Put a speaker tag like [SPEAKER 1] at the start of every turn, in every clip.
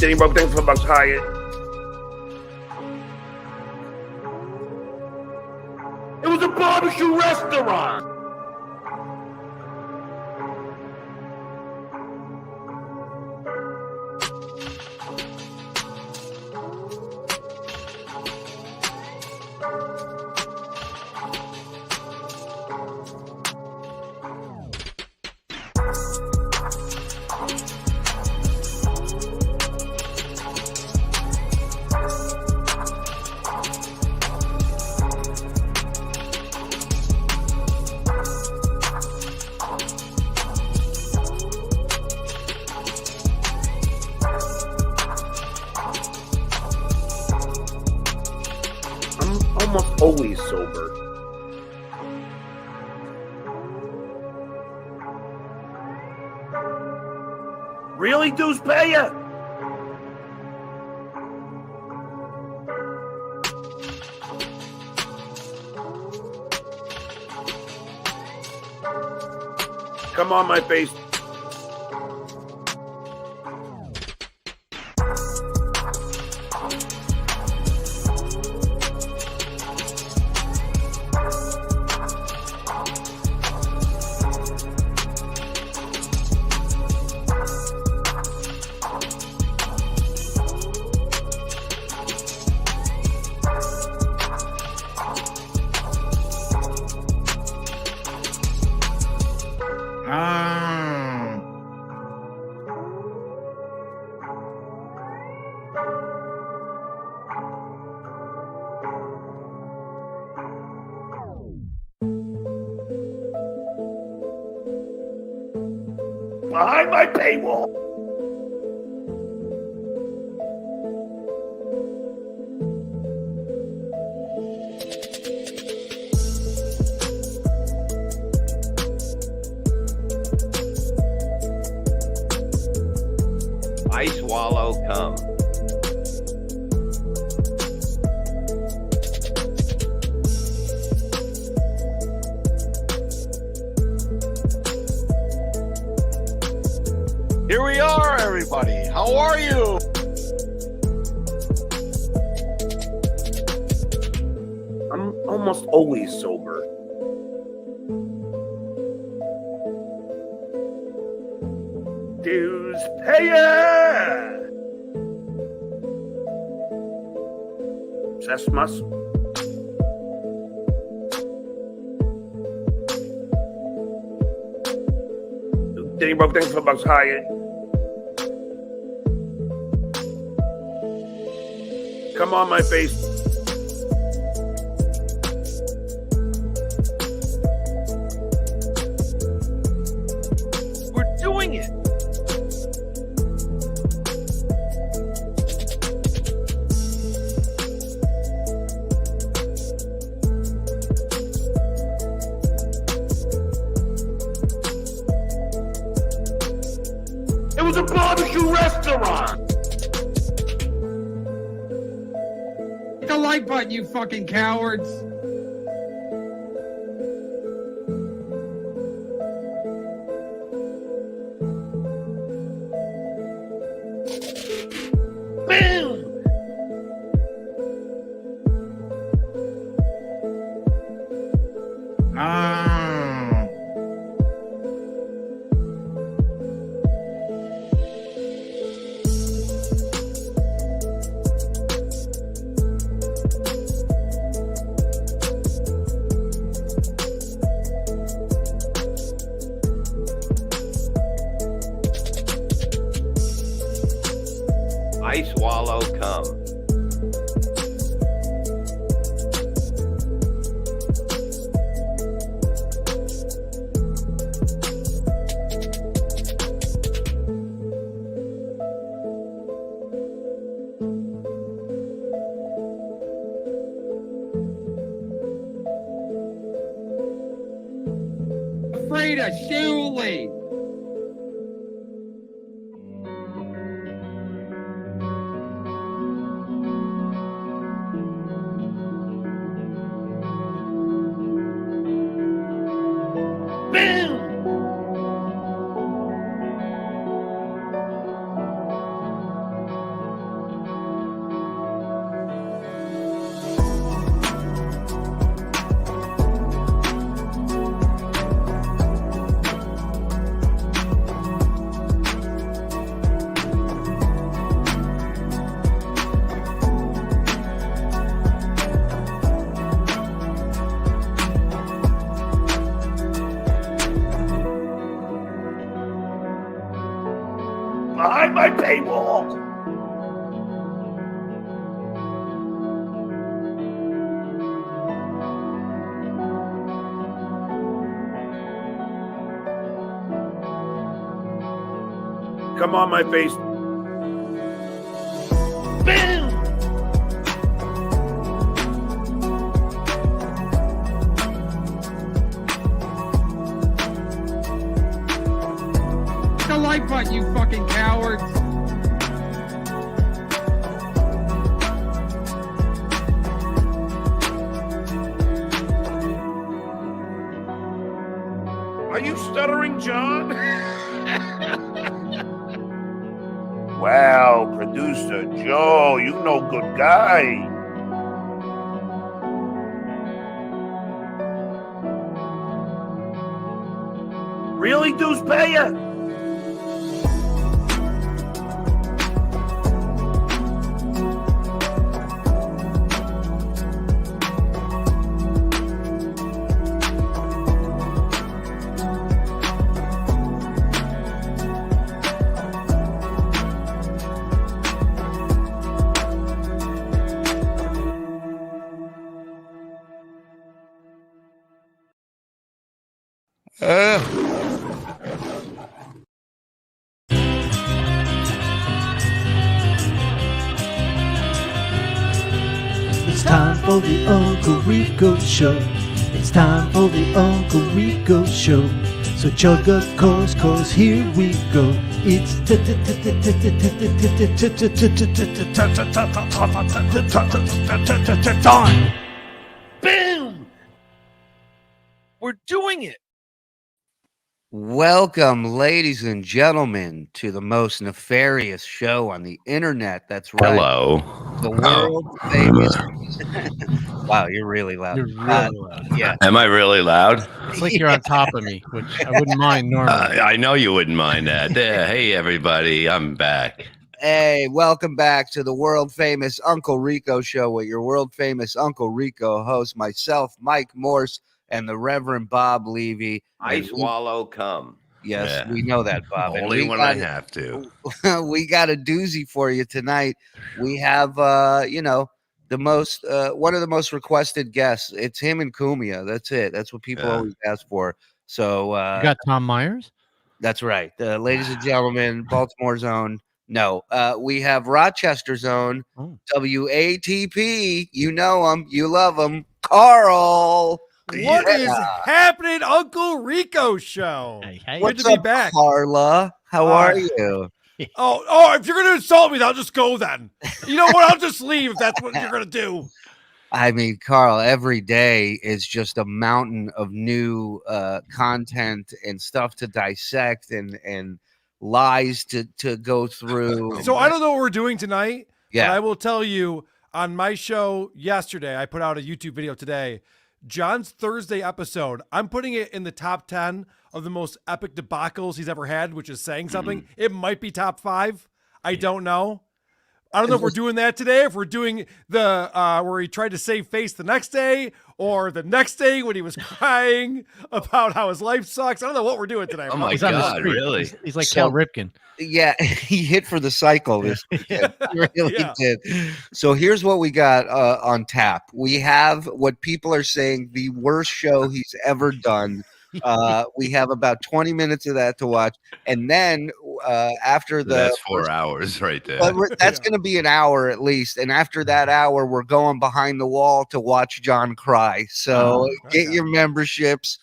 [SPEAKER 1] Danny Broke, thanks for the bucks, Hyatt. It was a barbecue restaurant. Almost always sober. Really, dues pay ya? Come on, my face. Behind my paywall.
[SPEAKER 2] I swallow cum.
[SPEAKER 3] Here we are, everybody. How are you?
[SPEAKER 1] I'm almost always sober. Dues payer. Sesmas. Danny Broke, thanks for the bucks, Hyatt. Come on, my face.
[SPEAKER 3] We're doing it.
[SPEAKER 1] It was a barbecue restaurant.
[SPEAKER 4] Hit the like button, you fucking cowards.
[SPEAKER 1] Boom.
[SPEAKER 2] I swallow cum.
[SPEAKER 4] Afraid of Shuli.
[SPEAKER 1] behind my paywall. Come on my face. Boom!
[SPEAKER 4] Hit the like button, you fucking cowards.
[SPEAKER 1] Are you Stuttering John? Wow, producer Joe, you know good guy. Really, dues payer?
[SPEAKER 5] It's time for the Uncle Rico Show. It's time for the Uncle Rico Show. So chug a course, cause here we go. It's time.
[SPEAKER 1] Boom!
[SPEAKER 3] We're doing it.
[SPEAKER 6] Welcome, ladies and gentlemen, to the most nefarious show on the internet. That's right.
[SPEAKER 2] Hello.
[SPEAKER 6] The world famous. Wow, you're really loud.
[SPEAKER 7] You're really loud.
[SPEAKER 6] Yeah.
[SPEAKER 2] Am I really loud?
[SPEAKER 7] It's like you're on top of me, which I wouldn't mind normally.
[SPEAKER 2] I know you wouldn't mind that. Yeah, hey, everybody. I'm back.
[SPEAKER 6] Hey, welcome back to the world famous Uncle Rico Show with your world famous Uncle Rico host, myself, Mike Morse, and the Reverend Bob Levy.
[SPEAKER 2] I
[SPEAKER 6] And
[SPEAKER 2] swallow cum.
[SPEAKER 6] Yes,
[SPEAKER 2] Yeah.
[SPEAKER 6] we know that, Bob. And
[SPEAKER 2] Only
[SPEAKER 6] we
[SPEAKER 2] when
[SPEAKER 6] got-
[SPEAKER 2] I have to.
[SPEAKER 6] we got a doozy for you tonight. We have the most one of the most requested guests. It's him and Kumia. That's it. That's what people
[SPEAKER 2] Yeah.
[SPEAKER 6] always ask for. So
[SPEAKER 7] You got Tom Myers?
[SPEAKER 6] that's right. Ladies and gentlemen, Baltimore's own. No, we have Rochester's own
[SPEAKER 7] Oh.
[SPEAKER 6] WATP. You know him, you love him, Karl.
[SPEAKER 8] What is
[SPEAKER 6] Yeah.
[SPEAKER 8] happening, Uncle Rico Show?
[SPEAKER 7] Hey, hey.
[SPEAKER 8] Good
[SPEAKER 6] What's
[SPEAKER 8] to be
[SPEAKER 6] up,
[SPEAKER 8] back.
[SPEAKER 6] Carla? How are you?
[SPEAKER 8] Oh, if you're gonna insult me, I'll just go then. You know what? I'll just leave if that's what you're gonna do.
[SPEAKER 6] I mean, Karl, every day is just a mountain of new content and stuff to dissect and lies to go through.
[SPEAKER 8] So I don't know what we're doing tonight, but I
[SPEAKER 6] Yeah.
[SPEAKER 8] will tell you on my show yesterday, I put out a YouTube video today. John's Thursday episode, I'm putting it in the top 10 of the most epic debacles he's ever had, which is saying something. It might be top 5. I don't know. I don't know if we're doing that today, if we're doing the where he tried to save face the next day, or the next day when he was crying about how his life sucks. I don't know what we're doing today.
[SPEAKER 2] Oh my
[SPEAKER 7] He's on the
[SPEAKER 2] God,
[SPEAKER 7] street.
[SPEAKER 2] really?
[SPEAKER 7] He's like
[SPEAKER 6] So-
[SPEAKER 7] Cal Ripken.
[SPEAKER 6] Yeah, he hit for the cycle this weekend. He really
[SPEAKER 8] Yeah.
[SPEAKER 6] did. So here's what we got on tap. We have what people are saying the worst show he's ever done. We have about 20 minutes of that to watch, and then after the
[SPEAKER 2] That's 4 hours right there.
[SPEAKER 6] But that's
[SPEAKER 8] Yeah.
[SPEAKER 6] going to be an hour at least. And after that hour, we're going behind the wall to watch John cry. So get your memberships,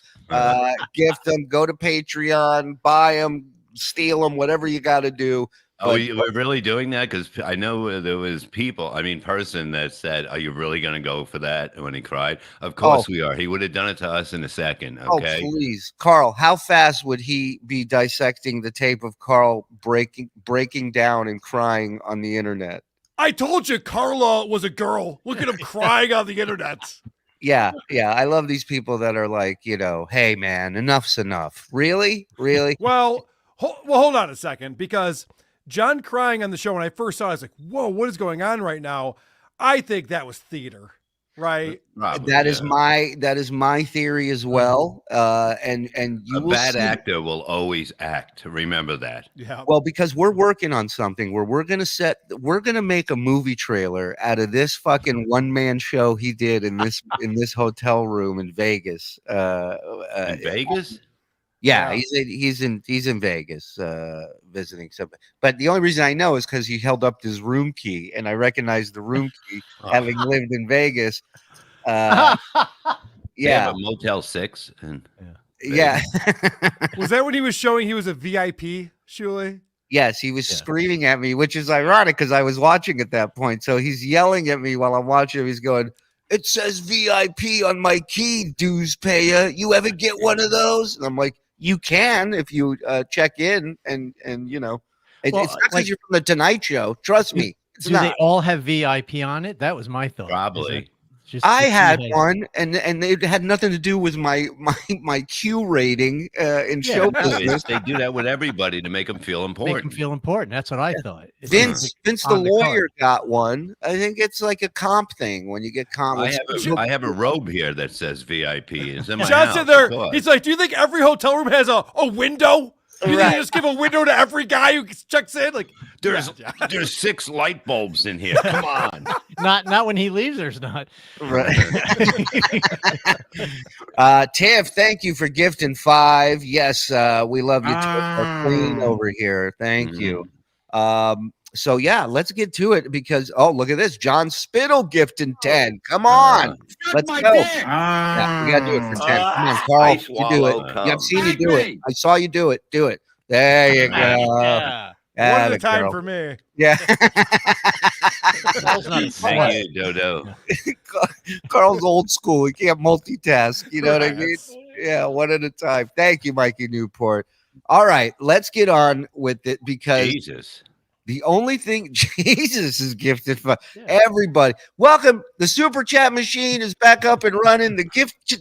[SPEAKER 6] gift them, go to Patreon, buy them, steal them, whatever you got to do.
[SPEAKER 2] Oh, we're really doing that? Because I know there was person that said, "Are you really going to go for that?" When he cried, of course we are. He would have done it to us in a second. Okay.
[SPEAKER 6] Oh, please. Karl, how fast would he be dissecting the tape of Karl breaking down and crying on the internet?
[SPEAKER 8] I told you Carla was a girl. Look at him crying on the internet.
[SPEAKER 6] Yeah. I love these people that are like, hey, man, enough's enough. Really?
[SPEAKER 8] Well, hold on a second, because John crying on the show, when I first saw it, I was like, whoa, what is going on right now? I think that was theater. Right.
[SPEAKER 2] Probably,
[SPEAKER 6] That is
[SPEAKER 2] yeah.
[SPEAKER 6] my theory as well. And you
[SPEAKER 2] A
[SPEAKER 6] will
[SPEAKER 2] bad
[SPEAKER 6] see.
[SPEAKER 2] actor will always act. Remember that.
[SPEAKER 8] Yeah.
[SPEAKER 6] Well, because we're working on something where we're gonna make a movie trailer out of this fucking one-man show he did in this hotel room in Vegas.
[SPEAKER 2] In Vegas?
[SPEAKER 6] Yeah,
[SPEAKER 8] Yeah.
[SPEAKER 6] he's in Vegas visiting something. But the only reason I know is because he held up his room key, and I recognized the room key, having lived in Vegas.
[SPEAKER 2] They have
[SPEAKER 6] Yeah,
[SPEAKER 2] a Motel 6 and
[SPEAKER 6] yeah.
[SPEAKER 8] Was that when he was showing he was a VIP, Shuli?
[SPEAKER 6] Yes, he was screaming at me, which is ironic because I was watching at that point. So he's yelling at me while I'm watching him. He's going, "It says VIP on my key, dues payer. You ever get one of those?" And I'm like, "You can if you check in, and you know, it's not because you're from the Tonight Show. Trust me, it's
[SPEAKER 7] Do
[SPEAKER 6] not."
[SPEAKER 7] they all have VIP on it? That was my thought.
[SPEAKER 2] probably.
[SPEAKER 6] I had one, and it had nothing to do with my Q rating in show business.
[SPEAKER 2] They do that with everybody to make them feel important.
[SPEAKER 7] Make them feel important. That's what I thought.
[SPEAKER 6] Vince the
[SPEAKER 7] on the
[SPEAKER 6] lawyer
[SPEAKER 7] card.
[SPEAKER 6] got one. I think it's like a comp thing when you get comp.
[SPEAKER 2] I have a robe here that says VIP. It's in my
[SPEAKER 8] John's
[SPEAKER 2] house,
[SPEAKER 8] in there.
[SPEAKER 2] of course.
[SPEAKER 8] He's like, "Do you think every hotel room has a window? Do you think
[SPEAKER 6] Right.
[SPEAKER 8] you just give a window to every guy who checks in?" Like,
[SPEAKER 2] There's 6 light bulbs in here. Come on.
[SPEAKER 7] Not when he leaves. There's not.
[SPEAKER 6] Right. Tiff, thank you for gifting 5. Yes, we love you, Tiff, our queen over here. Thank you. So yeah, let's get to it because look at this. John Spittle gifting 10. Come on. Let's go. Yeah, we gotta do it for 10. Come on, Karl. You do it. Yeah, I've seen you do it. I saw you do it. Do it. There you go.
[SPEAKER 7] Yeah.
[SPEAKER 8] one at
[SPEAKER 6] Atta
[SPEAKER 8] a time
[SPEAKER 6] girl.
[SPEAKER 8] for me.
[SPEAKER 6] Yeah.
[SPEAKER 7] Karl's not a
[SPEAKER 2] Thank you, Dodo.
[SPEAKER 6] Karl's old school. He can't multitask. You know what I mean? Yeah, one at a time. Thank you, Mikey Newport. All right, let's get on with it because
[SPEAKER 2] Jesus.
[SPEAKER 6] the only thing Jesus is gifted for everybody. Welcome. The super chat machine is back up and running. The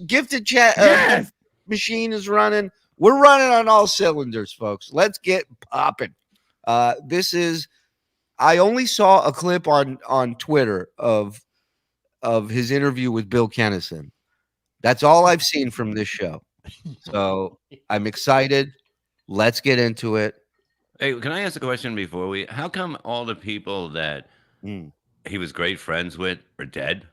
[SPEAKER 6] gifted chat machine is running. We're running on all cylinders, folks. Let's get popping. I only saw a clip on Twitter of his interview with Bill Kinison. That's all I've seen from this show. So I'm excited. Let's get into it.
[SPEAKER 2] Hey, can I ask a question before we? How come all the people that he was great friends with are dead?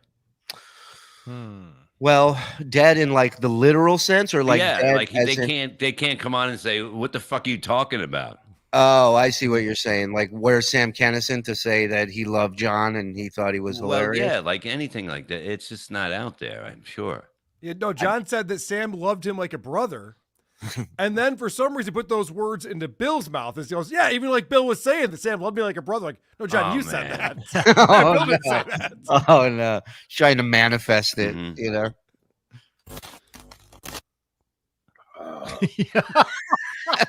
[SPEAKER 6] Well, dead in like the literal sense, or like dead
[SPEAKER 2] like
[SPEAKER 6] as
[SPEAKER 2] they can't come on and say, "What the fuck are you talking about?"
[SPEAKER 6] Oh, I see what you're saying. Like, where's Sam Kinison to say that he loved John and he thought he was hilarious?
[SPEAKER 2] Yeah, like anything like that. It's just not out there, I'm sure.
[SPEAKER 8] Yeah, no, John said that Sam loved him like a brother. And then for some reason put those words into Bill's mouth. And he goes, "Yeah, even like Bill was saying that Sam loved me like a brother." Like, no, John, you said that.
[SPEAKER 6] Oh,
[SPEAKER 8] Bill didn't
[SPEAKER 6] no.
[SPEAKER 8] say that.
[SPEAKER 6] Oh no. Trying to manifest it, you know.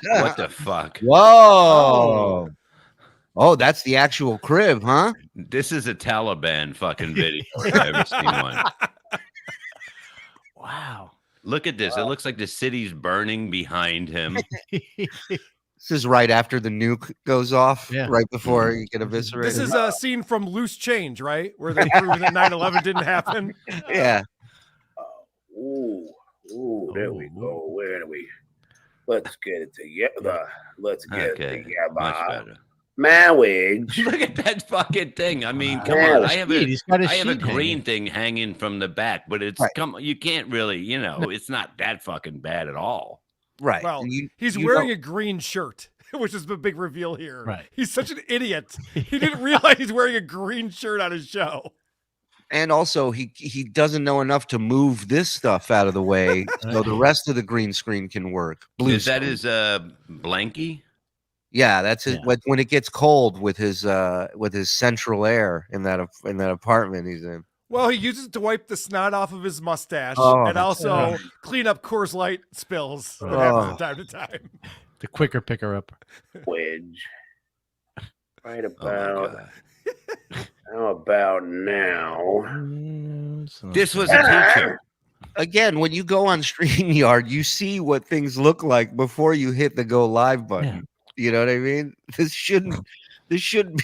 [SPEAKER 2] What the fuck?
[SPEAKER 6] Whoa. Oh, that's the actual crib, huh?
[SPEAKER 2] This is a Taliban fucking video if I've ever seen one.
[SPEAKER 7] Wow.
[SPEAKER 2] Look at this. It looks like the city's burning behind him.
[SPEAKER 6] This is right after the nuke goes off, right before you get eviscerated.
[SPEAKER 8] This is a scene from Loose Change, right? Where they prove that 9/11 didn't happen.
[SPEAKER 6] Yeah.
[SPEAKER 1] Ooh, there we go. Where do we? Let's get it together. Let's get it together.
[SPEAKER 2] Much better.
[SPEAKER 1] Marriage.
[SPEAKER 2] Look at that fucking thing. I mean, come on. I have a green thing hanging from the back, but it's you can't really, it's not that fucking bad at all.
[SPEAKER 6] Right.
[SPEAKER 8] Well, he's wearing a green shirt, which is the big reveal here.
[SPEAKER 7] Right.
[SPEAKER 8] He's such an idiot. He didn't realize he's wearing a green shirt on his show.
[SPEAKER 6] And also, he doesn't know enough to move this stuff out of the way, so the rest of the green screen can work.
[SPEAKER 2] Is that his blankie?
[SPEAKER 6] Yeah, that's his. Yeah. When it gets cold with his central air in that apartment he's in.
[SPEAKER 8] Well, he uses it to wipe the snot off of his mustache and also clean up Coors Light spills that happen from time to time.
[SPEAKER 7] The quicker picker up.
[SPEAKER 1] Wedge. Right about. How about now?
[SPEAKER 2] This was a teacher.
[SPEAKER 6] Again, when you go on StreamYard, you see what things look like before you hit the go live button. Yeah. You know what I mean? This shouldn't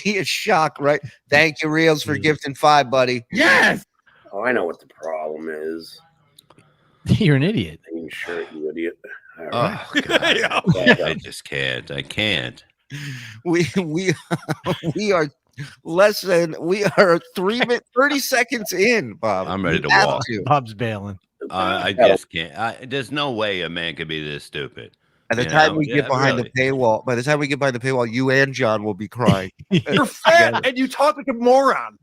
[SPEAKER 6] be a shock, right? Thank you, Reels, for gifting 5, buddy.
[SPEAKER 4] Yes.
[SPEAKER 1] Oh, I know what the problem is.
[SPEAKER 7] You're an idiot.
[SPEAKER 1] Green shirt, you idiot. All right.
[SPEAKER 2] Oh God. I just can't. I can't.
[SPEAKER 6] We are 30 seconds in, Bob.
[SPEAKER 2] I'm ready to
[SPEAKER 6] have
[SPEAKER 2] walk.
[SPEAKER 7] Bob's bailing.
[SPEAKER 2] I just can't. There's no way a man could be this stupid.
[SPEAKER 6] By the
[SPEAKER 2] You
[SPEAKER 6] time
[SPEAKER 2] know?
[SPEAKER 6] we get
[SPEAKER 2] Yeah,
[SPEAKER 6] behind
[SPEAKER 2] really.
[SPEAKER 6] the paywall, you and John will be crying.
[SPEAKER 3] You're fat and you talk like a moron.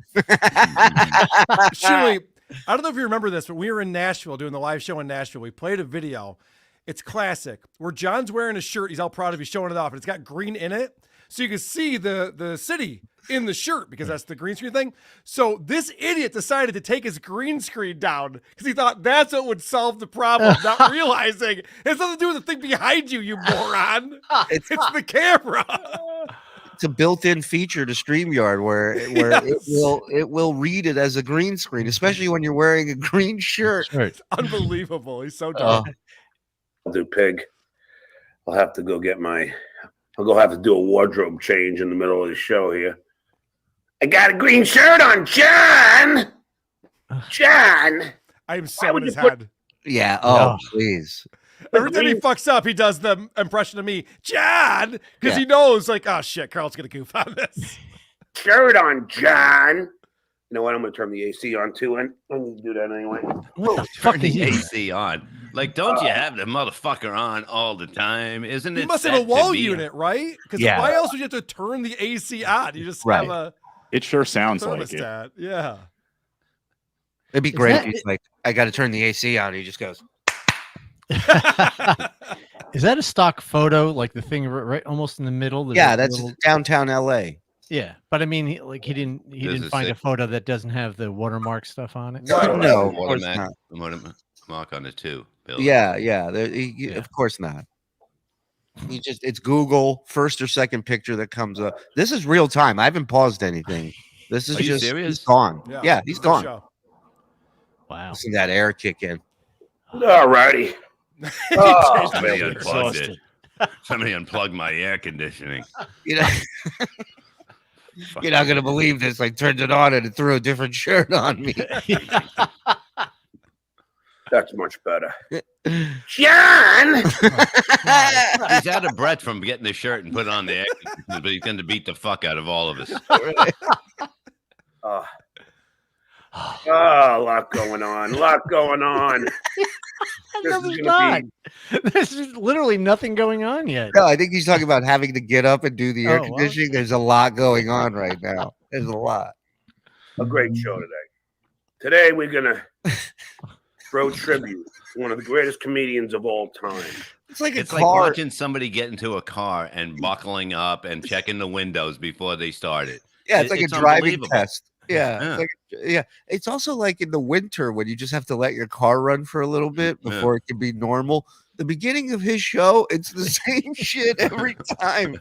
[SPEAKER 8] Shuli, I don't know if you remember this, but we were in Nashville doing the live show in Nashville. We played a video. It's classic where John's wearing a shirt. He's all proud of. He's showing it off, and it's got green in it, so you can see the city in the shirt because that's the green screen thing. So this idiot decided to take his green screen down because he thought that's what would solve the problem, not realizing it has nothing to do with the thing behind you, you moron. It's the camera.
[SPEAKER 6] It's a built-in feature to StreamYard where it will read it as a green screen, especially when you're wearing a green shirt.
[SPEAKER 8] It's unbelievable. He's so dumb.
[SPEAKER 1] I'll do pig. I'll have to go get I'll go have to do a wardrobe change in the middle of the show here. I got a green shirt on, John. John.
[SPEAKER 8] I am so in his
[SPEAKER 1] you put-
[SPEAKER 8] head.
[SPEAKER 6] Yeah. Oh, please.
[SPEAKER 8] Every time he fucks up, he does the impression of me, John, because he knows, like, oh shit, Karl's gonna goof on this.
[SPEAKER 1] Shirt on, John. You know what? I'm gonna turn the AC on too, and I'm gonna do that anyway.
[SPEAKER 2] Turn the AC on. Like, don't you have the motherfucker on all the time? Isn't it?
[SPEAKER 8] You must have a wall unit, right? Because why else would you have to turn the AC on? You just have a
[SPEAKER 9] It sure sounds like it.
[SPEAKER 8] thermostat. Yeah.
[SPEAKER 6] It'd be great if he's like, I got to turn the AC on. He just goes.
[SPEAKER 7] Is that a stock photo? Like the thing right almost in the middle? There's
[SPEAKER 6] Yeah,
[SPEAKER 7] a
[SPEAKER 6] that's
[SPEAKER 7] little-
[SPEAKER 6] downtown LA.
[SPEAKER 7] Yeah, but I mean, he didn't
[SPEAKER 2] There's a
[SPEAKER 7] find a
[SPEAKER 2] sick-
[SPEAKER 7] photo that doesn't have the watermark stuff on it.
[SPEAKER 6] No, of course
[SPEAKER 2] Watermark
[SPEAKER 6] not.
[SPEAKER 2] mark on it too. Bill.
[SPEAKER 6] Yeah. Of course not. It's Google first or second picture that comes up. This is real time. I haven't paused anything. This is
[SPEAKER 2] Are you
[SPEAKER 6] just
[SPEAKER 2] serious?
[SPEAKER 6] he's gone. Yeah, he's
[SPEAKER 8] Good
[SPEAKER 6] gone.
[SPEAKER 8] show.
[SPEAKER 7] Wow.
[SPEAKER 6] Listen to that air kick in.
[SPEAKER 1] All righty. Oh,
[SPEAKER 2] Somebody
[SPEAKER 1] man.
[SPEAKER 2] unplugged it. Somebody unplugged my air conditioning.
[SPEAKER 6] You know, you're not gonna believe this. I turned it on and it threw a different shirt on me.
[SPEAKER 1] That's much better. John.
[SPEAKER 2] He's out of breath from getting the shirt and put on the air conditioner, but he's going to beat the fuck out of all of us.
[SPEAKER 1] A lot going on. A lot going on.
[SPEAKER 7] No, there's not. There's just literally nothing going on yet.
[SPEAKER 6] No, I think he's talking about having to get up and do the air
[SPEAKER 7] Oh, well.
[SPEAKER 6] conditioning. There's a lot going on right now. There's a lot.
[SPEAKER 1] A great show today. Today we're gonna throw tribute to one of the greatest comedians of all time.
[SPEAKER 6] It's like
[SPEAKER 2] It's
[SPEAKER 6] a
[SPEAKER 2] like
[SPEAKER 6] car.
[SPEAKER 2] watching somebody get into a car and buckling up and checking the windows before they start it.
[SPEAKER 6] Yeah, it's like a
[SPEAKER 2] It's
[SPEAKER 6] driving
[SPEAKER 2] unbelievable.
[SPEAKER 6] test. Yeah,
[SPEAKER 2] Yeah.
[SPEAKER 6] It's like, it's also like in the winter when you just have to let your car run for a little bit
[SPEAKER 2] Yeah.
[SPEAKER 6] before it can be normal. The beginning of his show, it's the same shit every time.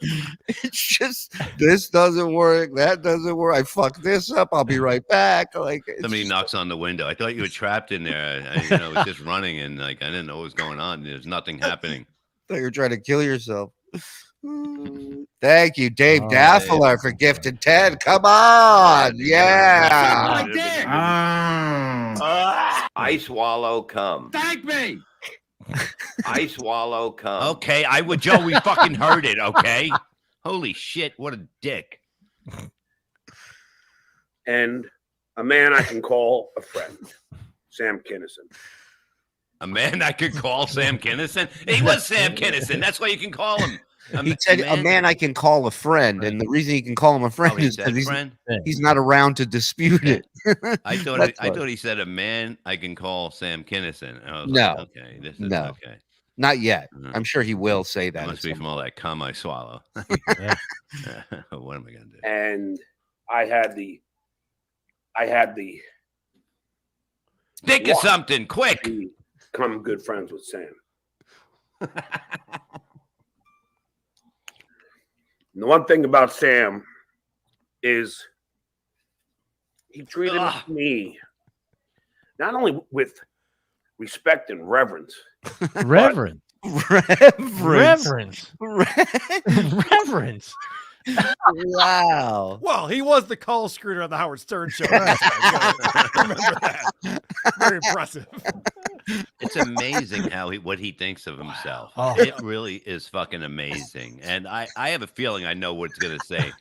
[SPEAKER 6] It's just this doesn't work, that doesn't work. I fucked this up. I'll be right back. Like
[SPEAKER 2] Somebody knocks on the window. I thought you were trapped in there. It was just running and like I didn't know what was going on. There's nothing happening.
[SPEAKER 6] thought you were trying to kill yourself. Thank you, Dave Daffler, for gifting 10. Come on, yeah.
[SPEAKER 10] I swallow cum.
[SPEAKER 4] Thank me.
[SPEAKER 10] I swallow cum.
[SPEAKER 2] Okay, Joe, we fucking heard it, okay? Holy shit, what a dick.
[SPEAKER 1] And a man I can call a friend, Sam Kinison.
[SPEAKER 2] A man I could call Sam Kinison? He was Sam Kinison. That's why you can call him.
[SPEAKER 6] He said a man I can call a friend, and the reason he can call him a friend
[SPEAKER 2] he
[SPEAKER 6] is
[SPEAKER 2] said
[SPEAKER 6] because
[SPEAKER 2] friend?
[SPEAKER 6] he's not around to dispute it.
[SPEAKER 2] I thought
[SPEAKER 6] That's
[SPEAKER 2] I
[SPEAKER 6] why.
[SPEAKER 2] thought he said a man I can call Sam Kinison. I was
[SPEAKER 6] No.
[SPEAKER 2] like, okay, this is
[SPEAKER 6] No.
[SPEAKER 2] okay.
[SPEAKER 6] Not yet.
[SPEAKER 2] Mhm.
[SPEAKER 6] I'm sure he will say that.
[SPEAKER 2] That
[SPEAKER 6] at
[SPEAKER 2] must be
[SPEAKER 6] some
[SPEAKER 2] from all that cum I swallow. What am I gonna do?
[SPEAKER 1] And I had the
[SPEAKER 2] Think of something quick.
[SPEAKER 1] become good friends with Sam. And the one thing about Sam is he treated me not only with respect and reverence.
[SPEAKER 7] Reverend.
[SPEAKER 6] Reverence.
[SPEAKER 7] Reverence. Reverence.
[SPEAKER 6] Wow.
[SPEAKER 8] Well, he was the call screener on the Howard Stern show. That's why I gotta remember that. Very impressive.
[SPEAKER 2] It's amazing what he thinks of himself.
[SPEAKER 7] Oh.
[SPEAKER 2] It really is fucking amazing. And I have a feeling I know what it's going to say.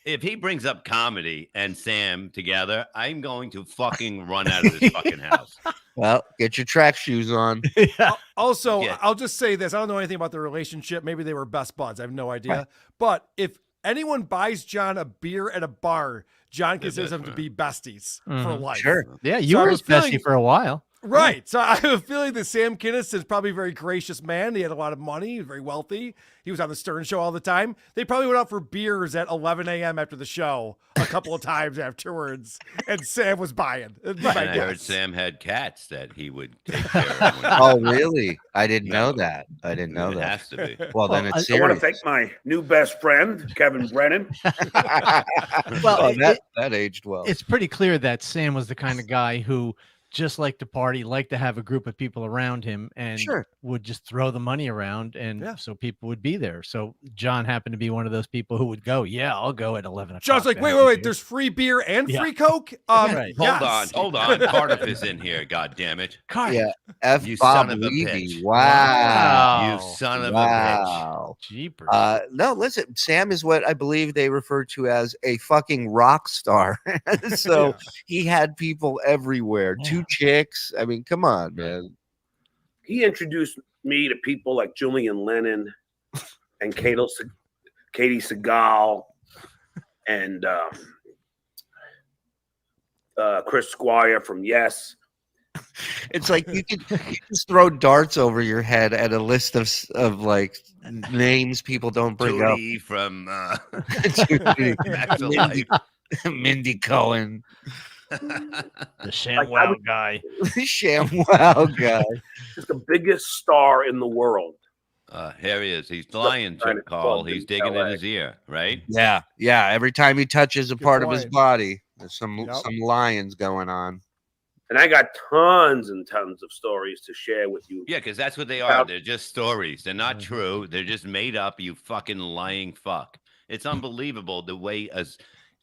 [SPEAKER 2] If he brings up comedy and Sam together, I'm going to fucking run out of this fucking house.
[SPEAKER 6] Well, get your track shoes on.
[SPEAKER 8] Also,
[SPEAKER 2] Yeah.
[SPEAKER 8] I'll just say this. I don't know anything about their relationship. Maybe they were best buds. I have no idea. But if anyone buys John a beer at a bar, John considers them to be besties for life.
[SPEAKER 6] Sure.
[SPEAKER 7] Yeah, you
[SPEAKER 8] So I
[SPEAKER 7] were
[SPEAKER 8] was
[SPEAKER 7] his bestie
[SPEAKER 8] feeling-
[SPEAKER 7] for a while.
[SPEAKER 8] Right. So I have a feeling that Sam Kinison is probably a very gracious man. He had a lot of money. He was very wealthy. He was on the Stern show all the time. They probably went out for beers at 11 a.m. after the show a couple of times afterwards, and Sam was buying. That'd be my
[SPEAKER 2] And I heard
[SPEAKER 8] guess.
[SPEAKER 2] Sam had cats that he would take care of.
[SPEAKER 6] Oh, really? I didn't know
[SPEAKER 2] No.
[SPEAKER 6] that. I didn't know
[SPEAKER 2] It
[SPEAKER 6] that.
[SPEAKER 2] has to be.
[SPEAKER 6] Well, then
[SPEAKER 7] Well,
[SPEAKER 6] it's
[SPEAKER 1] I want to
[SPEAKER 6] serious.
[SPEAKER 1] thank my new best friend, Kevin Brennan.
[SPEAKER 7] Well,
[SPEAKER 6] Oh, that aged well.
[SPEAKER 7] It's pretty clear that Sam was the kind of guy who just liked to party, liked to have a group of people around him, and
[SPEAKER 6] Sure.
[SPEAKER 7] would just throw the money around, and
[SPEAKER 8] Yeah.
[SPEAKER 7] so people would be there. So John happened to be one of those people who would go, "Yeah, I'll go at 11 o'clock."
[SPEAKER 8] John's like,
[SPEAKER 7] to
[SPEAKER 8] wait,
[SPEAKER 7] have
[SPEAKER 8] wait,
[SPEAKER 7] a
[SPEAKER 8] wait.
[SPEAKER 7] beer."
[SPEAKER 8] There's free beer and
[SPEAKER 7] Yeah.
[SPEAKER 8] free Coke?
[SPEAKER 7] Right.
[SPEAKER 8] Yes.
[SPEAKER 2] Hold on. Cardiff is in here. God damn it.
[SPEAKER 7] Carl,
[SPEAKER 6] Yeah. F.
[SPEAKER 2] You
[SPEAKER 6] Bob
[SPEAKER 2] son of a
[SPEAKER 6] Levy.
[SPEAKER 2] bitch.
[SPEAKER 6] Wow.
[SPEAKER 2] You son of a bitch.
[SPEAKER 6] Wow.
[SPEAKER 7] jeepers.
[SPEAKER 6] No, listen, Sam is what I believe they refer to as a fucking rock star. So he had people everywhere.
[SPEAKER 7] Yeah.
[SPEAKER 6] 2 chicks. I mean, come on, man.
[SPEAKER 1] He introduced me to people like Julian Lennon and Katie Segal and Chris Squire from Yes.
[SPEAKER 6] It's like you just throw darts over your head at a list of like names people don't bring up.
[SPEAKER 2] Tootie from
[SPEAKER 6] Mindy, Mindy Cohen,
[SPEAKER 7] the
[SPEAKER 1] ShamWow
[SPEAKER 7] guy.
[SPEAKER 6] ShamWow guy.
[SPEAKER 1] He's the biggest star in the world.
[SPEAKER 2] Here he is. He's lying
[SPEAKER 1] Trying
[SPEAKER 2] to
[SPEAKER 1] to
[SPEAKER 2] Carl.
[SPEAKER 1] club
[SPEAKER 2] He's
[SPEAKER 1] in
[SPEAKER 2] digging
[SPEAKER 1] LA.
[SPEAKER 2] in his ear, right?
[SPEAKER 6] Yeah, yeah. Every time he touches a
[SPEAKER 8] Good
[SPEAKER 6] part of his
[SPEAKER 8] point.
[SPEAKER 6] body, there's some
[SPEAKER 8] Yep.
[SPEAKER 6] lions going on.
[SPEAKER 1] And I got tons and tons of stories to share with you.
[SPEAKER 2] Yeah, because that's what they are. They're just stories. They're not true. They're just made up. You fucking lying fuck. It's unbelievable the way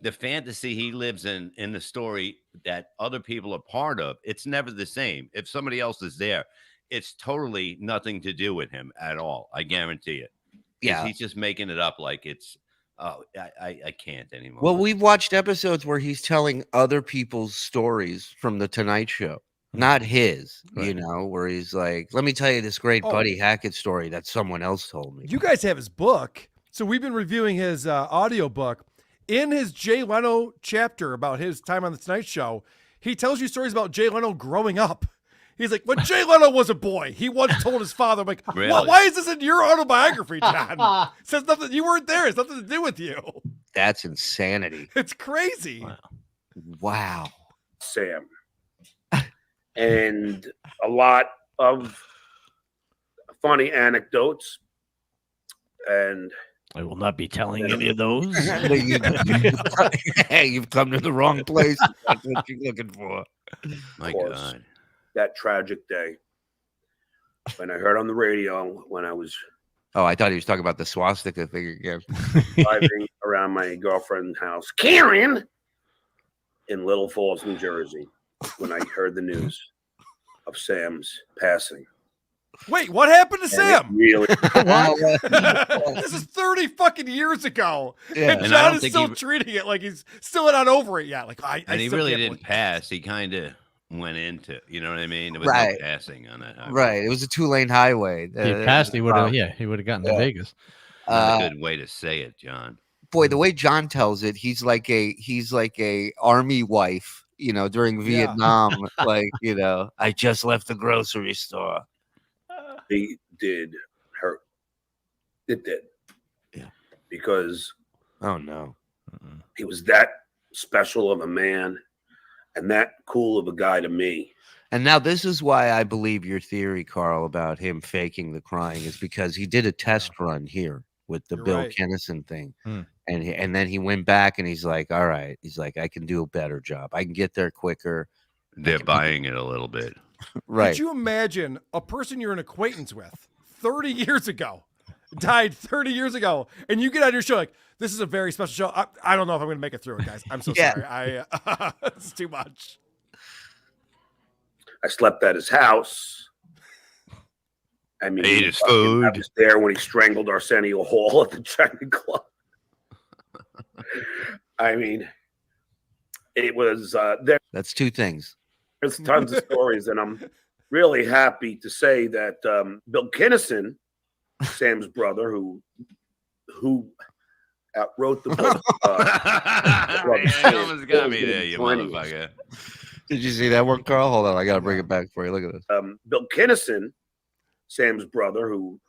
[SPEAKER 2] the fantasy he lives in the story that other people are part of. It's never the same. If somebody else is there, it's totally nothing to do with him at all. I guarantee it. 'Cause
[SPEAKER 6] Yeah.
[SPEAKER 2] he's just making it up like it's. Oh, I can't anymore.
[SPEAKER 6] Well, we've watched episodes where he's telling other people's stories from the Tonight Show, not his. You
[SPEAKER 7] Right.
[SPEAKER 6] know, where he's like, "Let me tell you this great
[SPEAKER 8] Oh.
[SPEAKER 6] Buddy Hackett story that someone else told me."
[SPEAKER 8] You guys have his book. So we've been reviewing his audio book. In his Jay Leno chapter about his time on the Tonight Show, he tells you stories about Jay Leno growing up. He's like, when Jay Leno was a boy, he once told his father, I'm like,
[SPEAKER 2] Really?
[SPEAKER 8] why is this in your autobiography, John? Says nothing. You weren't there. It's nothing to do with you.
[SPEAKER 6] That's insanity.
[SPEAKER 8] It's crazy.
[SPEAKER 7] Wow.
[SPEAKER 6] Wow.
[SPEAKER 1] Sam. And a lot of funny anecdotes. And
[SPEAKER 7] I will not be telling any of those.
[SPEAKER 6] Hey, you've come to the wrong place. That's what you're looking for.
[SPEAKER 2] My
[SPEAKER 1] course.
[SPEAKER 2] God.
[SPEAKER 1] that tragic day when I heard on the radio when I was
[SPEAKER 6] Oh, I thought he was talking about the swastika thing again.
[SPEAKER 1] driving around my girlfriend's house, Karen, in Little Falls, New Jersey, when I heard the news of Sam's passing.
[SPEAKER 8] Wait, what happened to
[SPEAKER 1] And
[SPEAKER 8] Sam?
[SPEAKER 1] it really,
[SPEAKER 8] This is 30 fucking years ago.
[SPEAKER 6] Yeah.
[SPEAKER 8] And
[SPEAKER 2] And I
[SPEAKER 8] John
[SPEAKER 2] don't
[SPEAKER 8] is
[SPEAKER 2] think
[SPEAKER 8] still
[SPEAKER 2] he-
[SPEAKER 8] treating it like he's still not over it yet. Like I
[SPEAKER 2] And he
[SPEAKER 8] still
[SPEAKER 2] really
[SPEAKER 8] can't
[SPEAKER 2] didn't
[SPEAKER 8] believe-
[SPEAKER 2] pass. He kind of went into, you know what I mean? There was
[SPEAKER 6] Right.
[SPEAKER 2] no passing on that highway.
[SPEAKER 6] Right. It was a 2-lane highway.
[SPEAKER 7] If he passed, he would have.
[SPEAKER 6] um,
[SPEAKER 7] Yeah, he would have gotten to
[SPEAKER 6] yeah.
[SPEAKER 7] Vegas.
[SPEAKER 2] Not a good way to say it, John.
[SPEAKER 6] Boy, the way John tells it, he's like a army wife, you know, during
[SPEAKER 8] Yeah.
[SPEAKER 6] Vietnam. Like, you know, I just left the grocery store.
[SPEAKER 1] he did hurt. It did.
[SPEAKER 6] Yeah.
[SPEAKER 1] Because
[SPEAKER 6] Oh no.
[SPEAKER 1] he was that special of a man and that cool of a guy to me.
[SPEAKER 6] And now this is why I believe your theory, Carl, about him faking the crying is because he did a test run here with the
[SPEAKER 8] You're
[SPEAKER 6] Bill
[SPEAKER 8] right.
[SPEAKER 6] Kinison thing.
[SPEAKER 7] Hmm.
[SPEAKER 6] And then he went back and he's like, all right. He's like, I can do a better job. I can get there quicker.
[SPEAKER 2] They're buying it a little bit.
[SPEAKER 6] Right.
[SPEAKER 8] Could you imagine a person you're an acquaintance with 30 years ago died 30 years ago, and you get on your show like, this is a very special show. I don't know if I'm going to make it through it, guys. I'm so sorry. It's too much.
[SPEAKER 1] I slept at his house. I mean,
[SPEAKER 2] ate his food.
[SPEAKER 1] I was there when he strangled Arsenio Hall at the China Club. I mean, it was there.
[SPEAKER 6] That's two things.
[SPEAKER 1] There's tons of stories, and I'm really happy to say that Bill Kinison, Sam's brother, who wrote the book.
[SPEAKER 2] You almost got me there, you motherfucker.
[SPEAKER 6] Did you see that one, Karl? Hold on, I gotta bring it back for you. Look at this.
[SPEAKER 1] Bill Kinison, Sam's brother, who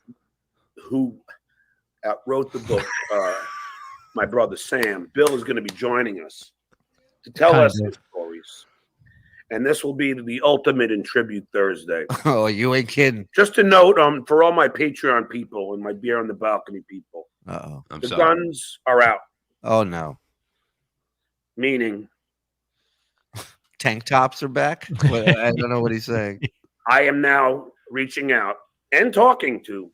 [SPEAKER 1] wrote the book. My brother Sam. Bill is going to be joining us to tell us his stories. And this will be the ultimate in Tribute Thursday.
[SPEAKER 6] Oh, you ain't kidding.
[SPEAKER 1] Just a note for all my Patreon people and my beer on the balcony people.
[SPEAKER 6] Uh-oh.
[SPEAKER 1] The guns are out.
[SPEAKER 6] Oh, no.
[SPEAKER 1] Meaning?
[SPEAKER 6] Tank tops are back? I don't know what he's saying.
[SPEAKER 1] I am now reaching out and talking to.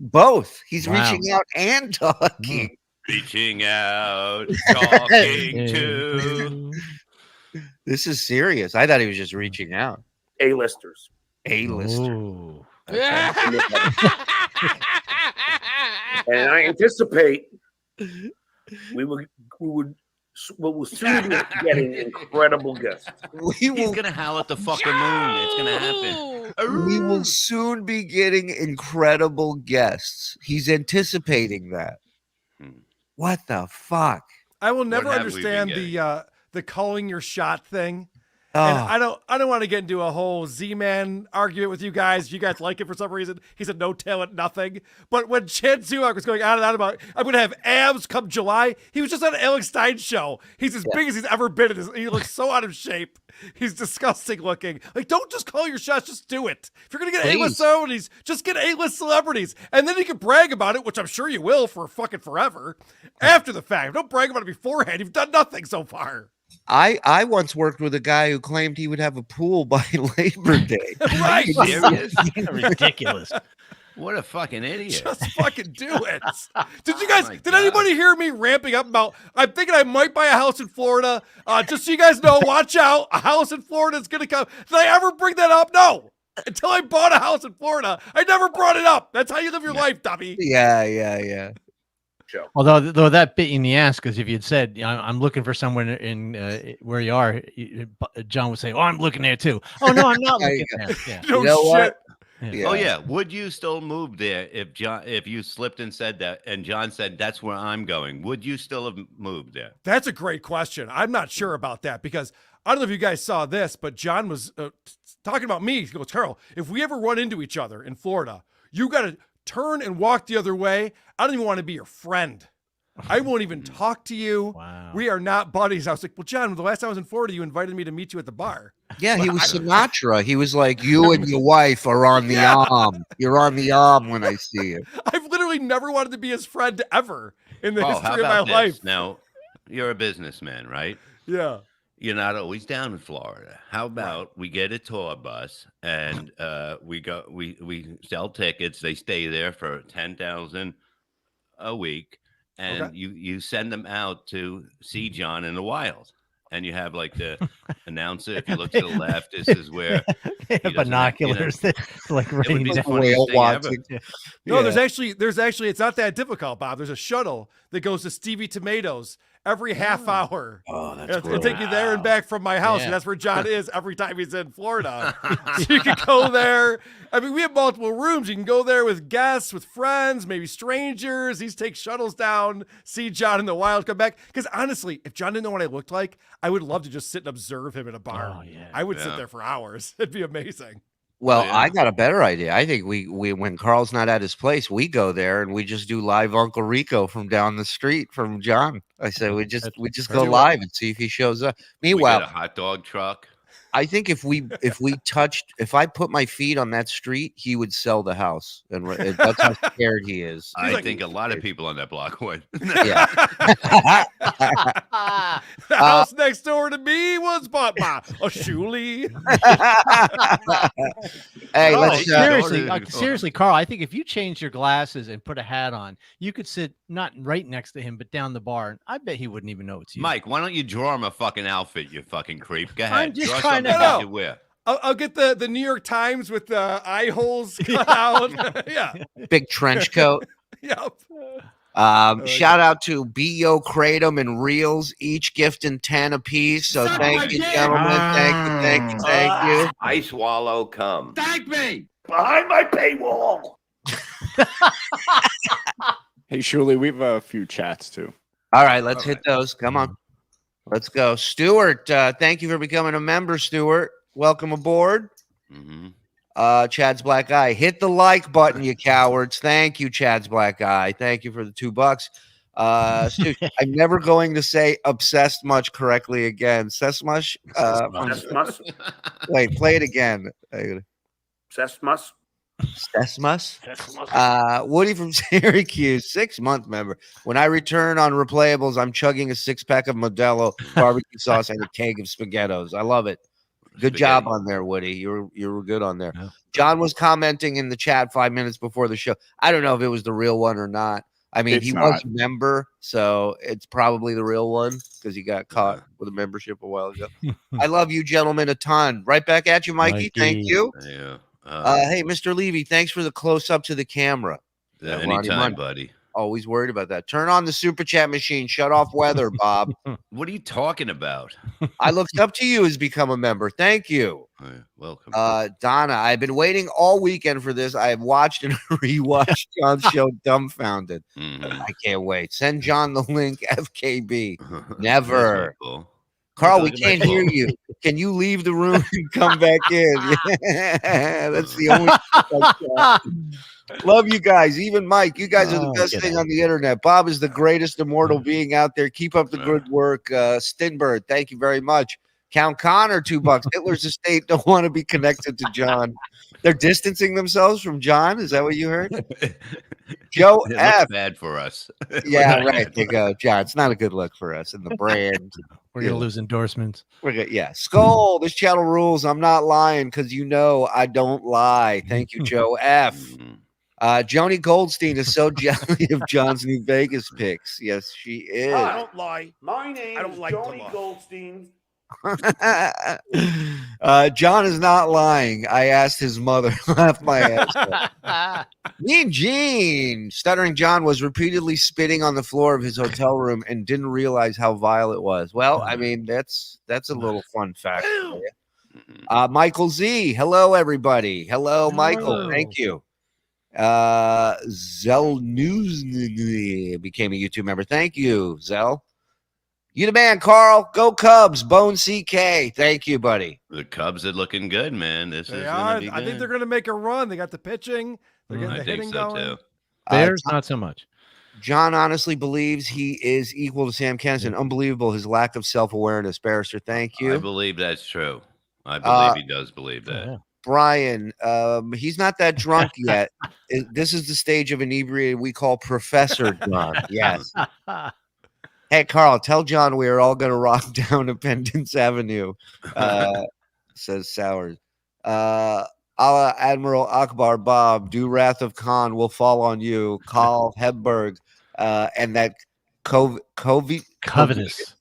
[SPEAKER 6] Both. He's reaching out and talking.
[SPEAKER 2] Reaching out, talking to.
[SPEAKER 6] This is serious. I thought he was just reaching out.
[SPEAKER 1] A-listers.
[SPEAKER 6] A-lister.
[SPEAKER 1] And I anticipate we will soon be getting incredible guests.
[SPEAKER 2] He's gonna howl at the fucking moon. It's gonna happen.
[SPEAKER 6] We will soon be getting incredible guests. He's anticipating that. What the fuck?
[SPEAKER 8] I will never understand the calling your shot thing.
[SPEAKER 6] Oh.
[SPEAKER 8] And I don't want to get into a whole Z-Man argument with you guys. You guys like it for some reason. He said no talent, nothing. But when Chan Suak was going on and on about I'm going to have abs come July, he was just on an Alex Stein show. He's as big as he's ever been. He looks so out of shape. He's disgusting looking. Like, don't just call your shots. Just do it. If you're going to get A-list celebrities, just get A-list celebrities. And then you can brag about it, which I'm sure you will for fucking forever, after the fact. Don't brag about it beforehand. You've done nothing so far.
[SPEAKER 6] I once worked with a guy who claimed he would have a pool by Labor Day.
[SPEAKER 2] Right? Serious?
[SPEAKER 7] Ridiculous.
[SPEAKER 2] What a fucking idiot.
[SPEAKER 8] Just fucking do it. Did you guys, did anybody hear me ramping up about, I'm thinking I might buy a house in Florida. Just so you guys know, watch out. A house in Florida is going to come. Did I ever bring that up? No. Until I bought a house in Florida, I never brought it up. That's how you live your life, dummy.
[SPEAKER 6] Yeah.
[SPEAKER 7] Although that bit you in the ass, because if you'd said I'm looking for someone in where you are, John would say, "Oh, I'm looking there too." Oh no, I'm not looking there. Yeah.
[SPEAKER 8] No
[SPEAKER 6] You know
[SPEAKER 8] shit.
[SPEAKER 6] what? Yeah.
[SPEAKER 2] Oh yeah. Would you still move there if you slipped and said that, and John said that's where I'm going? Would you still have moved there?
[SPEAKER 8] That's a great question. I'm not sure about that because I don't know if you guys saw this, but John was talking about me. He goes, Karl, if we ever run into each other in Florida, you got to turn and walk the other way. I don't even want to be your friend. I won't even talk to you.
[SPEAKER 7] Wow.
[SPEAKER 8] We are not buddies. I was like, well, John, the last time I was in Florida, you invited me to meet you at the bar.
[SPEAKER 6] Yeah, he was Sinatra. He was like, you and your wife are on the arm. You're on the arm when I see you.
[SPEAKER 8] I've literally never wanted to be his friend ever in the
[SPEAKER 2] How
[SPEAKER 8] history of my
[SPEAKER 2] about
[SPEAKER 8] life.
[SPEAKER 2] this? Now, you're a businessman, right?
[SPEAKER 8] Yeah.
[SPEAKER 2] You're not always down in Florida. How about we get a tour bus and we sell tickets. They stay there for $10,000 a week, and you send them out to see John in the wild. And you have like the announcer. If you look to the left, this is where
[SPEAKER 7] binoculars, like rain down.
[SPEAKER 6] Whale watching.
[SPEAKER 8] No, there's actually it's not that difficult, Bob. There's a shuttle that goes to Stevie Tomatoes every half hour.
[SPEAKER 6] Oh, that's
[SPEAKER 8] It'll take you there and back from my house, and that's where John is every time he's in Florida. So you can go there. I mean, we have multiple rooms. You can go there with guests, with friends, maybe strangers. These take shuttles down, see John in the wild, come back. Because honestly, if John didn't know what I looked like, I would love to just sit and observe him in a bar.
[SPEAKER 7] Oh, yeah.
[SPEAKER 8] I would sit there for hours. It'd be amazing.
[SPEAKER 6] Well, I got a better idea. I think we when Karl's not at his place, we go there and we just do live Uncle Rico from down the street from John. I said we just go live and see if he shows up. Meanwhile,
[SPEAKER 2] we get a hot dog truck.
[SPEAKER 6] I think if I put my feet on that street, he would sell the house, and that's how scared he is.
[SPEAKER 2] I think a lot of people on that block would.
[SPEAKER 6] Yeah.
[SPEAKER 8] The house next door to me was bought by a Shuli.
[SPEAKER 6] Hey,
[SPEAKER 2] No,
[SPEAKER 6] let's
[SPEAKER 7] seriously, Carl. I think if you changed your glasses and put a hat on, you could sit not right next to him, but down the bar, and I bet he wouldn't even know it's you.
[SPEAKER 2] Mike, why don't you draw him a fucking outfit, you fucking creep? Go ahead.
[SPEAKER 7] I'm just
[SPEAKER 2] draw
[SPEAKER 7] trying to
[SPEAKER 2] something
[SPEAKER 8] help.
[SPEAKER 2] you wear.
[SPEAKER 8] I'll get the New York Times with the eye holes cut out. Yeah.
[SPEAKER 6] big trench coat.
[SPEAKER 8] Yep.
[SPEAKER 6] Shout out to B.O. Kratom and Reels, each gifting 10 apiece. So
[SPEAKER 4] Suck
[SPEAKER 6] thank
[SPEAKER 4] my
[SPEAKER 6] you,
[SPEAKER 4] dick.
[SPEAKER 6] gentlemen. Thank you.
[SPEAKER 10] I swallow cum.
[SPEAKER 4] Thank me.
[SPEAKER 1] Behind my paywall.
[SPEAKER 9] Hey, Shuli, we have a few chats too.
[SPEAKER 6] All right, let's hit those. Come on. Let's go. Stuart, thank you for becoming a member, Stuart. Welcome aboard.
[SPEAKER 2] Mm-hmm.
[SPEAKER 6] Chad's Black Eye. Hit the like button, you cowards. Thank you, Chad's Black Eye. Thank you for the $2. Stu, I'm never going to say obsessed much correctly again. Sesmush.
[SPEAKER 1] Sesmus.
[SPEAKER 6] Wait, play it again.
[SPEAKER 1] Sesmus.
[SPEAKER 6] Sesmus. Woody from Syracuse, 6-month member. When I return on replayables, I'm chugging a 6-pack of Modelo barbecue sauce and a keg of SpaghettiOs. I love it. Good job on there, Woody. You were good on there.
[SPEAKER 7] Yeah.
[SPEAKER 6] John was commenting in the chat 5 minutes before the show. I don't know if it was the real one or not. I mean,
[SPEAKER 9] It's
[SPEAKER 6] he
[SPEAKER 9] not.
[SPEAKER 6] was a member, so it's probably the real one because he got caught with a membership a while ago. I love you, gentlemen, a ton. Right back at you, Mikey. Thank you.
[SPEAKER 2] Yeah.
[SPEAKER 6] Hey, Mr. Levy, thanks for the close up to the camera. Ronnie
[SPEAKER 2] Anytime,
[SPEAKER 6] Money.
[SPEAKER 2] buddy.
[SPEAKER 6] Always worried about that. Turn on the super chat machine. Shut off weather, Bob.
[SPEAKER 2] What are you talking about?
[SPEAKER 6] I looked up to you as become a member. Thank you.
[SPEAKER 2] Oh, yeah. Welcome.
[SPEAKER 6] Donna, I've been waiting all weekend for this. I have watched and rewatched John's show dumbfounded.
[SPEAKER 2] Mhm.
[SPEAKER 6] I can't wait. Send John the link, FKB.
[SPEAKER 2] That's
[SPEAKER 6] Never.
[SPEAKER 2] very cool.
[SPEAKER 6] Carl, we
[SPEAKER 2] Look at my
[SPEAKER 6] can't hear
[SPEAKER 2] phone.
[SPEAKER 6] you. Can you leave the room and come back in? Yeah, that's the only. Love you guys. Even Mike, you guys are the best thing on the internet. Bob is the greatest immortal being out there. Keep up the good work. Stinbird, thank you very much. Count Connor, $2. Hitler's estate don't want to be connected to John. They're distancing themselves from John. Is that what you heard? Joe
[SPEAKER 2] It
[SPEAKER 6] F.
[SPEAKER 2] looks bad for us.
[SPEAKER 6] Yeah, right. They go, John. It's not a good look for us in the brand.
[SPEAKER 7] We're gonna lose endorsements.
[SPEAKER 6] We're good. Yeah. Skull, this channel rules. I'm not lying because you know I don't lie. Thank you, Joe F.
[SPEAKER 2] Mhm.
[SPEAKER 6] Joni Goldstein is so jelly of John's New Vegas picks. Yes, she is.
[SPEAKER 1] I don't lie. My name
[SPEAKER 3] I don't
[SPEAKER 1] is
[SPEAKER 3] like to
[SPEAKER 1] Joni
[SPEAKER 3] lie.
[SPEAKER 1] Goldstein.
[SPEAKER 6] John is not lying. I asked his mother. Laughed my ass off. Mean Gene. Stuttering John was repeatedly spitting on the floor of his hotel room and didn't realize how vile it was. Well, I mean, that's a little fun fact for you. Michael Z. Hello, everybody. Hello, Michael.
[SPEAKER 7] Hello.
[SPEAKER 6] Thank you. Zell News became a YouTube member. Thank you, Zell. You the man, Carl. Go Cubs. Bone CK. Thank you, buddy.
[SPEAKER 2] The Cubs are looking good, man. This
[SPEAKER 8] They
[SPEAKER 2] is
[SPEAKER 8] are.
[SPEAKER 2] gonna be
[SPEAKER 8] I think
[SPEAKER 2] good.
[SPEAKER 8] they're going to make a run. They got the pitching. They're getting
[SPEAKER 2] I
[SPEAKER 8] the
[SPEAKER 2] think
[SPEAKER 8] hitting
[SPEAKER 2] so
[SPEAKER 8] going.
[SPEAKER 2] too.
[SPEAKER 7] Bears, not so much.
[SPEAKER 6] John honestly believes he is equal to Sam Kinison. Unbelievable his lack of self-awareness. Barrister, thank you.
[SPEAKER 2] I believe that's true. I believe he does believe that.
[SPEAKER 7] Yeah.
[SPEAKER 6] Brian, he's not that drunk yet. This is the stage of inebriated we call Professor drunk. Yes. Hey, Carl, tell John we are all going to rock down Independence Avenue, says Sowers. Allah Admiral Akbar Bob, do Wrath of Khan will fall on you. Carl Hebberg, and that
[SPEAKER 7] Covetous.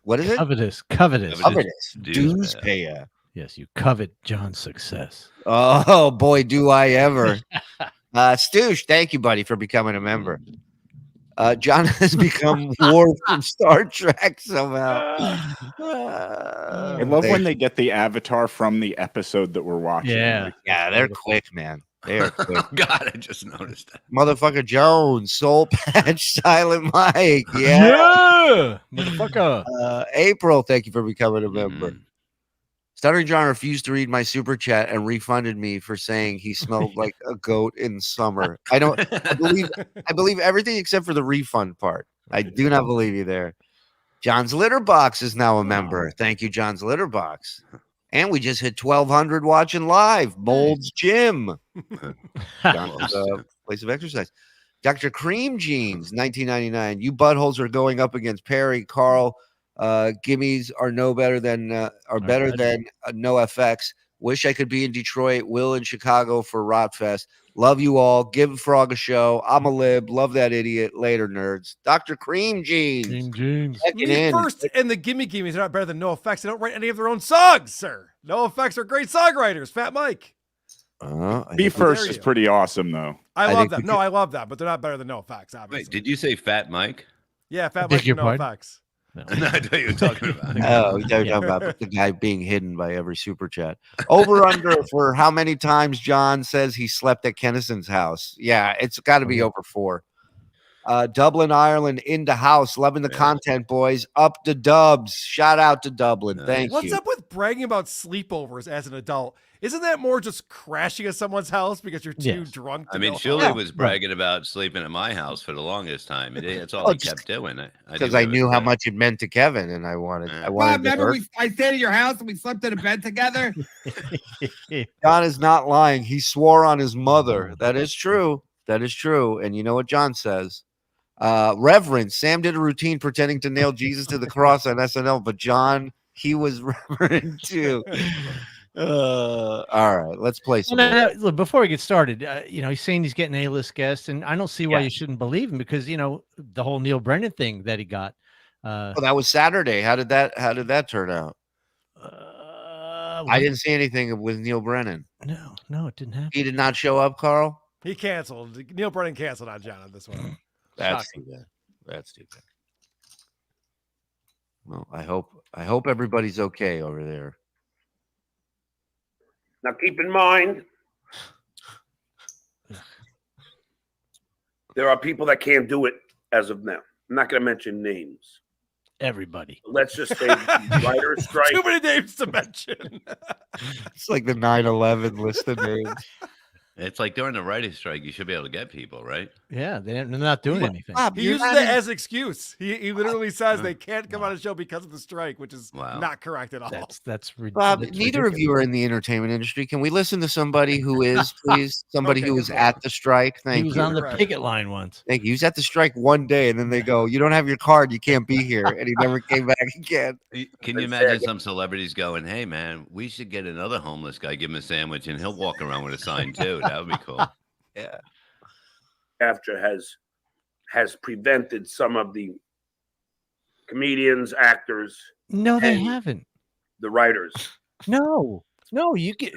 [SPEAKER 6] What is it?
[SPEAKER 7] Covetous.
[SPEAKER 6] Covetous.
[SPEAKER 2] Dues
[SPEAKER 6] Dues
[SPEAKER 2] payer.
[SPEAKER 6] payer.
[SPEAKER 7] Yes, you covet John's success.
[SPEAKER 6] Oh boy, do I ever. Stoosh, thank you, buddy, for becoming a member. John has become Worf from Star Trek somehow.
[SPEAKER 9] I love when they get the avatar from the episode that we're watching.
[SPEAKER 7] Yeah.
[SPEAKER 9] Like,
[SPEAKER 6] Yeah, they're quick, man. They are quick.
[SPEAKER 2] Oh God, I just noticed that.
[SPEAKER 6] Motherfucker Jones, Soul Patch, Silent Mike. Yeah.
[SPEAKER 7] Motherfucker.
[SPEAKER 6] April, thank you for becoming a member.
[SPEAKER 2] Mhm.
[SPEAKER 6] Stuttering John refused to read my super chat and refunded me for saying he smelled like a goat in summer. I believe everything except for the refund part. I do not believe you there. John's Litter Box is now a member. Thank you, John's Litter Box. And we just hit 1,200 watching live. Mold's Gym. John's place of exercise. Dr. Cream Jeans, 1999. You buttholes are going up against Perry, Karl. Gimmies are better than no FX. Wish I could be in Detroit. Will in Chicago for Rotfest. Love you all. Give Frog a show. I'm a lib. Love that idiot. Later, nerds. Dr. Cream Jeans.
[SPEAKER 7] Cream Jeans.
[SPEAKER 6] Checking in.
[SPEAKER 8] First, and the Gimme Gimmes are not better than No Effects. They don't write any of their own songs, sir. No Effects are great songwriters. Fat Mike.
[SPEAKER 9] Be First is pretty awesome, though.
[SPEAKER 8] I love that. No, I love that, but they're not better than No Effects, obviously.
[SPEAKER 2] Wait, did you say Fat Mike?
[SPEAKER 8] Yeah, Fat Mike from No Effects.
[SPEAKER 2] No, I thought you were talking about.
[SPEAKER 6] Oh, you're talking about the guy being hidden by every super chat. Over under for how many times John says he slept at Kinison's house. Yeah, it's got to be over 4. Dublin, Ireland, into house. Loving the content, boys. Up the dubs. Shout out to Dublin. Thank you.
[SPEAKER 8] What's up with bragging about sleepovers as an adult? Isn't that more just crashing at someone's house because you're too drunk?
[SPEAKER 2] I mean, Shuli was bragging about sleeping at my house for the longest time. That's all he kept doing.
[SPEAKER 6] Because I knew how much it meant to Kevin, and I wanted.
[SPEAKER 4] Bob, remember I stayed at your house and we slept in a bed together.
[SPEAKER 6] John is not lying. He swore on his mother. That is true. That is true. And you know what John says? Reverend Sam did a routine pretending to nail Jesus to the cross on SNL, but John, he was reverend too. All right, let's play some.
[SPEAKER 7] Look, before we get started, he's saying he's getting A-list guests, and I don't see why you shouldn't believe him because the whole Neil Brennan thing that he got.
[SPEAKER 6] Well, that was Saturday. How did that turn out? I didn't see anything with Neil Brennan.
[SPEAKER 7] No, it didn't happen.
[SPEAKER 6] He did not show up, Karl.
[SPEAKER 8] He canceled. Neil Brennan canceled on John on this one.
[SPEAKER 6] That's too bad. That's too bad. Well, I hope everybody's okay over there.
[SPEAKER 1] Now, keep in mind, there are people that can't do it as of now. I'm not going to mention names.
[SPEAKER 7] Everybody.
[SPEAKER 1] Let's just say writer strike.
[SPEAKER 8] Too many names to mention.
[SPEAKER 6] It's like the 9/11 list of names.
[SPEAKER 2] It's like during the writer's strike, you should be able to get people, right?
[SPEAKER 7] Yeah, they're not doing anything.
[SPEAKER 8] He uses it as an excuse. He literally says they can't come on a show because of the strike, which is not correct at all.
[SPEAKER 7] That's
[SPEAKER 6] Bob, neither of you are in the entertainment industry. Can we listen to somebody who is, please? Somebody who was at the strike. Thank you.
[SPEAKER 7] He was on the picket line once.
[SPEAKER 6] Thank you. He was at the strike one day, and then they go, "You don't have your card. You can't be here." And he never came back again.
[SPEAKER 2] Can you imagine some celebrities going, "Hey, man, we should get another homeless guy, give him a sandwich, and he'll walk around with a sign too." That would be cool.
[SPEAKER 6] Yeah.
[SPEAKER 1] After has prevented some of the comedians, actors.
[SPEAKER 7] No, they haven't.
[SPEAKER 1] The writers.
[SPEAKER 7] No, you get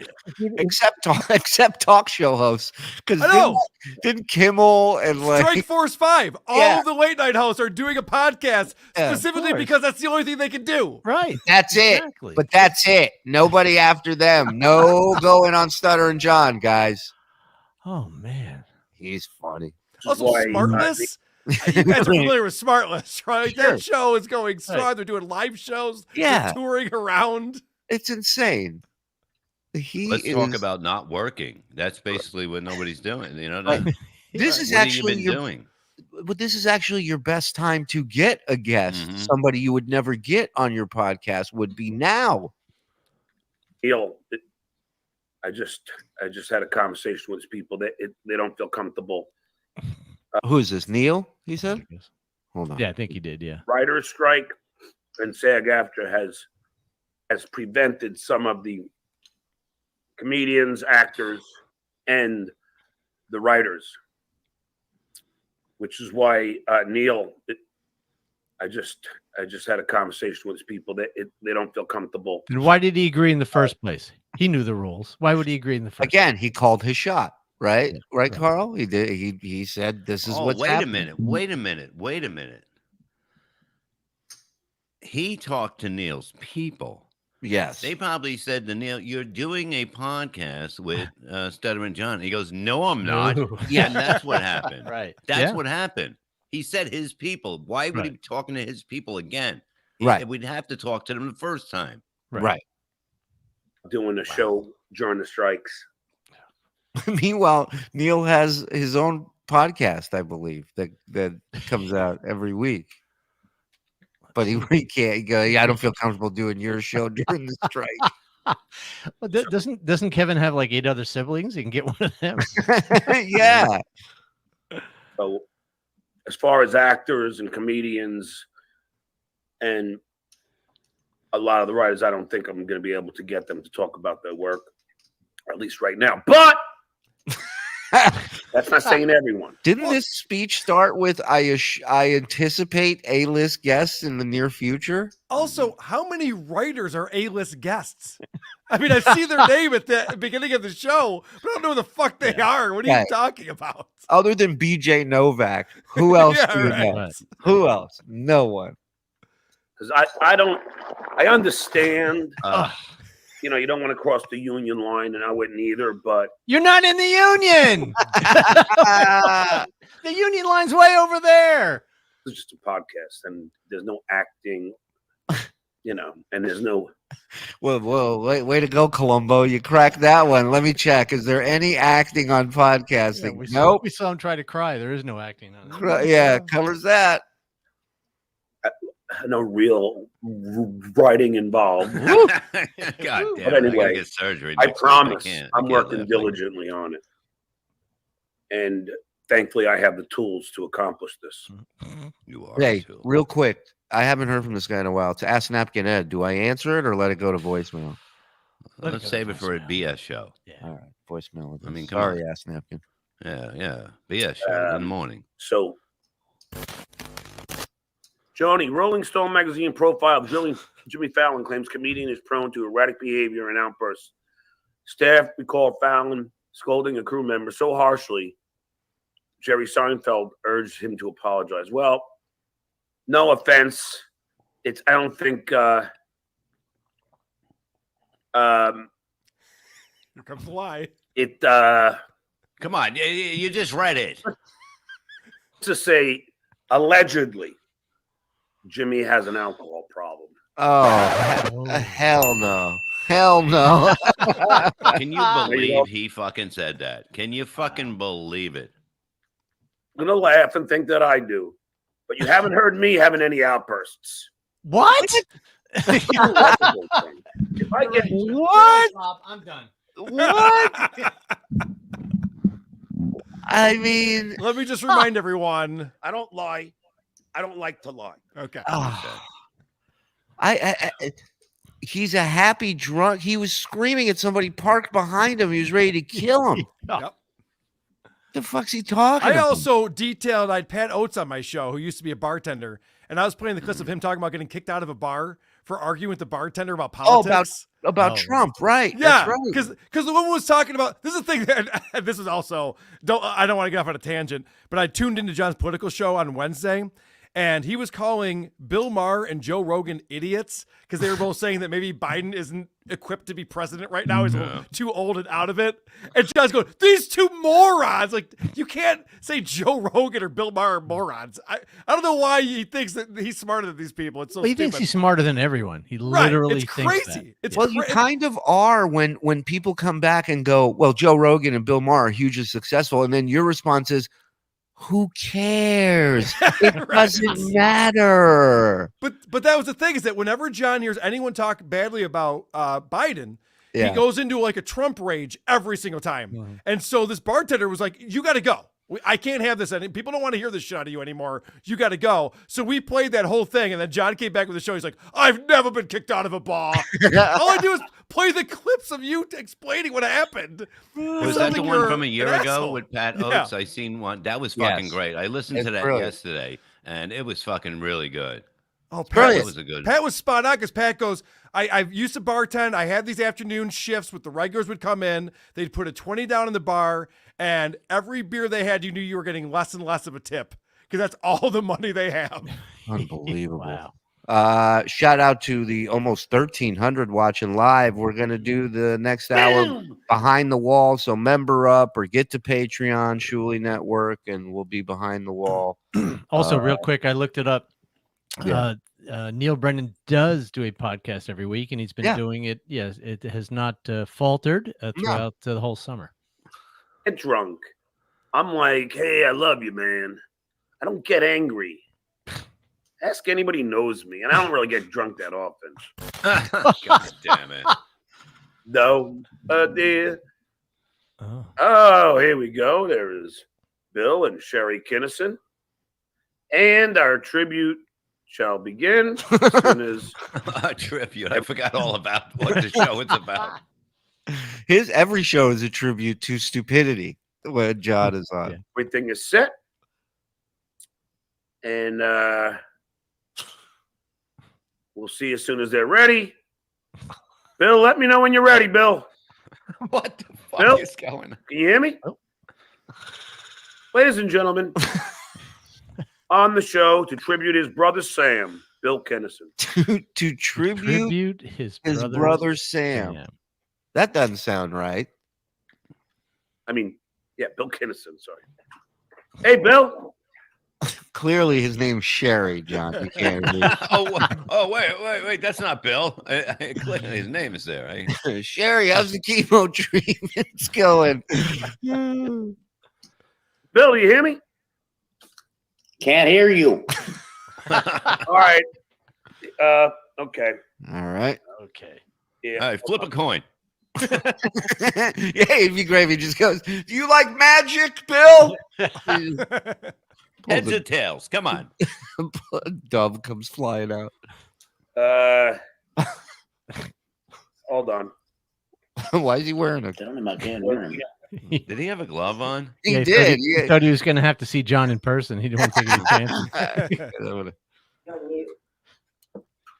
[SPEAKER 6] except talk show hosts. Because didn't Kimmel and
[SPEAKER 8] Strike Force 5, all of the late night hosts are doing a podcast specifically because that's the only thing they can do.
[SPEAKER 7] Right.
[SPEAKER 6] That's it. But that's it. Nobody after them. No going on Stuttering John, guys.
[SPEAKER 7] Oh man,
[SPEAKER 6] he's funny.
[SPEAKER 8] Also, Smartless. You guys are familiar with Smartless, right?
[SPEAKER 6] Sure.
[SPEAKER 8] That show is going strong. Right. They're doing live shows.
[SPEAKER 6] Yeah,
[SPEAKER 8] they're touring around.
[SPEAKER 6] It's insane.
[SPEAKER 2] Let's talk about not working. That's basically what nobody's doing.
[SPEAKER 6] This is actually doing. But this is actually your best time to get a guest. Mm-hmm. Somebody you would never get on your podcast would be now.
[SPEAKER 1] Neil, I just had a conversation with people that they don't feel comfortable.
[SPEAKER 6] Who is this? Neil? He said. Hold on.
[SPEAKER 7] Yeah, I think he did. Yeah.
[SPEAKER 1] Writer's strike and SAG-AFTRA has prevented some of the comedians, actors, and the writers, which is why Neil. I just had a conversation with people that they don't feel comfortable.
[SPEAKER 7] And why did he agree in the first place? He knew the rules. Why would he agree in the first
[SPEAKER 6] place? He called his shot, right? Yeah, right, Karl? He did. He said, this is what's happening.
[SPEAKER 2] Wait a minute. He talked to Neil's people.
[SPEAKER 6] Yes.
[SPEAKER 2] They probably said to Neil, "You're doing a podcast with Stuttering John." He goes, "No, I'm not." Yeah, and that's what happened.
[SPEAKER 7] Right.
[SPEAKER 2] That's what happened. He said his people. Why would he be talking to his people again?
[SPEAKER 6] Right.
[SPEAKER 2] We'd have to talk to them the first time.
[SPEAKER 6] Right.
[SPEAKER 1] Doing a show during the strikes.
[SPEAKER 6] Meanwhile, Neil has his own podcast, I believe, that comes out every week. But he can't go. I don't feel comfortable doing your show during the strike.
[SPEAKER 7] Well, doesn't Kevin have like 8 other siblings? You can get one of them.
[SPEAKER 6] Yeah.
[SPEAKER 1] So, as far as actors and comedians and a lot of the writers, I don't think I'm going to be able to get them to talk about their work, or at least right now. But that's not saying everyone.
[SPEAKER 6] Didn't this speech start with I anticipate A-list guests in the near future?
[SPEAKER 8] Also, how many writers are A-list guests? I mean, I see their name at the beginning of the show, but I don't know who the fuck they are. What are you talking about?
[SPEAKER 6] Other than BJ Novak, who else
[SPEAKER 8] Yeah,
[SPEAKER 6] do you
[SPEAKER 8] right.
[SPEAKER 6] know? Who else? No one.
[SPEAKER 1] Because I understand, you know, you don't want to cross the union line, and I wouldn't either, but
[SPEAKER 7] You're not in the union. The union line's way over there.
[SPEAKER 1] it's just a podcast, and there's no acting, you know, and there's no.
[SPEAKER 6] Whoa, way to go, Columbo. You cracked that one. Let me check. Is there any acting on podcasting? Nope.
[SPEAKER 7] We saw him try to cry. There is no acting on it.
[SPEAKER 6] Yeah, covers that.
[SPEAKER 1] No real writing involved.
[SPEAKER 2] God damn
[SPEAKER 1] But
[SPEAKER 2] it, I
[SPEAKER 1] anyway,
[SPEAKER 2] gotta get surgery
[SPEAKER 1] I
[SPEAKER 2] next week.
[SPEAKER 1] promise
[SPEAKER 2] I
[SPEAKER 1] I'm
[SPEAKER 2] can't
[SPEAKER 1] working
[SPEAKER 2] live.
[SPEAKER 1] diligently on it. And thankfully, I have the tools to accomplish this.
[SPEAKER 2] You are.
[SPEAKER 6] Hey,
[SPEAKER 2] too.
[SPEAKER 6] real quick. I haven't heard from this guy in a while. To Ask Napkin Ed, do I answer it or let it go to voicemail?
[SPEAKER 2] Let's save it for a BS show.
[SPEAKER 6] All right, voicemail.
[SPEAKER 2] I mean, come
[SPEAKER 6] sorry,
[SPEAKER 2] on.
[SPEAKER 6] Ask Napkin.
[SPEAKER 2] Yeah. BS show in the morning.
[SPEAKER 1] So, Johnny, Rolling Stone magazine profile of Jimmy Fallon claims comedian is prone to erratic behavior and outbursts. Staff recalled Fallon scolding a crew member so harshly, Jerry Seinfeld urged him to apologize. Well, no offense. I don't think
[SPEAKER 8] Here comes the lie.
[SPEAKER 2] Come on, you just read it.
[SPEAKER 1] To say allegedly Jimmy has an alcohol problem.
[SPEAKER 6] Oh, hell no. Hell no.
[SPEAKER 2] Can you believe he fucking said that? Can you fucking believe it?
[SPEAKER 1] I'm gonna laugh and think that I do, but you haven't heard me having any outbursts.
[SPEAKER 7] What?
[SPEAKER 1] If I get
[SPEAKER 7] What? I'm done.
[SPEAKER 6] What? I mean,
[SPEAKER 8] Let me just remind everyone.
[SPEAKER 3] I don't lie. I don't like to lie.
[SPEAKER 8] Okay.
[SPEAKER 6] He's a happy drunk. He was screaming at somebody parked behind him. He was ready to kill him.
[SPEAKER 8] Yep.
[SPEAKER 6] The fuck's he talking
[SPEAKER 8] I
[SPEAKER 6] about?
[SPEAKER 8] also detailed I had Pat Oates on my show, who used to be a bartender, and I was playing the clips of him talking about getting kicked out of a bar for arguing with the bartender about politics.
[SPEAKER 6] About Trump, right?
[SPEAKER 8] Yeah,
[SPEAKER 6] That's right.
[SPEAKER 8] because the woman was talking about this is the thing that this is also I don't want to get off on a tangent, but I tuned into John's political show on Wednesday, and he was calling Bill Maher and Joe Rogan idiots because they were both saying that maybe Biden isn't equipped to be president right now. He's a little too old and out of it. And John's going, these two morons. Like, you can't say Joe Rogan or Bill Maher are morons. I don't know why he thinks that he's smarter than these people. It's so
[SPEAKER 7] Well, he
[SPEAKER 8] stupid.
[SPEAKER 7] thinks he's smarter than everyone. He
[SPEAKER 8] Right,
[SPEAKER 7] literally
[SPEAKER 8] it's
[SPEAKER 7] thinks
[SPEAKER 8] crazy.
[SPEAKER 7] that.
[SPEAKER 8] It's
[SPEAKER 6] Well, you kind of are when people come back and go, well, Joe Rogan and Bill Maher are hugely successful. And then your response is, who cares? It doesn't matter.
[SPEAKER 8] But that was the thing, is that whenever John hears anyone talk badly about Biden,
[SPEAKER 6] Yeah.
[SPEAKER 8] he goes into like a Trump rage every single time. And so this bartender was like, you got to go. I can't have this. People don't want to hear this shit out of you anymore. You got to go. So we played that whole thing. And then John came back with the show. He's like, I've never been kicked out of a bar. All I do is play the clips of you explaining what happened.
[SPEAKER 2] Was that the one from a year ago with Pat
[SPEAKER 8] Yeah.
[SPEAKER 2] Oates? I seen one. That was fucking
[SPEAKER 6] Yes.
[SPEAKER 2] great. I listened
[SPEAKER 6] It's
[SPEAKER 2] to that
[SPEAKER 6] brilliant.
[SPEAKER 2] yesterday, and it was fucking really good.
[SPEAKER 8] Oh,
[SPEAKER 2] That was a good.
[SPEAKER 8] Pat was spot on because Pat goes, I used to bartend. I had these afternoon shifts with the regulars would come in. They'd put a 20 down in the bar, and every beer they had, you knew you were getting less and less of a tip because that's all the money they have.
[SPEAKER 6] Unbelievable. Shout out to the almost 1,300 watching live. We're going to do the next hour behind the wall. So member up or get to Patreon, Shuli Network, and we'll be behind the wall.
[SPEAKER 7] Also, real quick, I looked it up.
[SPEAKER 6] Yeah.
[SPEAKER 7] Neil Brennan does do a podcast every week, and he's been doing it. Yes, it has not faltered throughout the whole summer.
[SPEAKER 1] get drunk, I'm like, hey, I love you, man. I don't get angry. Ask anybody who knows me, and I don't really get drunk that often.
[SPEAKER 2] God damn it.
[SPEAKER 1] No, dear. Oh, here we go. There is Bill and Sherry Kinison. And our tribute shall begin as soon as
[SPEAKER 2] A tribute. I forgot all about what the show is about.
[SPEAKER 6] Every show is a tribute to stupidity when John is on.
[SPEAKER 7] Yeah.
[SPEAKER 1] everything is set. And we'll see as soon as they're ready. Bill, let me know when you're ready, Bill.
[SPEAKER 2] What the fuck
[SPEAKER 1] Bill?
[SPEAKER 2] is going on?
[SPEAKER 1] Can you hear me? Ladies and gentlemen, on the show to tribute his brother Sam, Bill Kinison.
[SPEAKER 6] To tribute
[SPEAKER 7] his
[SPEAKER 6] brother Sam. That doesn't sound right.
[SPEAKER 1] I mean, yeah, Bill Kinison, sorry. Hey, Bill.
[SPEAKER 6] Clearly, his name's Sherry, John. You can't read.
[SPEAKER 2] Wait. That's not Bill. Clearly his name is there, right?
[SPEAKER 6] Sherry, how's the chemo treatments going?
[SPEAKER 1] Bill, do you hear me?
[SPEAKER 10] Can't hear you.
[SPEAKER 1] All right. Okay.
[SPEAKER 6] All right.
[SPEAKER 7] Okay.
[SPEAKER 1] Yeah.
[SPEAKER 2] All right, flip a coin.
[SPEAKER 6] Yeah, it'd be great if he just goes, "Do you like magic, Bill?"
[SPEAKER 2] Heads or tails? Come on.
[SPEAKER 6] Dove comes flying out.
[SPEAKER 1] Hold on.
[SPEAKER 6] Why is he wearing a?
[SPEAKER 10] Tell him I can't hear him.
[SPEAKER 2] Did he have a glove on?
[SPEAKER 6] He
[SPEAKER 7] Yeah,
[SPEAKER 6] did.
[SPEAKER 7] He thought he was going to have to see John in person. He didn't want to take any chances.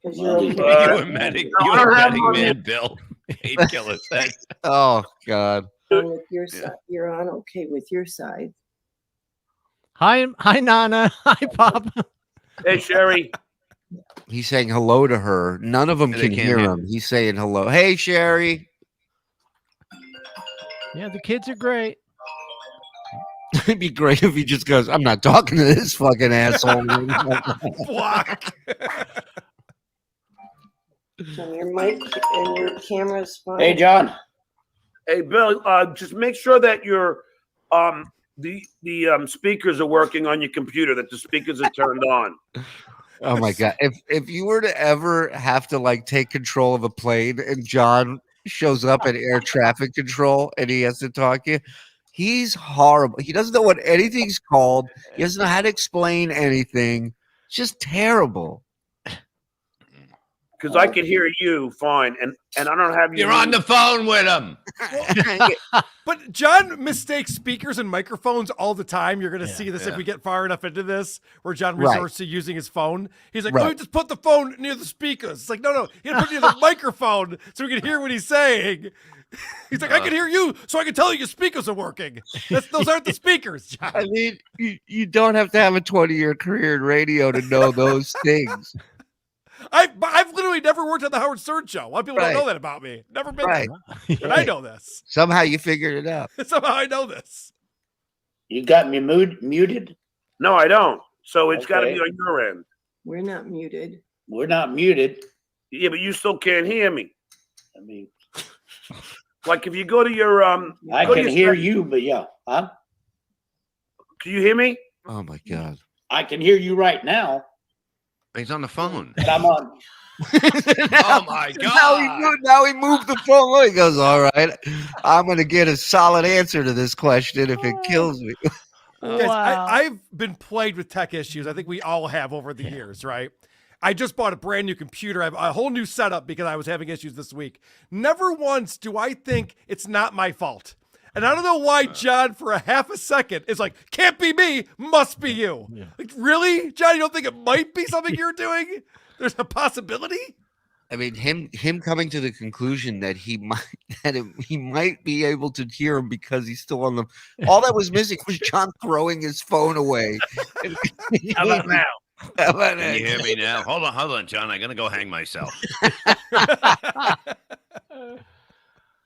[SPEAKER 2] You were medic. You were medic man, Bill. He'd kill us.
[SPEAKER 6] Oh God.
[SPEAKER 11] With your side, you're on okay with your side.
[SPEAKER 7] Hi, Nana. Hi, Pop.
[SPEAKER 1] Hey, Sherry.
[SPEAKER 6] He's saying hello to her. None of them
[SPEAKER 2] They
[SPEAKER 6] can
[SPEAKER 2] can't
[SPEAKER 6] hear
[SPEAKER 2] hear
[SPEAKER 6] him. He's saying hello. Hey, Sherry.
[SPEAKER 7] Yeah, the kids are great.
[SPEAKER 6] It'd be great if he just goes, "I'm not talking to this fucking asshole."
[SPEAKER 8] Block.
[SPEAKER 11] And your mic and your camera's fine.
[SPEAKER 10] Hey, John.
[SPEAKER 1] Hey, Bill. Just make sure that your the speakers are working on your computer. That the speakers are turned on.
[SPEAKER 6] Oh my God. If you were to ever have to like take control of a plane and John shows up at air traffic control and he has to talk to you, he's horrible. He doesn't know what anything's called. He doesn't know how to explain anything. It's just terrible.
[SPEAKER 1] Because I can hear you fine, and I don't have you.
[SPEAKER 2] You're on the phone with him.
[SPEAKER 8] But John mistakes speakers and microphones all the time. You're going to see this if
[SPEAKER 2] yeah.
[SPEAKER 8] we get far enough into this, where John
[SPEAKER 6] Right.
[SPEAKER 8] resorts to using his phone. He's like,
[SPEAKER 6] Right.
[SPEAKER 8] "Let me just put the phone near the speakers." It's like, no, you got to put it near the microphone so we can hear what he's saying. He's like, "I can hear you, so I can tell you your speakers are working." Those aren't the speakers, John.
[SPEAKER 6] I mean, you don't have to have a 20-year career in radio to know those things.
[SPEAKER 8] I've literally never worked at the Howard Stern show. A lot of people
[SPEAKER 6] Right.
[SPEAKER 8] don't know that about me. Never been
[SPEAKER 6] Right.
[SPEAKER 8] there. But I know this.
[SPEAKER 6] Somehow you figured it out.
[SPEAKER 8] Somehow I know this.
[SPEAKER 10] You got me muted?
[SPEAKER 1] No, I don't. So it's got to
[SPEAKER 10] Okay.
[SPEAKER 1] be on your end.
[SPEAKER 11] We're not muted.
[SPEAKER 10] We're not muted.
[SPEAKER 1] Yeah, but you still can't hear me.
[SPEAKER 10] I mean,
[SPEAKER 1] Like if you go to your
[SPEAKER 10] I
[SPEAKER 1] go to
[SPEAKER 10] can
[SPEAKER 1] your
[SPEAKER 10] hear
[SPEAKER 1] set-
[SPEAKER 10] you, but yeah. Huh?
[SPEAKER 1] Can you hear me?
[SPEAKER 6] Oh my God.
[SPEAKER 10] I can hear you right now,
[SPEAKER 2] He's on the phone.
[SPEAKER 10] but I'm on.
[SPEAKER 2] Oh my God.
[SPEAKER 6] Now he moved the phone. Look, he goes, "All right, I'm going to get a solid answer to this question if it kills me."
[SPEAKER 8] Guys, I've been plagued with tech issues. I think we all have over the years, right? I just bought a brand new computer. I have a whole new setup because I was having issues this week. Never once do I think it's not my fault. And I don't know why John, for a half a second, is like, "Can't be me, must be you."
[SPEAKER 7] Yeah.
[SPEAKER 8] Like, really? John, you don't think it might be something you're doing? There's a possibility?
[SPEAKER 6] I mean, him coming to the conclusion that he might be able to hear him because he's still on the. All that was missing was John throwing his phone away.
[SPEAKER 1] How about now?
[SPEAKER 6] How about
[SPEAKER 2] Can you
[SPEAKER 6] that?
[SPEAKER 2] hear me now? Hold on, John. I'm gonna go hang myself.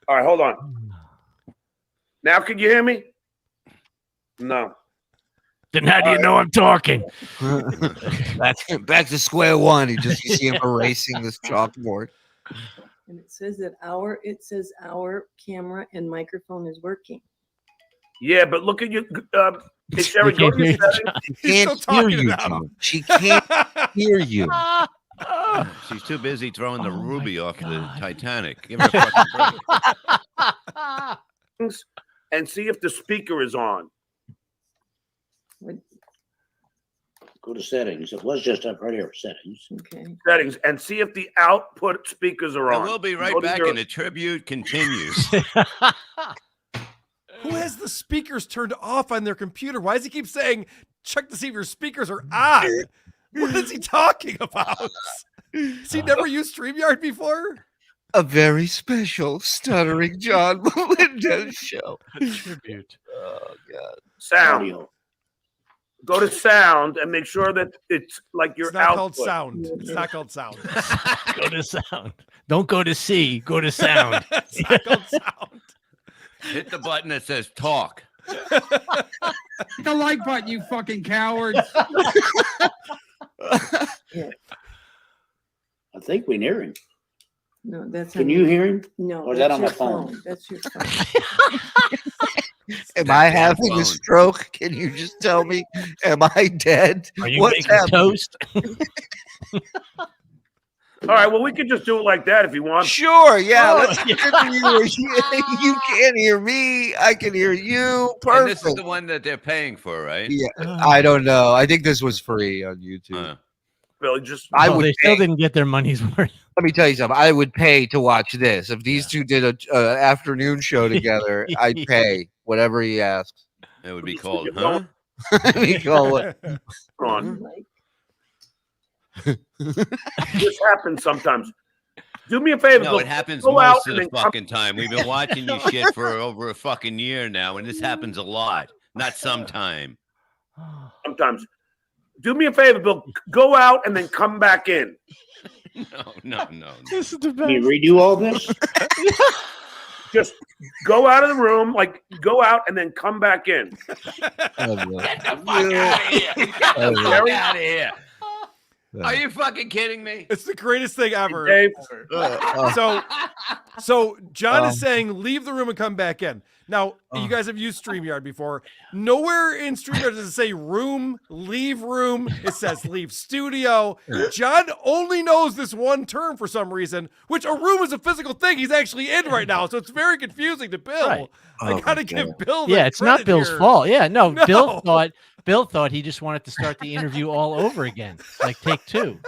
[SPEAKER 1] All right, hold on. Now can you hear me? No.
[SPEAKER 7] Then how do you know I'm talking?
[SPEAKER 6] Back to square one. You see him erasing this chalkboard.
[SPEAKER 11] And it says that our camera and microphone is working.
[SPEAKER 1] Yeah, but look at you. Hey, Sherry, go to your settings.
[SPEAKER 6] She can't
[SPEAKER 8] still
[SPEAKER 6] hear
[SPEAKER 8] talking
[SPEAKER 6] you,
[SPEAKER 8] about him.
[SPEAKER 6] John. She can't hear you.
[SPEAKER 2] She's too busy throwing the ruby off the Titanic. Give her a fucking break.
[SPEAKER 1] And see if the speaker is on.
[SPEAKER 11] What-
[SPEAKER 10] Go to settings. It was just up right here. Settings.
[SPEAKER 11] Okay.
[SPEAKER 1] Settings and see if the output speakers are
[SPEAKER 2] And
[SPEAKER 1] on.
[SPEAKER 2] we'll be right
[SPEAKER 1] Go to
[SPEAKER 2] back,
[SPEAKER 1] your-
[SPEAKER 2] and the tribute continues.
[SPEAKER 8] Who has the speakers turned off on their computer? Why does he keep saying, check to see if your speakers are on? What is he talking about? Has he never used StreamYard before?
[SPEAKER 6] A very special Stuttering John Melendez show.
[SPEAKER 7] Tribute.
[SPEAKER 6] Oh, God.
[SPEAKER 1] Sound.
[SPEAKER 10] Audio.
[SPEAKER 1] Go to sound and make sure that it's like your
[SPEAKER 8] It's not
[SPEAKER 1] output.
[SPEAKER 8] called sound. It's not called sound.
[SPEAKER 7] Go to sound. Don't go to C. Go to sound.
[SPEAKER 8] It's not called sound.
[SPEAKER 2] Hit the button that says talk.
[SPEAKER 4] Hit the like button, you fucking cowards.
[SPEAKER 10] I think we near him.
[SPEAKER 11] No, that's.
[SPEAKER 10] Can you hear him?
[SPEAKER 11] No.
[SPEAKER 10] Or is that
[SPEAKER 11] that's
[SPEAKER 10] on my
[SPEAKER 11] your
[SPEAKER 10] phone?
[SPEAKER 11] That's your phone.
[SPEAKER 6] Am I having
[SPEAKER 2] phone.
[SPEAKER 6] a stroke? Can you just tell me? Am I dead?
[SPEAKER 7] Are you
[SPEAKER 6] What's
[SPEAKER 7] making
[SPEAKER 6] happening?
[SPEAKER 7] toast?
[SPEAKER 1] All right, well, we could just do it like that if you want.
[SPEAKER 6] Sure, yeah.
[SPEAKER 7] Oh,
[SPEAKER 6] Let's you can't hear me. I can hear you.
[SPEAKER 2] And
[SPEAKER 6] Perfect.
[SPEAKER 2] this is the one that they're paying for, right?
[SPEAKER 6] Yeah, I don't know. I think this was free on YouTube.
[SPEAKER 1] Billy, just
[SPEAKER 6] I
[SPEAKER 7] Oh,
[SPEAKER 6] would
[SPEAKER 7] they still
[SPEAKER 6] pay.
[SPEAKER 7] didn't get their money's worth.
[SPEAKER 6] Let me tell you something. I would pay to watch this. If these two did a afternoon show together, I'd pay whatever he asks.
[SPEAKER 2] It would be called,
[SPEAKER 1] You're
[SPEAKER 2] huh?
[SPEAKER 6] We call it.
[SPEAKER 1] on.
[SPEAKER 11] Like,
[SPEAKER 1] This happens sometimes. Do me a favor.
[SPEAKER 2] No,
[SPEAKER 1] Bill.
[SPEAKER 2] it happens
[SPEAKER 1] Go out
[SPEAKER 2] most of
[SPEAKER 1] and
[SPEAKER 2] the
[SPEAKER 1] then come-
[SPEAKER 2] fucking time. We've been watching you shit for over a fucking year now, and this happens a lot. Not sometime.
[SPEAKER 1] Sometimes. Do me a favor, Bill. Go out and then come back in.
[SPEAKER 2] No.
[SPEAKER 7] This is the
[SPEAKER 10] Can you redo all this?
[SPEAKER 1] Just go out of the room, like go out and then come back in.
[SPEAKER 6] Oh,
[SPEAKER 2] Get the fuck out of here. Get the fuck out of here. Are you fucking kidding me?
[SPEAKER 8] It's the greatest thing ever.
[SPEAKER 1] Dave,
[SPEAKER 8] So John is saying leave the room and come back in. Now,
[SPEAKER 6] Oh.
[SPEAKER 8] you guys have used StreamYard before. Nowhere in StreamYard does it say room, leave room. It says leave studio. John only knows this one term for some reason, which a room is a physical thing he's actually in right now. So it's very confusing to Bill.
[SPEAKER 7] Right.
[SPEAKER 8] I
[SPEAKER 6] Oh,
[SPEAKER 8] gotta
[SPEAKER 6] my
[SPEAKER 8] give
[SPEAKER 6] God.
[SPEAKER 8] Bill the
[SPEAKER 7] Yeah, it's not
[SPEAKER 8] credit
[SPEAKER 7] Bill's
[SPEAKER 8] here.
[SPEAKER 7] fault. Yeah, no,
[SPEAKER 8] No.
[SPEAKER 7] Bill thought he just wanted to start the interview all over again, like take two.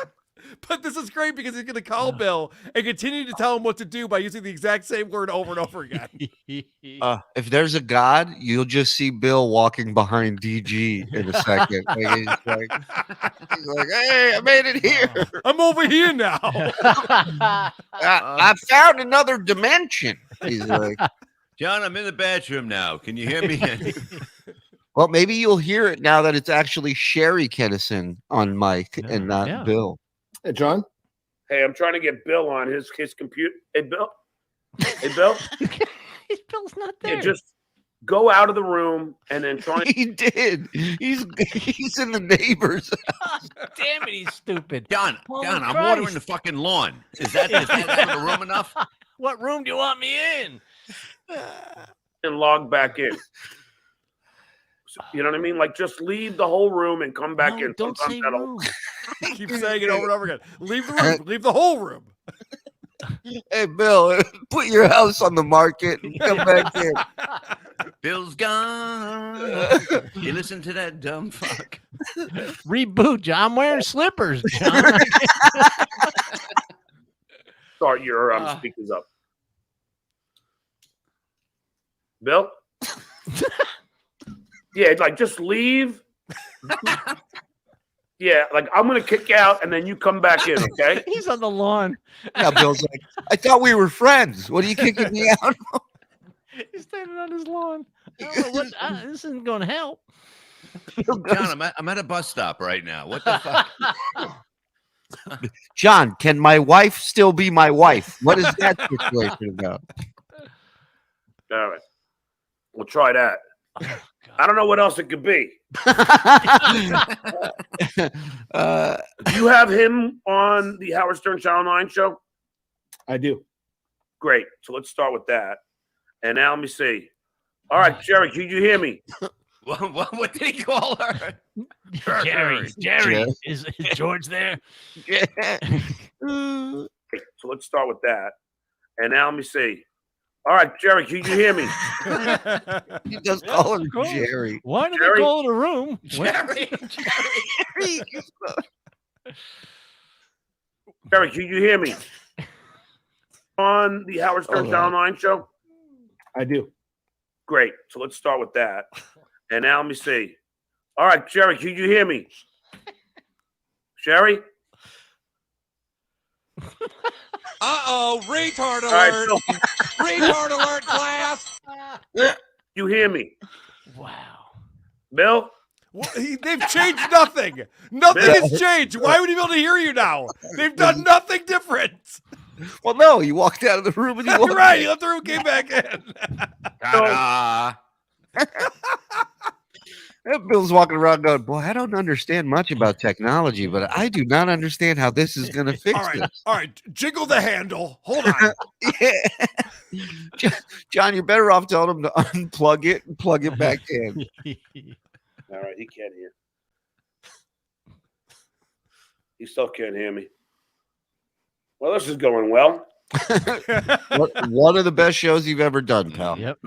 [SPEAKER 8] But this is great because he's going to call Bill and continue to tell him what to do by using the exact same word over and over again.
[SPEAKER 6] If there's a God, you'll just see Bill walking behind DG in a second. He's like, hey, I made it here.
[SPEAKER 8] I'm over here now.
[SPEAKER 6] I found another dimension. He's like,
[SPEAKER 2] John, I'm in the bathroom now. Can you hear me?
[SPEAKER 6] well, maybe you'll hear it now that it's actually Sherry Kinison on mic and not
[SPEAKER 7] Yeah.
[SPEAKER 6] Bill.
[SPEAKER 12] Hey, John.
[SPEAKER 1] hey, I'm trying to get Bill on his computer. Hey, Bill. Hey, Bill.
[SPEAKER 7] Bill's not there.
[SPEAKER 1] Yeah, just go out of the room and then try.
[SPEAKER 6] He did. He's in the neighbors.
[SPEAKER 7] Damn it, he's stupid.
[SPEAKER 2] John,
[SPEAKER 7] Holy
[SPEAKER 2] I'm
[SPEAKER 7] Christ.
[SPEAKER 2] watering the fucking lawn. Is that out of the room enough?
[SPEAKER 7] What room do you want me in?
[SPEAKER 1] and log back in. So, you know what I mean? Like just leave the whole room and come back
[SPEAKER 7] No,
[SPEAKER 1] in.
[SPEAKER 7] don't
[SPEAKER 1] Sometimes
[SPEAKER 7] say
[SPEAKER 1] that'll-
[SPEAKER 7] room.
[SPEAKER 8] Keep saying it over and over again. Leave the room. Leave the whole room.
[SPEAKER 6] Hey, Bill, put your house on the market and come back in.
[SPEAKER 2] Bill's gone. You listen to that dumb fuck.
[SPEAKER 7] Reboot, John. I'm wearing slippers, John.
[SPEAKER 1] Start your speakers up. Bill? Yeah, like just leave. Yeah, like I'm gonna kick out and then you come back in, okay?
[SPEAKER 7] He's on the lawn.
[SPEAKER 6] Yeah, Bill's like, I thought we were friends. What are you kicking me out?
[SPEAKER 7] He's standing on his lawn. This isn't going to help.
[SPEAKER 2] John, I'm at a bus stop right now. What the fuck?
[SPEAKER 6] John, can my wife still be my wife? What is that situation about?
[SPEAKER 1] All right. We'll try that. I don't know what else it could be. You have him on the Howard Stern Channel 9 show?
[SPEAKER 12] I do.
[SPEAKER 1] Great. So let's start with that. And now let me see. All right, Jerry, can you hear me?
[SPEAKER 2] What did he call her?
[SPEAKER 7] Jerry. Is George there?
[SPEAKER 1] So let's start with that. And now let me see. All right, Jerry, can you hear me?
[SPEAKER 6] He does call him Jerry.
[SPEAKER 7] Why do
[SPEAKER 1] Jerry?
[SPEAKER 7] they call it a room?
[SPEAKER 2] Jerry.
[SPEAKER 1] Jerry, can you hear me? On the Howard Stern Channel 9 show?
[SPEAKER 12] I do.
[SPEAKER 1] Great. So let's start with that. And now let me see. All right, Jerry, can you hear me? Sherry?
[SPEAKER 3] Uh-oh, retard
[SPEAKER 1] All right,
[SPEAKER 3] alert.
[SPEAKER 1] Bill,
[SPEAKER 3] Retard alert, class.
[SPEAKER 1] you hear me?
[SPEAKER 7] Wow.
[SPEAKER 1] Bill?
[SPEAKER 8] Well, they've changed nothing. Nothing has changed. Why would he be able to hear you now? They've done nothing different.
[SPEAKER 6] Well, no, he walked out of the room and he walked
[SPEAKER 8] Right, he left the room, came back in.
[SPEAKER 2] Ta-da.
[SPEAKER 6] And Bill's walking around going, boy, I don't understand much about technology, but I do not understand how this is going to fix this.
[SPEAKER 8] All right, jiggle the handle. Hold on.
[SPEAKER 6] Yeah. John, you're better off telling him to unplug it and plug it back in.
[SPEAKER 1] All right, he can't hear. He still can't hear me. Well, this is going well.
[SPEAKER 6] One of the best shows you've ever done, pal.
[SPEAKER 7] Yep.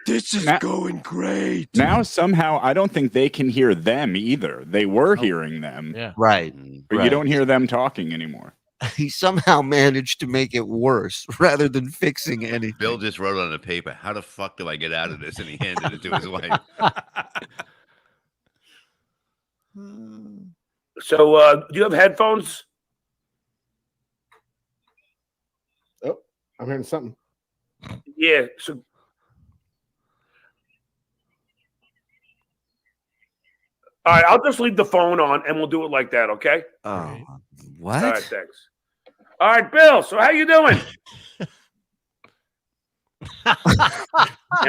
[SPEAKER 3] This is going great.
[SPEAKER 9] Now somehow I don't think they can hear them either. They were hearing them.
[SPEAKER 7] Yeah.
[SPEAKER 6] Right.
[SPEAKER 9] But you don't hear them talking anymore.
[SPEAKER 6] He somehow managed to make it worse rather than fixing anything.
[SPEAKER 2] Bill just wrote on a paper, how the fuck do I get out of this? And he handed it to his wife.
[SPEAKER 1] So, do you have headphones?
[SPEAKER 12] Oh, I'm hearing something.
[SPEAKER 1] Yeah. So, all right, I'll just leave the phone on and we'll do it like that, okay?
[SPEAKER 6] Oh, what?
[SPEAKER 1] All right, thanks. All right, Bill. So, how you doing? Now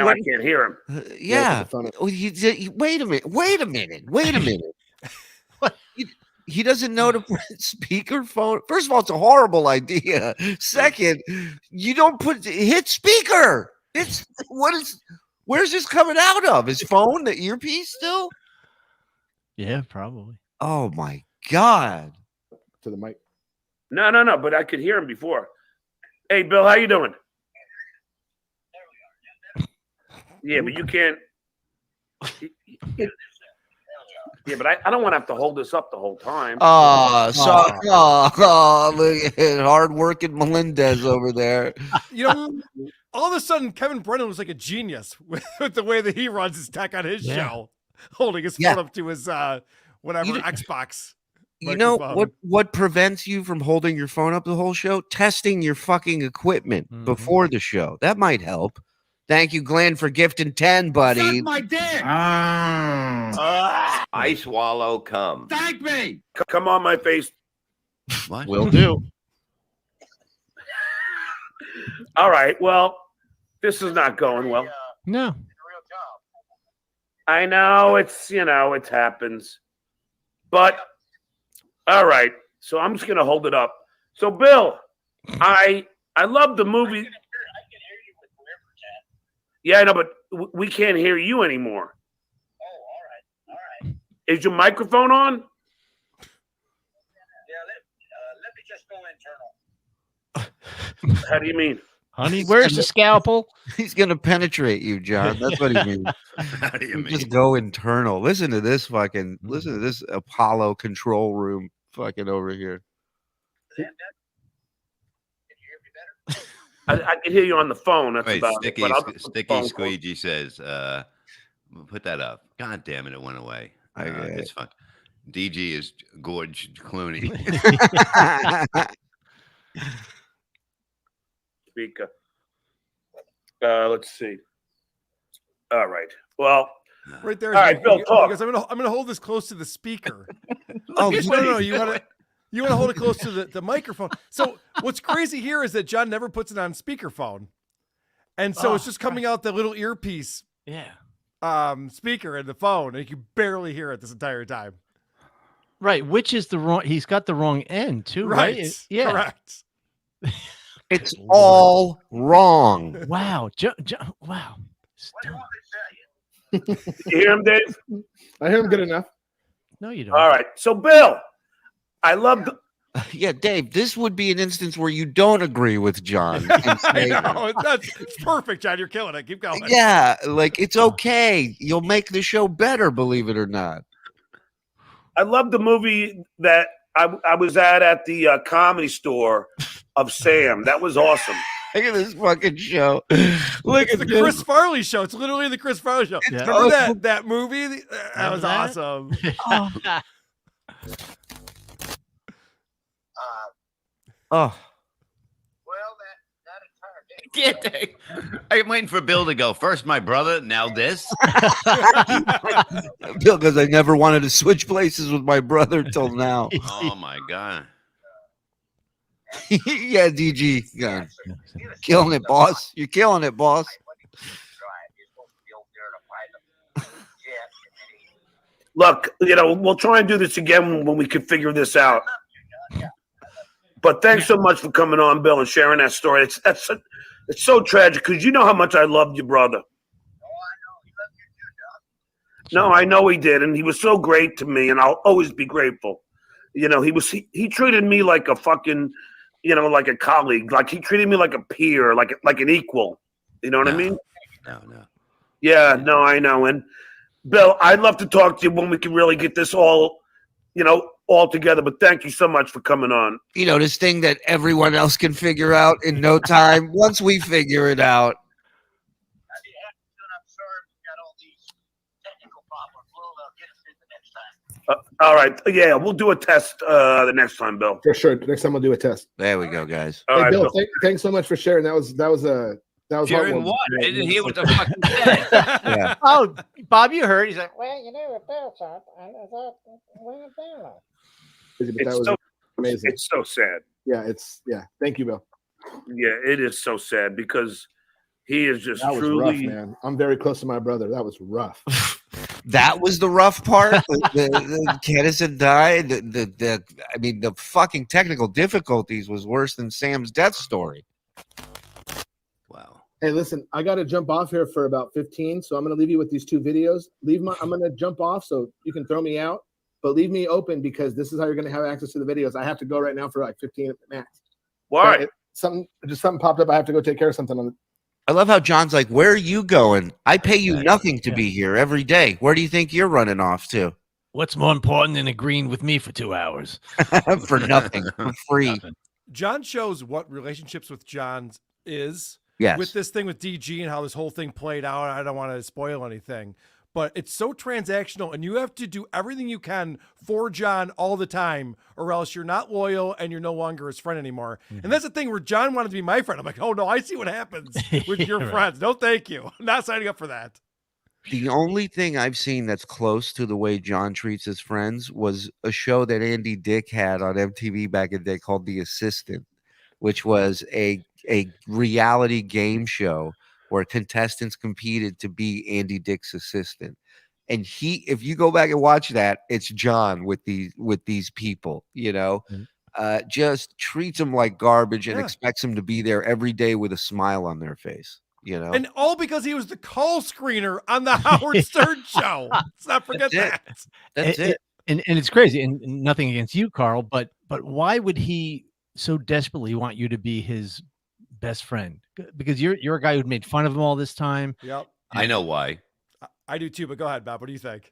[SPEAKER 1] I can't hear him.
[SPEAKER 6] Yeah. Oh, wait a minute. Wait a minute. Wait a minute. He doesn't know to press speakerphone. First of all, it's a horrible idea. Second, you don't hit speaker. Where's this coming out of? His phone, the earpiece still?
[SPEAKER 7] Yeah, probably.
[SPEAKER 6] Oh my God.
[SPEAKER 12] To the mic.
[SPEAKER 1] No, but I could hear him before. Hey, Bill, how you doing? Yeah, but you can't. Yeah, but I don't want to have to hold this up the whole time.
[SPEAKER 6] Look at hard-working Melendez over there.
[SPEAKER 8] You know, all of a sudden, Kevin Brennan was like a genius with the way that he runs his tech on his show, holding his phone up to his Xbox.
[SPEAKER 6] You know
[SPEAKER 8] microphone.
[SPEAKER 6] what prevents you from holding your phone up the whole show? Testing your fucking equipment before the show. That might help. Thank you, Glenn, for gifting 10, buddy.
[SPEAKER 4] Suck my dick.
[SPEAKER 13] I swallow cum.
[SPEAKER 4] Thank me.
[SPEAKER 1] Come on my face.
[SPEAKER 2] What?
[SPEAKER 6] Will do.
[SPEAKER 1] All right. Well, this is not going well.
[SPEAKER 7] No.
[SPEAKER 1] I know it happens. But all right. So I'm just gonna hold it up. So Bill, I love the movie. Yeah, I know, but we can't hear you anymore.
[SPEAKER 14] Oh, all right.
[SPEAKER 1] Is your microphone on?
[SPEAKER 14] Yeah, let me just go internal.
[SPEAKER 1] How do you mean?
[SPEAKER 7] Honey, where's the scalpel?
[SPEAKER 6] He's gonna penetrate you, John. That's what he means.
[SPEAKER 2] How do you mean?
[SPEAKER 6] Just go internal. Listen to this Apollo control room fucking over here.
[SPEAKER 1] I can hear you on the phone. That's
[SPEAKER 2] Wait,
[SPEAKER 1] about
[SPEAKER 2] Sticky,
[SPEAKER 1] it. But I'll just put the
[SPEAKER 2] Sticky
[SPEAKER 1] phone
[SPEAKER 2] Squeegee says, put that up. God damn it, it went away. It's fun. DG is Gorge Clooney.
[SPEAKER 1] Speaker. Let's see. All right. Well,
[SPEAKER 8] right there.
[SPEAKER 1] All right, Bill, talk.
[SPEAKER 8] Because I'm gonna hold this close to the speaker.
[SPEAKER 6] Oh,
[SPEAKER 8] no. You want to hold it close to the microphone. So what's crazy here is that John never puts it on speakerphone, and so it's just coming out the little earpiece.
[SPEAKER 7] Yeah.
[SPEAKER 8] Speaker in the phone, and you can barely hear it this entire time.
[SPEAKER 7] Right, which is the wrong. He's got the wrong end too, right? Yeah.
[SPEAKER 8] Correct.
[SPEAKER 6] It's all wrong.
[SPEAKER 7] Wow. Wow.
[SPEAKER 1] You hear him, Dave?
[SPEAKER 12] I hear him good enough.
[SPEAKER 7] No, you don't.
[SPEAKER 1] All right. So, Bill, I love
[SPEAKER 6] Yeah, Dave, this would be an instance where you don't agree with John. And
[SPEAKER 8] I
[SPEAKER 6] say,
[SPEAKER 8] know. It's perfect, John. You're killing it. Keep going.
[SPEAKER 6] yeah, like it's okay. You'll make the show better, believe it or not.
[SPEAKER 1] I love the movie that I was at the Comedy Store of Sam. That was awesome.
[SPEAKER 6] Look at this fucking show. Look
[SPEAKER 8] It's
[SPEAKER 6] at
[SPEAKER 8] the
[SPEAKER 6] this.
[SPEAKER 8] Chris Farley show. It's literally the Chris Farley show.
[SPEAKER 7] Yeah.
[SPEAKER 8] Remember that movie? That was
[SPEAKER 7] that?
[SPEAKER 8] awesome.
[SPEAKER 6] Oh,
[SPEAKER 14] Well, that entire day.
[SPEAKER 2] I'm waiting for Bill to go. First, my brother. Now this.
[SPEAKER 6] because I never wanted to switch places with my brother till now.
[SPEAKER 2] Oh my god.
[SPEAKER 6] Yeah, DG. Yeah. Killing it, boss. You're killing it, boss.
[SPEAKER 1] Look, we'll try and do this again when we can figure this out. But thanks so much for coming on, Bill, and sharing that story. It's so tragic because you know how much I loved your brother. No, I know he did, and he was so great to me, and I'll always be grateful. He treated me like a fucking, like a colleague. Like he treated me like a peer, like an equal. You know what I mean?
[SPEAKER 2] No.
[SPEAKER 1] Yeah, no, I know. And Bill, I'd love to talk to you when we can really get this all together. But thank you so much for coming on.
[SPEAKER 6] This thing that everyone else can figure out in no time. Once we figure it out.
[SPEAKER 1] All right, yeah, we'll do a test the next time, Bill.
[SPEAKER 12] For sure. Next time we'll do a test.
[SPEAKER 6] There we go, guys.
[SPEAKER 1] All
[SPEAKER 12] Hey,
[SPEAKER 1] right,
[SPEAKER 12] Bill,
[SPEAKER 1] Bill.
[SPEAKER 12] thanks so much for sharing. That was
[SPEAKER 2] Sharing
[SPEAKER 12] heartwarming.
[SPEAKER 2] what? I didn't hear what the fuck you said.
[SPEAKER 6] Yeah.
[SPEAKER 7] Oh, Bob, you heard. He's like,
[SPEAKER 14] Well, you know what Bill said, and I thought, well, damn.
[SPEAKER 12] But
[SPEAKER 1] It's
[SPEAKER 12] that was
[SPEAKER 1] so
[SPEAKER 12] amazing.
[SPEAKER 1] It's so sad.
[SPEAKER 12] Yeah. Thank you, Bill.
[SPEAKER 1] Yeah, it is so sad because he is just
[SPEAKER 12] That was
[SPEAKER 1] truly.
[SPEAKER 12] rough, man. I'm very close to my brother. That was rough.
[SPEAKER 6] That was the rough part. The Kinison died. The fucking technical difficulties was worse than Sam's death story.
[SPEAKER 2] Wow.
[SPEAKER 12] Hey, listen, I got to jump off here for about 15, so I'm going to leave you with these two videos. I'm going to jump off so you can throw me out, but leave me open because this is how you're going to have access to the videos. I have to go right now for like 15 max.
[SPEAKER 1] Why?
[SPEAKER 12] Something popped up. I have to go take care of something on
[SPEAKER 6] I love how John's like, where are you going? I pay you nothing to be here every day. Where do you think you're running off to?
[SPEAKER 7] what's more important than agreeing with me for 2 hours?
[SPEAKER 6] For nothing, for free.
[SPEAKER 8] John shows what relationships with John is.
[SPEAKER 6] Yes.
[SPEAKER 8] With this thing with DG and how this whole thing played out. I don't want to spoil anything, but it's so transactional and you have to do everything you can for John all the time or else you're not loyal and you're no longer his friend anymore. And that's the thing where John wanted to be my friend. I'm like, oh no, I see what happens with your
[SPEAKER 7] Right.
[SPEAKER 8] friends. No, thank you. I'm not signing up for that.
[SPEAKER 6] The only thing I've seen that's close to the way John treats his friends was a show that Andy Dick had on MTV back in the day called The Assistant, which was a reality game show where contestants competed to be Andy Dick's assistant. And if you go back and watch that, it's John with these people, just treats them like garbage and expects them to be there every day with a smile on their face.
[SPEAKER 8] And all because he was the call screener on the Howard Stern show. Let's not forget that.
[SPEAKER 6] That's it.
[SPEAKER 7] And it's crazy. And nothing against you, Karl, but why would he so desperately want you to be his best friend? Because you're a guy who'd made fun of him all this time.
[SPEAKER 8] Yep.
[SPEAKER 2] I know why.
[SPEAKER 8] I do too, but go ahead, Bob. What do you think?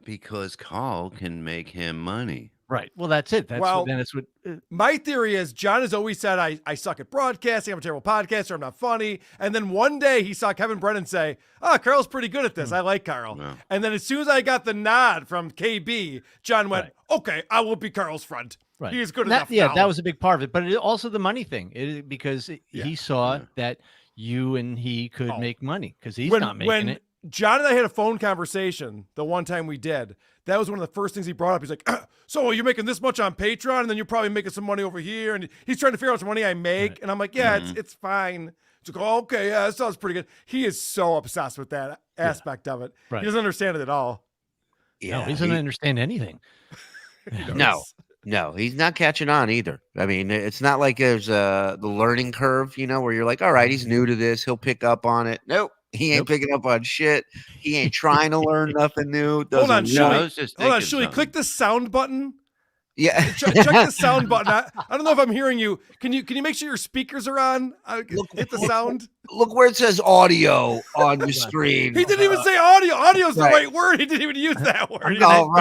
[SPEAKER 2] Because Karl can make him money.
[SPEAKER 7] Right. Well, that's it. That's what.
[SPEAKER 8] My theory is John has always said, I suck at broadcasting. I'm a terrible podcaster. I'm not funny. And then one day he saw Kevin Brennan say, Karl's pretty good at this. I like Karl.
[SPEAKER 2] No.
[SPEAKER 8] And then as soon as I got the nod from KB, John went, okay, I will be Karl's friend.
[SPEAKER 7] Right.
[SPEAKER 8] He is good
[SPEAKER 7] that,
[SPEAKER 8] enough
[SPEAKER 7] Yeah,
[SPEAKER 8] now.
[SPEAKER 7] that was a big part of it. But also the money thing, because he saw that you and he could make money because he's not making it.
[SPEAKER 8] John and I had a phone conversation the one time we did. That was one of the first things he brought up. He's like, so you're making this much on Patreon and then you're probably making some money over here. And he's trying to figure out how much money I make. Right. And I'm like, yeah, it's fine. He's like, oh, okay, yeah, that sounds pretty good. He is so obsessed with that aspect of it. Right. He doesn't understand it at all.
[SPEAKER 7] Yeah, no, he doesn't understand anything.
[SPEAKER 6] No, he's not catching on either. I mean, it's not like there's the learning curve, where you're like, all right, he's new to this. He'll pick up on it. Nope. He ain't picking up on shit. He ain't trying to learn nothing new.
[SPEAKER 8] Hold on, Shuli.
[SPEAKER 2] Shuli.
[SPEAKER 8] Click the sound button
[SPEAKER 6] Yeah.
[SPEAKER 8] Check the sound button. I don't know if I'm hearing you. Can you make sure your speakers are on? Hit the sound.
[SPEAKER 6] Look where it says audio on the screen.
[SPEAKER 8] He didn't even say audio. Audio's the
[SPEAKER 6] Right.
[SPEAKER 8] right word. He didn't even use that word.
[SPEAKER 7] I'm
[SPEAKER 6] Oh,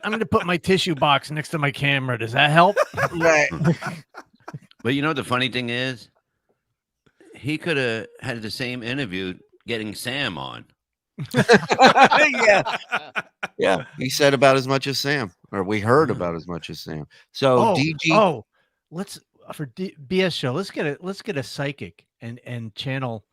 [SPEAKER 7] gonna put my tissue box next to my camera. Does that help?
[SPEAKER 6] Right.
[SPEAKER 2] But you know what the funny thing is? He could have had the same interview getting Sam on.
[SPEAKER 6] Yeah. Yeah. He said about as much as Sam, or we heard about as much as Sam. So DG.
[SPEAKER 7] Let's for BS show. Let's get a psychic and channel.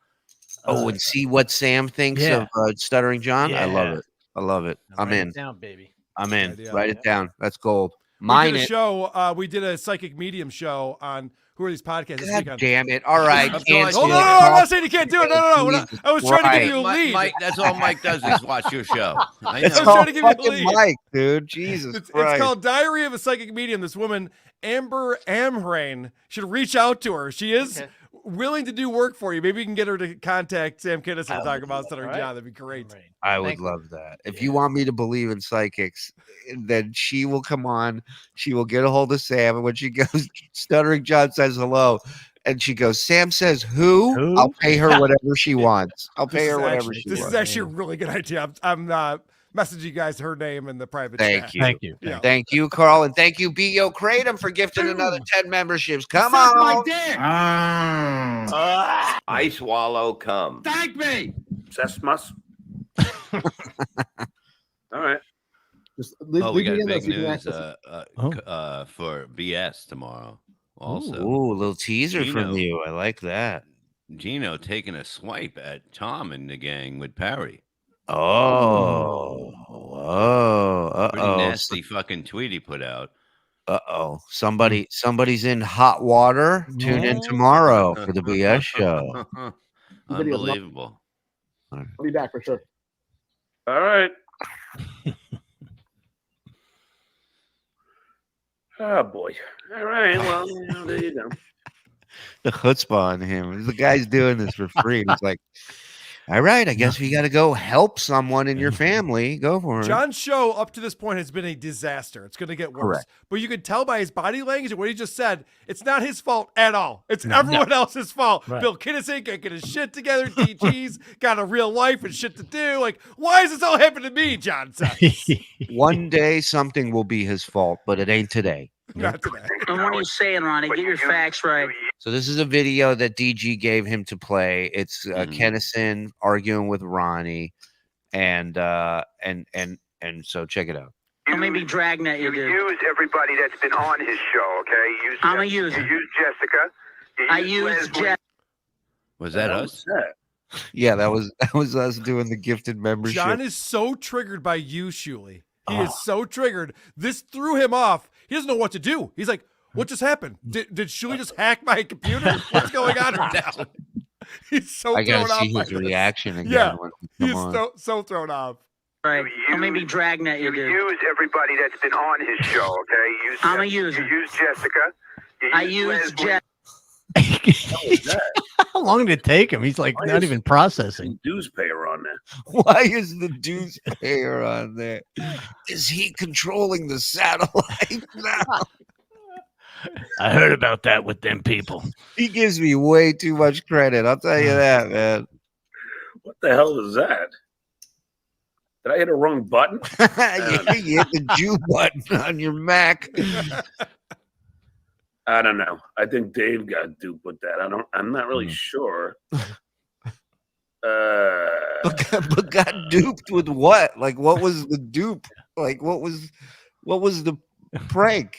[SPEAKER 6] And see what Sam thinks of Stuttering John. I love it. I love it. I'm in.
[SPEAKER 7] Down, baby.
[SPEAKER 6] I'm in.
[SPEAKER 8] Idea.
[SPEAKER 6] Write it down. That's gold.
[SPEAKER 8] We did a show. We did a psychic medium show on Who Are These Podcasts this
[SPEAKER 6] God
[SPEAKER 8] weekend.
[SPEAKER 6] damn it. All right.
[SPEAKER 8] Hold on, I'm not saying you can't do it. No. I was trying to give you a lead.
[SPEAKER 2] Mike, that's all Mike does is watch your show. I
[SPEAKER 8] I was
[SPEAKER 2] know.
[SPEAKER 8] trying to give you a
[SPEAKER 6] Fucking
[SPEAKER 8] lead.
[SPEAKER 6] Mike, dude. Jesus
[SPEAKER 8] It's
[SPEAKER 6] Christ.
[SPEAKER 8] called Diary of a Psychic Medium. This woman, Amber Amrain, should reach out to her. She is willing to do work for you. Maybe you can get her to contact Sam Kinison to talk about Stuttering John. That'd be great.
[SPEAKER 6] I would love that. If you want me to believe in psychics, then she will come on. She will get a hold of Sam. And when she goes, Stuttering John says hello. And she goes, Sam says who? I'll pay her whatever she wants. I'll pay her whatever she wants.
[SPEAKER 8] This is actually a really good idea. I'm messaging you guys her name in the private chat.
[SPEAKER 6] Thank you. Thank you, Karl. And thank you, B.O. Kratom, for gifting another 10 memberships. Come
[SPEAKER 13] Suck
[SPEAKER 6] on.
[SPEAKER 13] my dick. I swallow cum.
[SPEAKER 4] Thank me.
[SPEAKER 1] Sesmus. All right.
[SPEAKER 12] Just leave,
[SPEAKER 2] Oh, we got
[SPEAKER 12] me in
[SPEAKER 2] big
[SPEAKER 12] those, you can
[SPEAKER 2] news
[SPEAKER 12] access
[SPEAKER 2] for BS tomorrow. Also,
[SPEAKER 6] Ooh, a little teaser from
[SPEAKER 2] Gino.
[SPEAKER 6] you. I like that.
[SPEAKER 2] Gino taking a swipe at Tom and the gang with Parry.
[SPEAKER 6] Oh,
[SPEAKER 2] Pretty nasty fucking tweet he put out.
[SPEAKER 6] Somebody's in hot water. Tune in tomorrow for the BS show.
[SPEAKER 2] Unbelievable.
[SPEAKER 12] I'll be back for sure.
[SPEAKER 1] All right. Oh boy. All right. Well, there you go.
[SPEAKER 6] The chutzpah on him. The guy's doing this for free. He's like, all right, I guess we got to go help someone in your family. Go for it.
[SPEAKER 8] John's show up to this point has been a disaster. It's going to get worse.
[SPEAKER 6] Correct.
[SPEAKER 8] But you can tell by his body language and what he just said, it's not his fault at all. It's everyone else's fault.
[SPEAKER 7] Right.
[SPEAKER 8] Bill Kinison can't get his shit together. DG's got a real life and shit to do. Like, why is this all happening to me, John says?
[SPEAKER 6] One day something will be his fault, but it ain't today.
[SPEAKER 8] Not today.
[SPEAKER 15] What are you saying, Ronnie? Get your facts right.
[SPEAKER 6] So this is a video that DG gave him to play. It's Kinison arguing with Ronnie, and so check it out.
[SPEAKER 15] Or maybe Dragnet you do.
[SPEAKER 16] Use everybody that's been on his show, okay?
[SPEAKER 15] I'm a user.
[SPEAKER 16] You use Jessica.
[SPEAKER 15] I use Jeff.
[SPEAKER 2] Was that us?
[SPEAKER 6] Yeah, that was us doing the gifted membership.
[SPEAKER 8] John is so triggered by you, Shuli. He is so triggered. This threw him off. He doesn't know what to do. He's like, what just happened? Did Shuli just hack my computer? What's going on right now? He's so
[SPEAKER 6] I
[SPEAKER 8] thrown
[SPEAKER 6] gotta
[SPEAKER 8] off.
[SPEAKER 6] see
[SPEAKER 8] by
[SPEAKER 6] his
[SPEAKER 8] this.
[SPEAKER 6] reaction again.
[SPEAKER 8] Yeah,
[SPEAKER 6] when we
[SPEAKER 8] he's
[SPEAKER 6] come on.
[SPEAKER 8] so thrown off.
[SPEAKER 15] Right. Or maybe Dragnet you do.
[SPEAKER 16] Use everybody that's been on his show, okay?
[SPEAKER 15] I'm a user.
[SPEAKER 16] You use Jessica.
[SPEAKER 15] I use Jeff.
[SPEAKER 7] How long did it take him? He's like not even processing.
[SPEAKER 1] Dues payer on there.
[SPEAKER 6] Why is the dues payer on there? Is he controlling the satellite now?
[SPEAKER 7] I heard about that with them people.
[SPEAKER 6] He gives me way too much credit. I'll tell you that, man.
[SPEAKER 1] What the hell is that? Did I hit a wrong button?
[SPEAKER 6] You hit the Jew button on your Mac.
[SPEAKER 1] I don't know. I think Dave got duped with that. I'm not really sure.
[SPEAKER 6] But got duped with what? Like, what was the dupe? Like, what was the prank?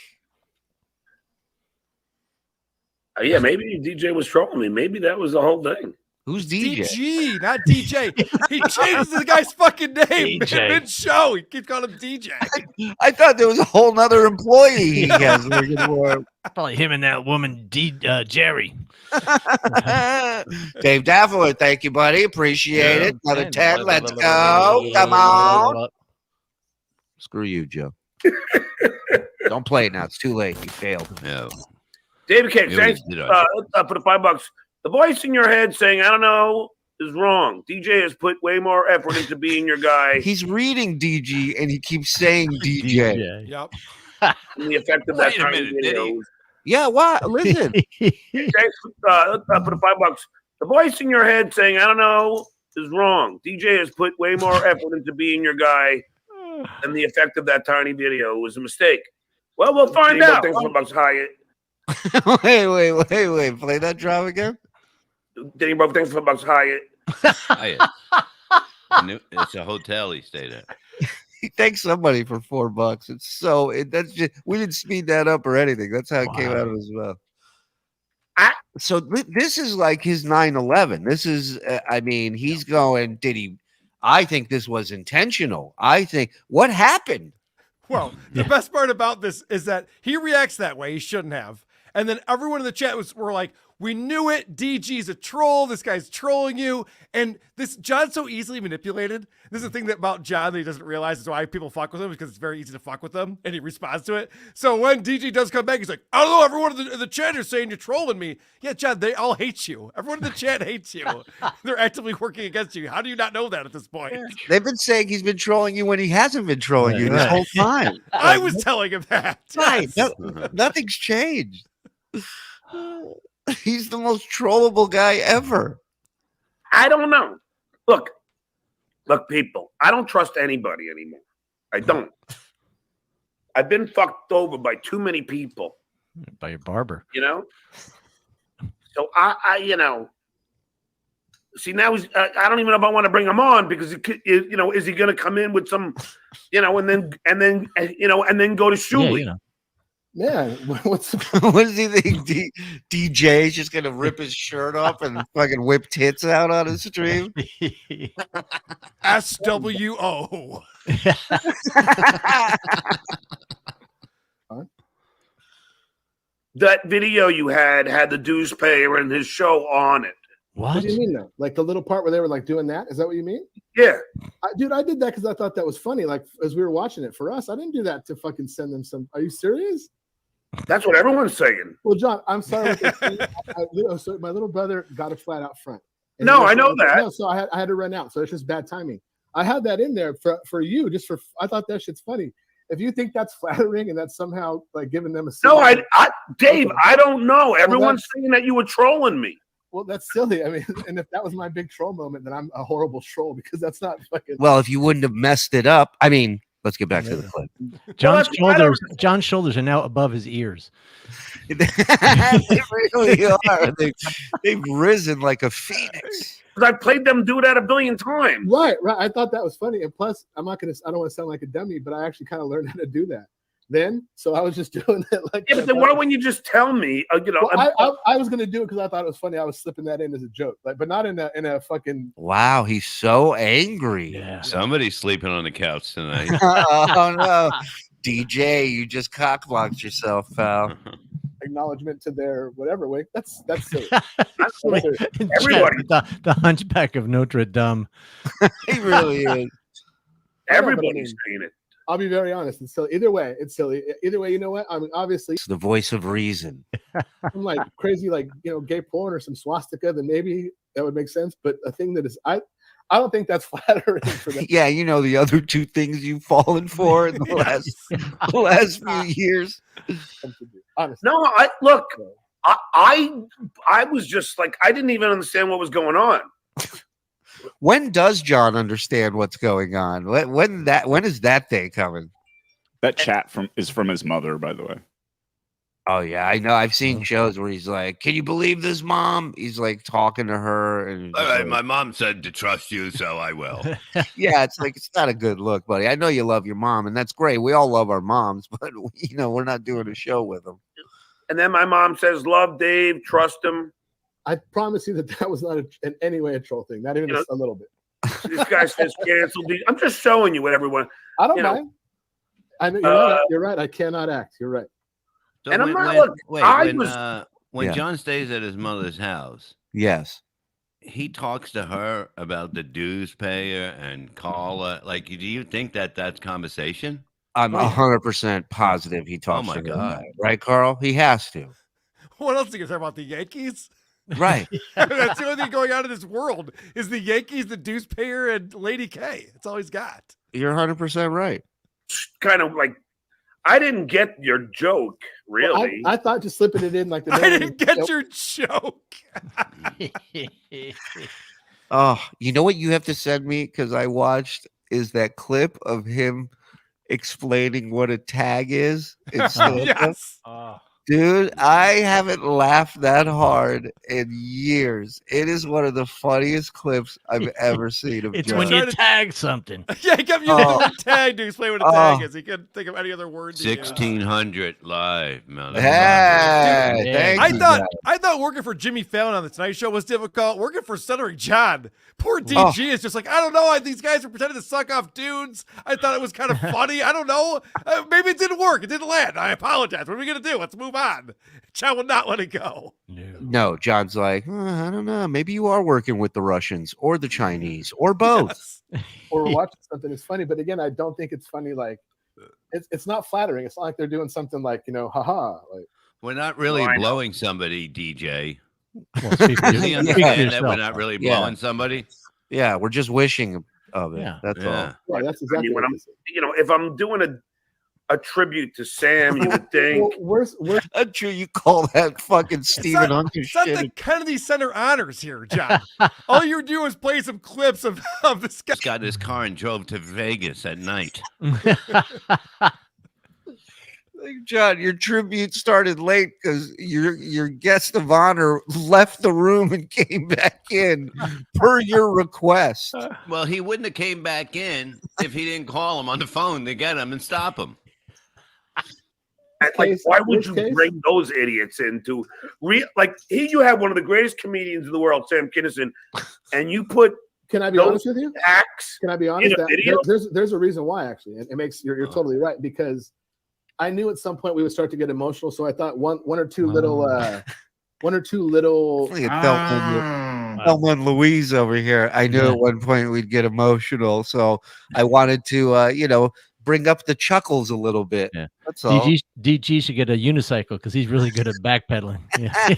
[SPEAKER 1] Yeah, maybe DJ was trolling me. Maybe that was the whole thing.
[SPEAKER 6] Who's DJ?
[SPEAKER 8] DG, not DJ. He changes the guy's fucking name
[SPEAKER 7] DJ.
[SPEAKER 8] mid-show. He keeps calling him DJ.
[SPEAKER 6] I thought there was a whole nother employee he has working for him.
[SPEAKER 7] Probably him and that woman, Jerry.
[SPEAKER 6] Dave Daffler, thank you, buddy. Appreciate it. Another 10. Let's go. Come on. Screw you, Joe. Don't play it now. It's too late. You failed.
[SPEAKER 2] No.
[SPEAKER 1] David K,
[SPEAKER 2] Maybe
[SPEAKER 1] thanks
[SPEAKER 2] we did
[SPEAKER 1] for the $5. The voice in your head saying, I don't know, is wrong. DJ has put way more effort into being your guy.
[SPEAKER 6] He's reading DG and he keeps saying DJ.
[SPEAKER 8] Yep.
[SPEAKER 1] and the effect of that
[SPEAKER 2] Wait a
[SPEAKER 1] tiny
[SPEAKER 2] minute, did
[SPEAKER 1] video.
[SPEAKER 2] he?
[SPEAKER 6] Yeah, what? Listen.
[SPEAKER 1] Thanks for the $5. The voice in your head saying, I don't know, is wrong. DJ has put way more effort into being your guy, and the effect of that tiny video was a mistake. Well, we'll find out. Thanks for $5 Hyatt.
[SPEAKER 6] Wait. Play that drop again.
[SPEAKER 1] Danny Bro, thanks for $5 Hyatt.
[SPEAKER 2] It's a hotel he stayed at.
[SPEAKER 6] He thanks somebody for $4. It's so that's just we didn't speed that up or anything. That's how it came out of his mouth. So this is like his 9/11. This is, I mean, he's going. Did he? I think this was intentional. I think what happened.
[SPEAKER 8] Well, the best part about this is that he reacts that way. He shouldn't have. And then everyone in the chat were like, we knew it. DG's a troll. This guy's trolling you. And this John's so easily manipulated. This is the thing about John that he doesn't realize is why people fuck with him, because it's very easy to fuck with them. And he responds to it. So when DG does come back, he's like, I don't know, everyone in the chat is saying you're trolling me. Yeah, John, they all hate you. Everyone in the chat hates you. They're actively working against you. How do you not know that at this point?
[SPEAKER 6] They've been saying he's been trolling you when he hasn't been trolling you this whole time.
[SPEAKER 8] I was telling him that.
[SPEAKER 6] Right.
[SPEAKER 8] Yes.
[SPEAKER 6] Nothing's changed. He's the most trollable guy ever.
[SPEAKER 1] I don't know. Look, people, I don't trust anybody anymore. I don't. I've been fucked over by too many people.
[SPEAKER 7] By your barber.
[SPEAKER 1] You know? So I see now he's, I don't even know if I want to bring him on because is he going to come in with some, and then go to Shuli?
[SPEAKER 12] Man,
[SPEAKER 6] what does he think? DJ is just gonna rip his shirt off and fucking whip tits out on his stream?
[SPEAKER 8] SWO.
[SPEAKER 1] That video you had the dues payer and his show on it.
[SPEAKER 12] What do you mean though? Like the little part where they were like doing that? Is that what you mean?
[SPEAKER 1] Yeah.
[SPEAKER 12] Dude, I did that because I thought that was funny. Like as we were watching it for us, I didn't do that to fucking send them some. Are you serious?
[SPEAKER 1] That's what everyone's saying.
[SPEAKER 12] Well, John, I'm sorry. So my little brother got a flat out front. And
[SPEAKER 1] No, I know that.
[SPEAKER 12] No, so I had to run out. So it's just bad timing. I had that in there for you, just for. I thought that shit's funny. If you think that's flattering and that's somehow like giving them a
[SPEAKER 1] Dave, I don't know. Everyone's saying that you were trolling me.
[SPEAKER 12] Well, that's silly. I mean, and if that was my big troll moment, then I'm a horrible troll because that's not fucking.
[SPEAKER 6] Well, if you wouldn't have messed it up, I mean, let's get back to the clip.
[SPEAKER 7] John's shoulders are now above his ears.
[SPEAKER 6] They really are. They've risen like a phoenix.
[SPEAKER 1] I played them do that a billion times.
[SPEAKER 12] Right. I thought that was funny, and plus, I don't want to sound like a dummy, but I actually kind of learned how to do that. So I was just doing it like.
[SPEAKER 1] Yeah, but then why wouldn't you just tell me?
[SPEAKER 12] Well, I was gonna do it because I thought it was funny. I was slipping that in as a joke, but not in a fucking.
[SPEAKER 6] Wow, he's so angry.
[SPEAKER 2] Yeah. Somebody's sleeping on the couch tonight.
[SPEAKER 6] Oh no, DJ, you just cockblocked yourself, pal.
[SPEAKER 12] Acknowledgement to their whatever. Wait, that's silly.
[SPEAKER 1] Everybody,
[SPEAKER 7] the Hunchback of Notre Dame.
[SPEAKER 6] He really is.
[SPEAKER 1] Everybody's saying it.
[SPEAKER 12] I'll be very honest. It's silly. Either way, it's silly. Either way, you know what? I mean, obviously,
[SPEAKER 6] it's the voice of reason.
[SPEAKER 12] I'm like crazy, like gay porn or some swastika. Then maybe that would make sense. But a thing that is, I don't think that's flattering for them.
[SPEAKER 6] Yeah, the other two things you've fallen for in the last few years.
[SPEAKER 12] Honestly.
[SPEAKER 1] No, I was just like I didn't even understand what was going on.
[SPEAKER 6] When does John understand what's going on? When is that day coming?
[SPEAKER 9] That chat is from his mother, by the way.
[SPEAKER 6] Oh yeah, I know. I've seen shows where he's like, "Can you believe this, Mom?" He's like talking to her, and
[SPEAKER 2] all right, my mom said to trust you, so I will.
[SPEAKER 6] Yeah, it's like it's not a good look, buddy. I know you love your mom, and that's great. We all love our moms, but we're not doing a show with them.
[SPEAKER 1] And then my mom says, "Love Dave, trust him."
[SPEAKER 12] I promise you that was not in any way a troll thing. Not even a little bit.
[SPEAKER 1] This guy says canceled. I'm just showing you what everyone.
[SPEAKER 12] I don't mind. I know you're right. I cannot act. You're right.
[SPEAKER 2] So
[SPEAKER 1] and
[SPEAKER 2] when John stays at his mother's house,
[SPEAKER 6] yes,
[SPEAKER 2] he talks to her about the dues payer and Karl. Like, do you think that's conversation?
[SPEAKER 6] I'm 100% positive he talks.
[SPEAKER 2] Oh my
[SPEAKER 6] to
[SPEAKER 2] God!
[SPEAKER 6] Right, Karl? He has to.
[SPEAKER 8] What else are you talking about? The Yankees?
[SPEAKER 6] Right.
[SPEAKER 8] That's the only thing going on in this world is the Yankees, the dues payer, and Lady K. That's all he's got.
[SPEAKER 6] You're 100% right.
[SPEAKER 1] Kind of like I didn't get your joke, really.
[SPEAKER 12] I thought just slipping it in like the.
[SPEAKER 8] I didn't get your joke.
[SPEAKER 6] Oh, you know what you have to send me because I watched is that clip of him explaining what a tag is.
[SPEAKER 8] Yes.
[SPEAKER 6] Dude, I haven't laughed that hard in years. It is one of the funniest clips I've ever seen of
[SPEAKER 7] It's
[SPEAKER 6] John.
[SPEAKER 7] when you tag something.
[SPEAKER 8] Yeah, he kept using the word tag to explain what a tag is. He couldn't think of any other word. to use.
[SPEAKER 2] 1600 live, man.
[SPEAKER 6] Hey, thank you,
[SPEAKER 8] I thought working for Jimmy Fallon on the Tonight Show was difficult. Working for Stuttering John, poor DG is just like, I don't know. These guys are pretending to suck off dudes. I thought it was kind of funny. I don't know. Maybe it didn't work. It didn't land. I apologize. What are we gonna do? Let's move on. John will not let it go.
[SPEAKER 6] No, John's like, I don't know. Maybe you are working with the Russians or the Chinese or both.
[SPEAKER 12] Or we're watching something that's funny, but again, I don't think it's funny. Like, it's not flattering. It's not like they're doing something like, haha. Like,
[SPEAKER 2] We're not really blowing somebody, DJ.
[SPEAKER 7] Well, speak for
[SPEAKER 2] Does he
[SPEAKER 7] yourself.
[SPEAKER 2] understand that we're not really blowing somebody?
[SPEAKER 6] Yeah, we're just wishing of it.
[SPEAKER 7] Yeah.
[SPEAKER 6] That's all.
[SPEAKER 12] Yeah, that's exactly.
[SPEAKER 1] I mean, when
[SPEAKER 12] what
[SPEAKER 1] I'm,
[SPEAKER 12] this is.
[SPEAKER 1] if I'm doing a tribute to Sam, you would think.
[SPEAKER 12] Well, we're
[SPEAKER 6] I'm sure you call that fucking Stephen Hunter
[SPEAKER 8] It's not the
[SPEAKER 6] shit.
[SPEAKER 8] Kennedy Center honors here, John. All you do is play some clips of this guy.
[SPEAKER 2] Just got in his car and drove to Vegas at night.
[SPEAKER 6] John, your tribute started late because your guest of honor left the room and came back in per your request.
[SPEAKER 2] Well, he wouldn't have came back in if he didn't call him on the phone to get him and stop him.
[SPEAKER 1] Like, why would you bring those idiots into you have one of the greatest comedians in the world, Sam Kinison, and you put
[SPEAKER 12] Can I be honest with you?
[SPEAKER 1] hacks
[SPEAKER 12] Can I be honest?
[SPEAKER 1] in a video?
[SPEAKER 12] There's a reason why, actually. It makes you're totally right, because I knew at some point we would start to get emotional. So I thought one or two little
[SPEAKER 6] Look at Thelma and Louise over here. I knew at one point we'd get emotional, so I wanted to bring up the chuckles a little bit.
[SPEAKER 7] Yeah.
[SPEAKER 6] That's all.
[SPEAKER 7] DG should get a unicycle because he's really good at backpedaling.
[SPEAKER 12] Yeah.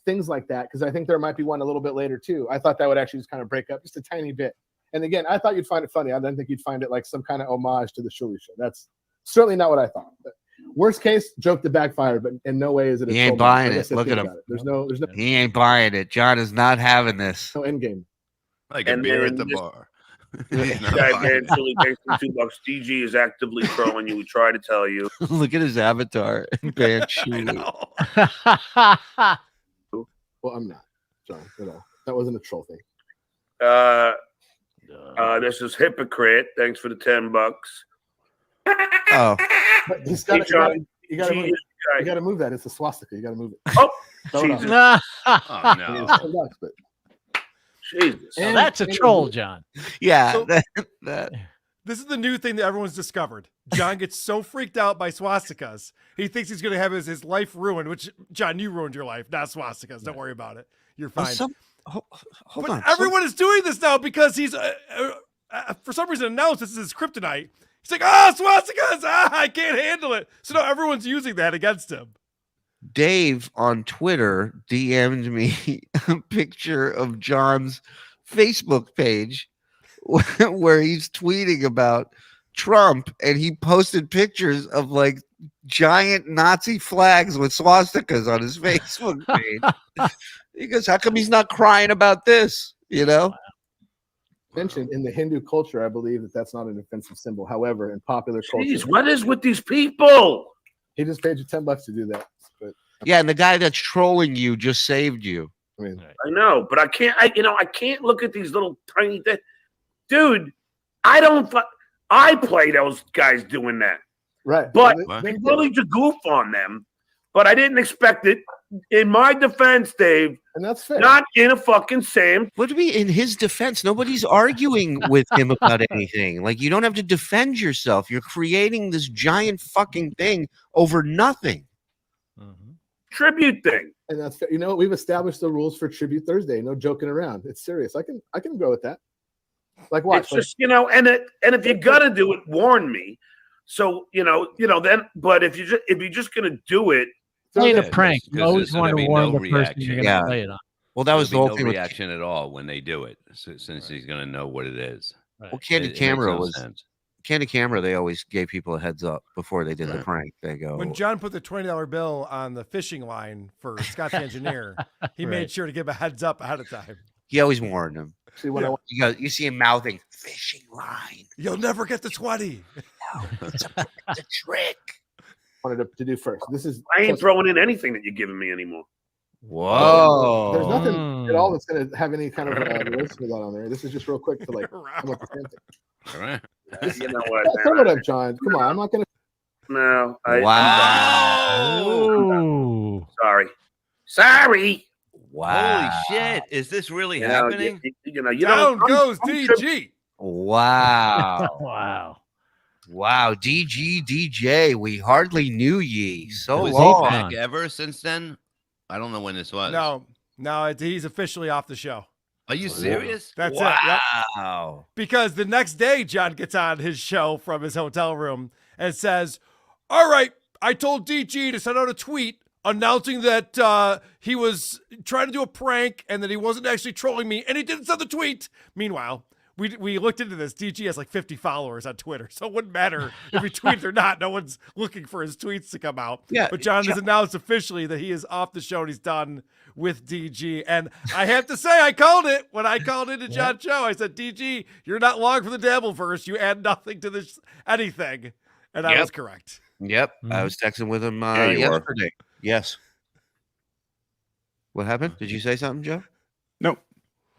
[SPEAKER 12] Things like that, because I think there might be one a little bit later too. I thought that would actually just kind of break up just a tiny bit. And again, I thought you'd find it funny. I didn't think you'd find it like some kind of homage to the Shuli show. That's certainly not what I thought. But worst case, joke that backfired, but in no way is it.
[SPEAKER 6] He ain't buying it.
[SPEAKER 12] Like
[SPEAKER 6] Look at him.
[SPEAKER 12] There's no.
[SPEAKER 6] He ain't buying it. John is not having this.
[SPEAKER 12] No end game.
[SPEAKER 2] Like a beer at the bar.
[SPEAKER 1] Guy, man, Shuli, thanks for $2. DG is actively trolling you. We try to tell you.
[SPEAKER 6] Look at his avatar. Band Shuli.
[SPEAKER 12] Well, I'm not, John. That wasn't a troll thing.
[SPEAKER 1] This is Hypocrite. Thanks for the $10.
[SPEAKER 6] Oh,
[SPEAKER 12] but he's got you got to move that. It's a swastika. You got to move it.
[SPEAKER 1] Oh,
[SPEAKER 12] Jesus.
[SPEAKER 2] Oh,
[SPEAKER 12] It's
[SPEAKER 2] no.
[SPEAKER 12] $10, but
[SPEAKER 1] Jesus.
[SPEAKER 7] So that's a troll, John.
[SPEAKER 6] yeah.
[SPEAKER 8] So-
[SPEAKER 6] that.
[SPEAKER 8] This is the new thing that everyone's discovered. John gets so freaked out by swastikas. He thinks he's going to have his life ruined, which, John, you ruined your life, not swastikas. Don't worry about it. You're fine.
[SPEAKER 6] Hold
[SPEAKER 8] but
[SPEAKER 6] on.
[SPEAKER 8] everyone is doing this now because he's, for some reason, announced this is his kryptonite. He's like, swastikas! I can't handle it. So now everyone's using that against him.
[SPEAKER 6] Dave on Twitter DM'd me a picture of John's Facebook page where he's tweeting about Trump, and he posted pictures of like giant Nazi flags with swastikas on his Facebook page. He goes, how come he's not crying about this?
[SPEAKER 12] mentioned in the Hindu culture, I believe that's not an offensive symbol. However, in popular culture,
[SPEAKER 1] Jeez, what is with these people?
[SPEAKER 12] He just paid you $10 to do that. But
[SPEAKER 6] yeah, and the guy that's trolling you just saved you.
[SPEAKER 12] I mean,
[SPEAKER 1] I know, but I can't look at these little tiny things. Dude, I play those guys doing that.
[SPEAKER 12] Right.
[SPEAKER 1] But really to goof on them. But I didn't expect it. In my defense, Dave,
[SPEAKER 12] and that's fair.
[SPEAKER 1] Not in a fucking Sam.
[SPEAKER 6] What do we in his defense? Nobody's arguing with him about anything. Like, you don't have to defend yourself. You're creating this giant fucking thing over nothing.
[SPEAKER 1] Tribute thing.
[SPEAKER 12] And that's fair. We've established the rules for Tribute Thursday. No joking around. It's serious. I can go with that. Like what?
[SPEAKER 1] It's just, and if you're gonna do it, warn me. So then. But if you're just gonna do it,
[SPEAKER 7] playing a prank. You always want to warn the person you're going to play it on.
[SPEAKER 6] Well, that was the whole
[SPEAKER 2] no
[SPEAKER 6] thing.
[SPEAKER 2] reaction at all when they do it, since he's going to know what it is.
[SPEAKER 6] Well, Candid Camera was Candid Camera, they always gave people a heads up before they did the prank. They go,
[SPEAKER 8] When John put the $20 bill on the fishing line for Scott the engineer, he made sure to give a heads up ahead of time.
[SPEAKER 6] he always warned him.
[SPEAKER 12] See what I want.
[SPEAKER 6] You see him mouthing, fishing line.
[SPEAKER 8] You'll never get the 20.
[SPEAKER 6] No, it's a trick.
[SPEAKER 12] Wanted to do first. This is.
[SPEAKER 1] I ain't throwing in anything that you're giving me anymore.
[SPEAKER 6] Whoa.
[SPEAKER 12] There's nothing at all that's going to have any kind of relationship with that on there. This is just real quick to like come up with the same thing.
[SPEAKER 2] All right.
[SPEAKER 1] You know what?
[SPEAKER 12] Throw it up, John. Come on. I'm not going to.
[SPEAKER 1] No.
[SPEAKER 6] Wow.
[SPEAKER 1] Sorry.
[SPEAKER 6] Wow.
[SPEAKER 2] Holy shit. Is this really
[SPEAKER 1] You know,
[SPEAKER 2] happening?
[SPEAKER 1] you
[SPEAKER 8] Down
[SPEAKER 1] know,
[SPEAKER 8] goes DG.
[SPEAKER 6] Wow.
[SPEAKER 7] Wow.
[SPEAKER 6] Wow. DJ. We hardly knew ye. So
[SPEAKER 2] Was he
[SPEAKER 6] long.
[SPEAKER 2] back ever since then? I don't know when this was.
[SPEAKER 8] No, he's officially off the show.
[SPEAKER 2] Are you serious?
[SPEAKER 8] That's it. Yep.
[SPEAKER 6] Wow.
[SPEAKER 8] Because the next day, John gets on his show from his hotel room and says, all right, I told DG to send out a tweet announcing that he was trying to do a prank and that he wasn't actually trolling me, and he didn't send the tweet. Meanwhile, we looked into this. DG has like 50 followers on Twitter, so it wouldn't matter if he tweeted or not. No one's looking for his tweets to come out.
[SPEAKER 6] Yeah,
[SPEAKER 8] but John has announced officially that he is off the show and he's done with DG. And I have to say, I called it when I called into John's show. I said, DG, you're not long for the Dabbleverse. You add nothing to this anything. And I was correct.
[SPEAKER 6] Yep. I was texting with him
[SPEAKER 1] you were.
[SPEAKER 6] yesterday. Yes. What happened? Did you say something, Joe?
[SPEAKER 9] Nope.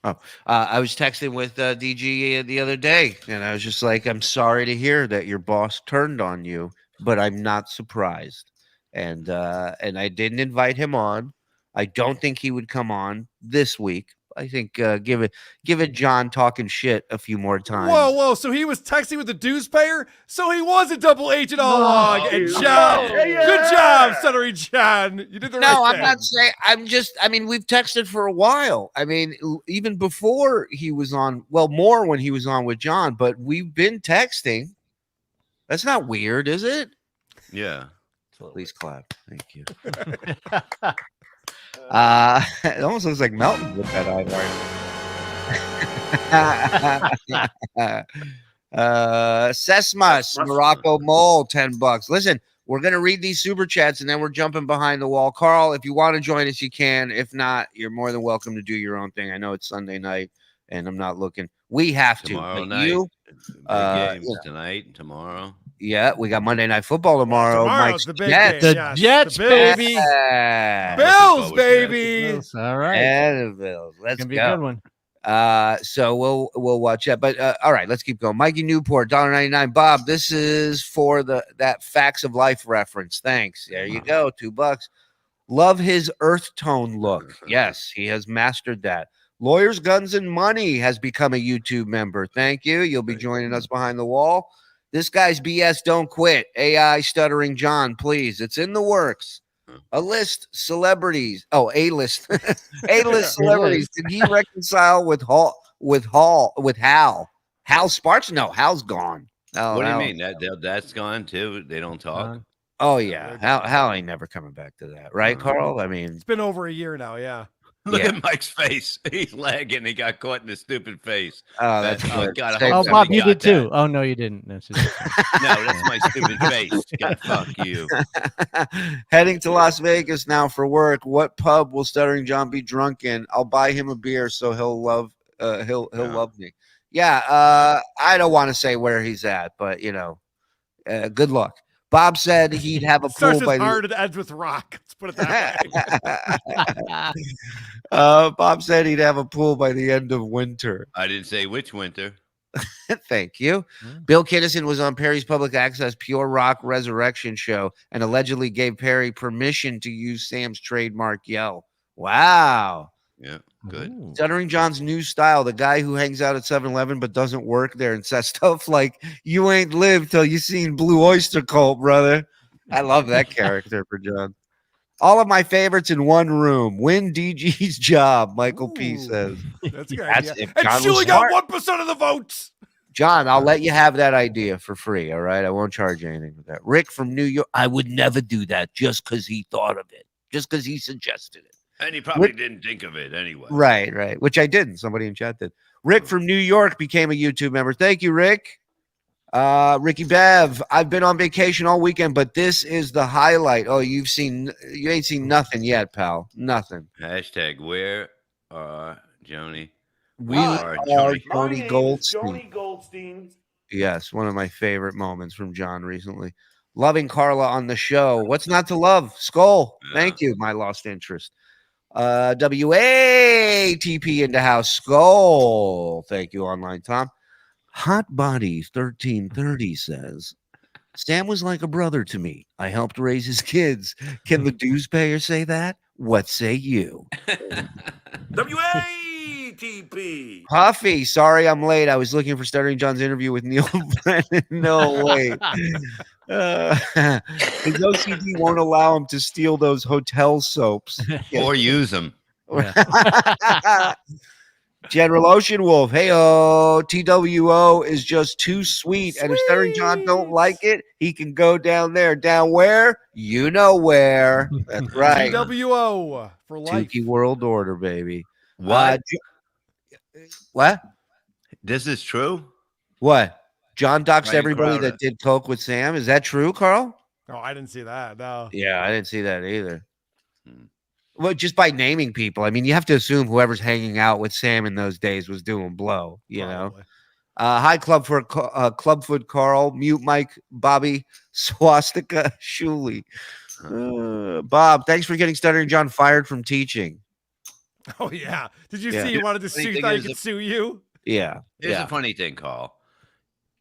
[SPEAKER 6] Oh, I was texting with DG the other day, and I was just like, I'm sorry to hear that your boss turned on you, but I'm not surprised. And I didn't invite him on. I don't think he would come on this week. I think give it John talking shit a few more times.
[SPEAKER 8] Whoa. So he was texting with the dues payer? So he was a double agent all along. And John, good job, Stuttering John. You did the right thing.
[SPEAKER 6] No, I'm not saying. I mean, we've texted for a while. I mean, even before he was on, well, more when he was on with John, but we've been texting. That's not weird, is it?
[SPEAKER 2] Yeah.
[SPEAKER 6] Please clap. Thank you. It almost looks like Melton with that eyeliner. Sesmas, Morocco Mole, $10. Listen, we're gonna read these super chats and then we're jumping behind the wall. Karl, if you want to join us, you can. If not, you're more than welcome to do your own thing. I know it's Sunday night and I'm not looking. We have
[SPEAKER 2] Tomorrow
[SPEAKER 6] to.
[SPEAKER 2] night.
[SPEAKER 6] You,
[SPEAKER 2] Big games tonight and tomorrow.
[SPEAKER 6] yeah, we got Monday Night Football tomorrow.
[SPEAKER 8] Tomorrow's
[SPEAKER 6] Mike's
[SPEAKER 8] the big
[SPEAKER 6] Jets.
[SPEAKER 8] game.
[SPEAKER 7] The
[SPEAKER 8] yes.
[SPEAKER 7] Jets,
[SPEAKER 8] The Bills.
[SPEAKER 7] baby.
[SPEAKER 6] Yeah.
[SPEAKER 8] Bills,
[SPEAKER 2] Looking forward to
[SPEAKER 8] baby.
[SPEAKER 7] Bills. All right.
[SPEAKER 6] Yeah, the Bills. Let's
[SPEAKER 7] Gonna be
[SPEAKER 6] go.
[SPEAKER 7] a good one.
[SPEAKER 6] So we'll watch that. But all right, let's keep going. Mikey Newport, $1.99. Bob, this is for that Facts of Life reference. Thanks. There you go, $2. Love his earth tone look. Yes, he has mastered that. Lawyers, Guns, and Money has become a YouTube member. Thank you. You'll be joining us behind the wall. This guy's BS don't quit. AI Stuttering John, please. It's in the works. A-list celebrities. Oh, A-list. A-list celebrities. Did he reconcile with Hal? Hal Sparks? No, Hal's gone. Oh,
[SPEAKER 2] What do you
[SPEAKER 6] Hal-
[SPEAKER 2] mean? That's gone too? They don't talk?
[SPEAKER 6] Oh, yeah. Hal ain't never coming back to that. Right, Karl? I mean,
[SPEAKER 8] It's been over a year now, yeah.
[SPEAKER 2] Look
[SPEAKER 6] Yeah.
[SPEAKER 2] at Mike's face. He's lagging. He got caught in his stupid face.
[SPEAKER 6] oh, that's
[SPEAKER 2] oh,
[SPEAKER 6] good.
[SPEAKER 2] God, I
[SPEAKER 6] Save
[SPEAKER 2] hope
[SPEAKER 7] Oh,
[SPEAKER 6] that.
[SPEAKER 7] Bob,
[SPEAKER 2] somebody
[SPEAKER 7] you
[SPEAKER 2] got
[SPEAKER 7] did too.
[SPEAKER 2] that.
[SPEAKER 7] Oh no, you didn't. That's just
[SPEAKER 2] No, that's my stupid face. God, fuck you.
[SPEAKER 6] Heading to Las Vegas now for work. What pub will Stuttering John be drunk in? I'll buy him a beer so he'll love love me. Yeah, I don't want to say where he's at, but good luck. Bob said he'd have a pool
[SPEAKER 8] Starts
[SPEAKER 6] by
[SPEAKER 8] with hard and ends with rock. Let's put it that way.
[SPEAKER 6] Bob said he'd have a pool by the end of winter.
[SPEAKER 2] I didn't say which winter.
[SPEAKER 6] Thank you. Bill Kinison was on Perry's public access Pure Rock Resurrection show and allegedly gave Perry permission to use Sam's trademark yell. Wow.
[SPEAKER 2] Yeah, good.
[SPEAKER 6] Stuttering John's new style, the guy who hangs out at 7-Eleven but doesn't work there and says stuff like, you ain't lived till you seen Blue Oyster Cult, brother. I love that character for John. All of my favorites in one room. Win DG's job, Michael P. says.
[SPEAKER 8] That's a good
[SPEAKER 6] That's
[SPEAKER 8] idea.
[SPEAKER 6] if
[SPEAKER 8] And
[SPEAKER 6] John was
[SPEAKER 8] Shuli got
[SPEAKER 6] smart.
[SPEAKER 8] 1% of the votes.
[SPEAKER 6] John, I'll let you have that idea for free, all right? I won't charge you anything for that. Rick from New York, I would never do that just because he thought of it, just because he suggested it.
[SPEAKER 2] And he probably didn't think of it anyway.
[SPEAKER 6] Right. Which I didn't. Somebody in chat did. Rick from New York became a YouTube member. Thank you, Rick. Ricky Bev, I've been on vacation all weekend, but this is the highlight. Oh, you ain't seen nothing yet, pal. Nothing.
[SPEAKER 2] Hashtag where are Joni?
[SPEAKER 6] We
[SPEAKER 2] Are
[SPEAKER 6] are
[SPEAKER 2] Joni.
[SPEAKER 6] Joni Goldstein.
[SPEAKER 1] Goldstein.
[SPEAKER 6] Yes, one of my favorite moments from John recently. Loving Carla on the show. What's not to love? Skull. Thank you, my lost interest. WATP in the house. Skull. Thank you, online Tom. Hot Body 1330 says, Sam was like a brother to me. I helped raise his kids. Can the dues payer say that? What say you?
[SPEAKER 1] WATP.
[SPEAKER 6] Puffy, sorry I'm late. I was looking for Stuttering John's interview with Neil Brennan. No way. His OCD won't allow him to steal those hotel soaps.
[SPEAKER 2] Or use them.
[SPEAKER 6] General Ocean Wolf, hey-oh, TWO is just too sweet. And if Stuttering John don't like it, he can go down there. Down where? You know where. That's right.
[SPEAKER 8] TWO for life.
[SPEAKER 6] Tukey World Order, baby.
[SPEAKER 2] What?
[SPEAKER 6] What?
[SPEAKER 2] This is true?
[SPEAKER 6] What? John doxed
[SPEAKER 2] Ryan
[SPEAKER 6] everybody
[SPEAKER 2] Crowder.
[SPEAKER 6] that did coke with Sam. Is that true, Carl?
[SPEAKER 8] Oh, I didn't see that. No.
[SPEAKER 6] Yeah, I didn't see that either. Well, just by naming people, I mean, you have to assume whoever's hanging out with Sam in those days was doing blow. You know. Hi, Clubfoot Carl, Mute Mike, Bobby, Swastika, Shuli. Bob, thanks for getting Stuttering John fired from teaching.
[SPEAKER 8] Oh yeah. Did you
[SPEAKER 6] Yeah.
[SPEAKER 8] see he wanted to sue?
[SPEAKER 2] Anything
[SPEAKER 8] Thought he
[SPEAKER 2] is
[SPEAKER 8] could
[SPEAKER 2] a-
[SPEAKER 8] sue you?
[SPEAKER 6] Yeah.
[SPEAKER 2] Here's a funny thing, Carl.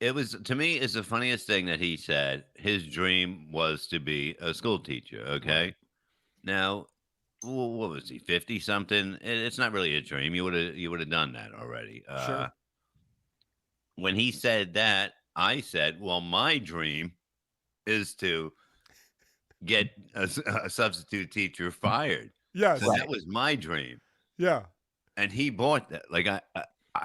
[SPEAKER 2] It was, to me, it's the funniest thing that he said. His dream was to be a school teacher. Okay. Now, what was he, 50 something? It's not really a dream. You would have done that already.
[SPEAKER 8] Sure.
[SPEAKER 2] When he said that, I said, well, my dream is to get a substitute teacher fired.
[SPEAKER 8] Yes.
[SPEAKER 2] So that was my dream.
[SPEAKER 8] Yeah.
[SPEAKER 2] And he bought that. Like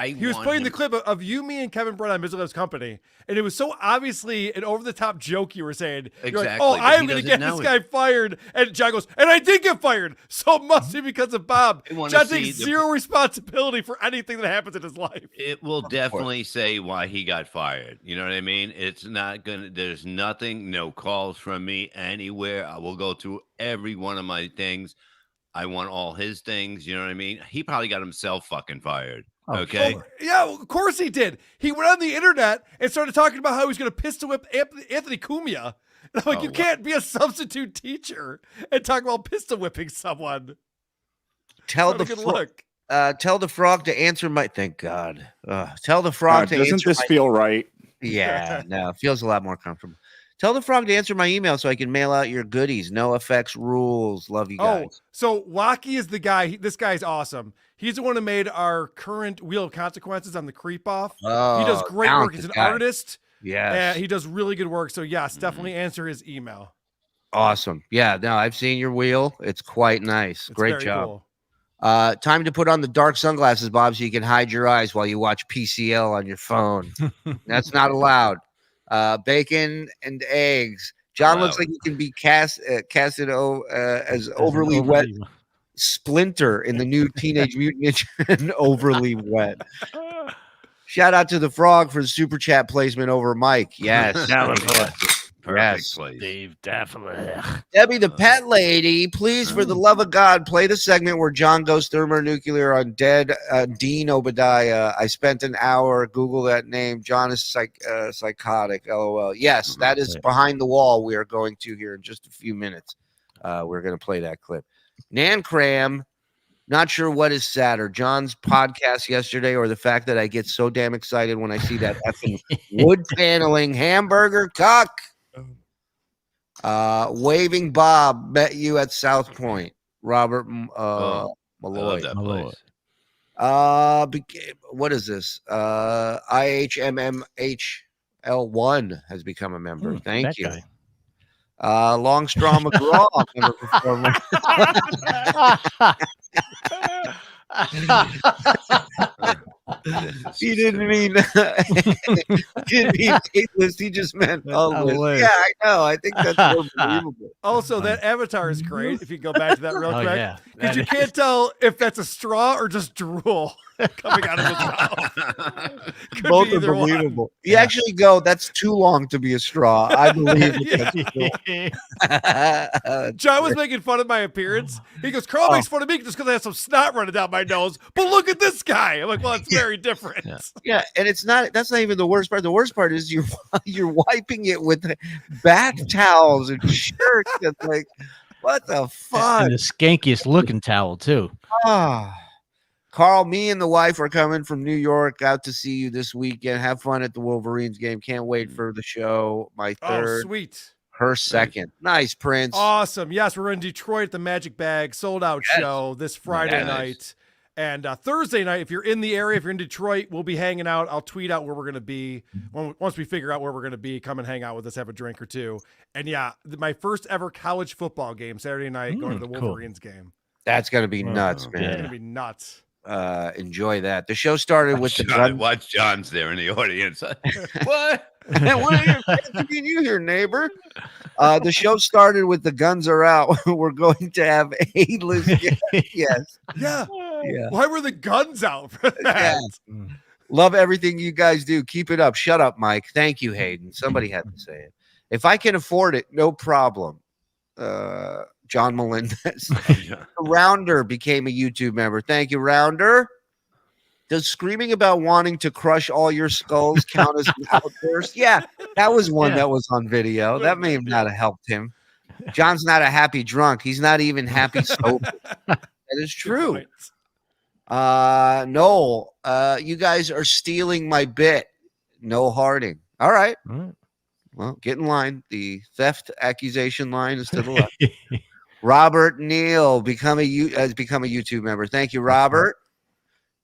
[SPEAKER 8] He was playing the clip of you, me, and Kevin Brett on Mr. Company, and it was so obviously an over-the-top joke you were saying. You're like,
[SPEAKER 2] Exactly,
[SPEAKER 8] oh,
[SPEAKER 2] but
[SPEAKER 8] I'm
[SPEAKER 2] he
[SPEAKER 8] going to
[SPEAKER 2] doesn't
[SPEAKER 8] get this
[SPEAKER 2] know
[SPEAKER 8] guy fired. And John goes, and I did get fired. So it must be because of Bob.
[SPEAKER 2] I wanna
[SPEAKER 8] John
[SPEAKER 2] see
[SPEAKER 8] takes
[SPEAKER 2] the-
[SPEAKER 8] zero responsibility for anything that happens in his life.
[SPEAKER 2] It will definitely say why he got fired. You know what I mean? It's not gonna. There's nothing. No calls from me anywhere. I will go through every one of my things. I want all his things. You know what I mean? He probably got himself fucking fired. Okay.
[SPEAKER 8] Oh, yeah, of course he did. He went on the internet and started talking about how he was going to pistol whip Anthony Cumia. And I'm like, you can't be a substitute teacher and talk about pistol whipping someone.
[SPEAKER 6] Tell
[SPEAKER 8] Not a
[SPEAKER 6] the
[SPEAKER 8] good look.
[SPEAKER 6] tell the frog to answer my. Thank God. Tell the frog to
[SPEAKER 9] doesn't
[SPEAKER 6] answer.
[SPEAKER 9] this feel right?
[SPEAKER 6] Yeah, no, it feels a lot more comfortable. Tell the frog to answer my email so I can mail out your goodies. No effects rules. Love you guys.
[SPEAKER 8] Oh, so Wacky is the guy. This guy's awesome. He's the one who made our current Wheel of Consequences on the Creep Off. He does
[SPEAKER 6] Oh,
[SPEAKER 8] great work. He's an
[SPEAKER 6] talented guy.
[SPEAKER 8] artist.
[SPEAKER 6] Yes.
[SPEAKER 8] And he does really good work. So yes, definitely answer his email.
[SPEAKER 6] Awesome. Yeah, no, I've seen your wheel. It's quite nice.
[SPEAKER 8] It's
[SPEAKER 6] Great
[SPEAKER 8] very
[SPEAKER 6] job.
[SPEAKER 8] cool.
[SPEAKER 6] Time to put on the dark sunglasses, Bob, so you can hide your eyes while you watch PCL on your phone. That's not allowed. Bacon and eggs. John looks like he can be casted as overly wet Splinter in the new Teenage Mutant Ninja Overly Wet. Shout out to the frog for the super chat placement over Mike. Yes.
[SPEAKER 2] Perfect place.
[SPEAKER 7] Dave, definitely.
[SPEAKER 6] Debbie, the pet lady, please, for the love of God, play the segment where John goes thermonuclear on dead Dean Obadiah. I spent an hour. Google that name. John is psychotic. LOL. Yes, that is behind the wall. We are going to here in just a few minutes. We're going to play that clip. Nan Cram, not sure what is sadder, John's podcast yesterday or the fact that I get so damn excited when I see that effing wood paneling hamburger cuck. Waving Bob, met you at South Point. Robert Malloy.
[SPEAKER 2] Malloy.
[SPEAKER 6] What is this? IHMMHL1 has become a member. Thank you.
[SPEAKER 7] guy.
[SPEAKER 6] Longstraw McGraw, member performer. He didn't mean A-list. He just meant A-list. Yeah, I know. I think that's more believable.
[SPEAKER 8] Also, that avatar is great. If you go back to that real
[SPEAKER 7] Oh,
[SPEAKER 8] quick,
[SPEAKER 7] yeah.
[SPEAKER 8] because you can't tell if that's a straw or just drool. coming out of his mouth. Could
[SPEAKER 6] Both
[SPEAKER 8] be
[SPEAKER 6] are
[SPEAKER 8] either one.
[SPEAKER 6] believable. You actually go, that's too long to be a straw. I believe it.
[SPEAKER 8] John was making fun of my appearance. He goes, Karl makes fun of me just because I have some snot running down my nose. But look at this guy. I'm like, well, it's very different.
[SPEAKER 6] Yeah, and that's not even the worst part. The worst part is you're wiping it with bath towels and shirts. It's like, what the fuck?
[SPEAKER 7] And the skankiest looking towel too.
[SPEAKER 6] Karl, me and the wife are coming from New York out to see you this weekend. Have fun at the Wolverines game. Can't wait for the show. My third.
[SPEAKER 8] Oh, sweet.
[SPEAKER 6] Her second. Nice, Prince.
[SPEAKER 8] Awesome. Yes, we're in Detroit at the Magic Bag sold out show this Friday night. And Thursday night, if you're in the area, if you're in Detroit, we'll be hanging out. I'll tweet out where we're going to be. Once we figure out where we're going to be, come and hang out with us, have a drink or two. And yeah, my first ever college football game Saturday night, going to the Wolverines game.
[SPEAKER 6] That's going to be nuts, man.
[SPEAKER 8] It's going to be nuts.
[SPEAKER 6] Enjoy that. The show started with
[SPEAKER 2] Watch John's there in the audience.
[SPEAKER 6] What? What are you here, neighbor? The show started with the guns are out. We're going to have A-list guests. Yes.
[SPEAKER 8] Yeah.
[SPEAKER 6] Yeah.
[SPEAKER 8] Why were the guns out for that?
[SPEAKER 6] Yeah. Love everything you guys do. Keep it up. Shut up, Mike. Thank you, Hayden. Somebody had to say it. If I can afford it, no problem. John Melendez. Rounder became a YouTube member. Thank you, Rounder. Does screaming about wanting to crush all your skulls count as an outburst? Yeah, that was one that was on video. That may not have helped him. John's not a happy drunk. He's not even happy sober. That is true. Noel, you guys are stealing my bit. No Harding. All right. Well, get in line. The theft accusation line is to the left. Robert Neal has become a YouTube member. Thank you, Robert.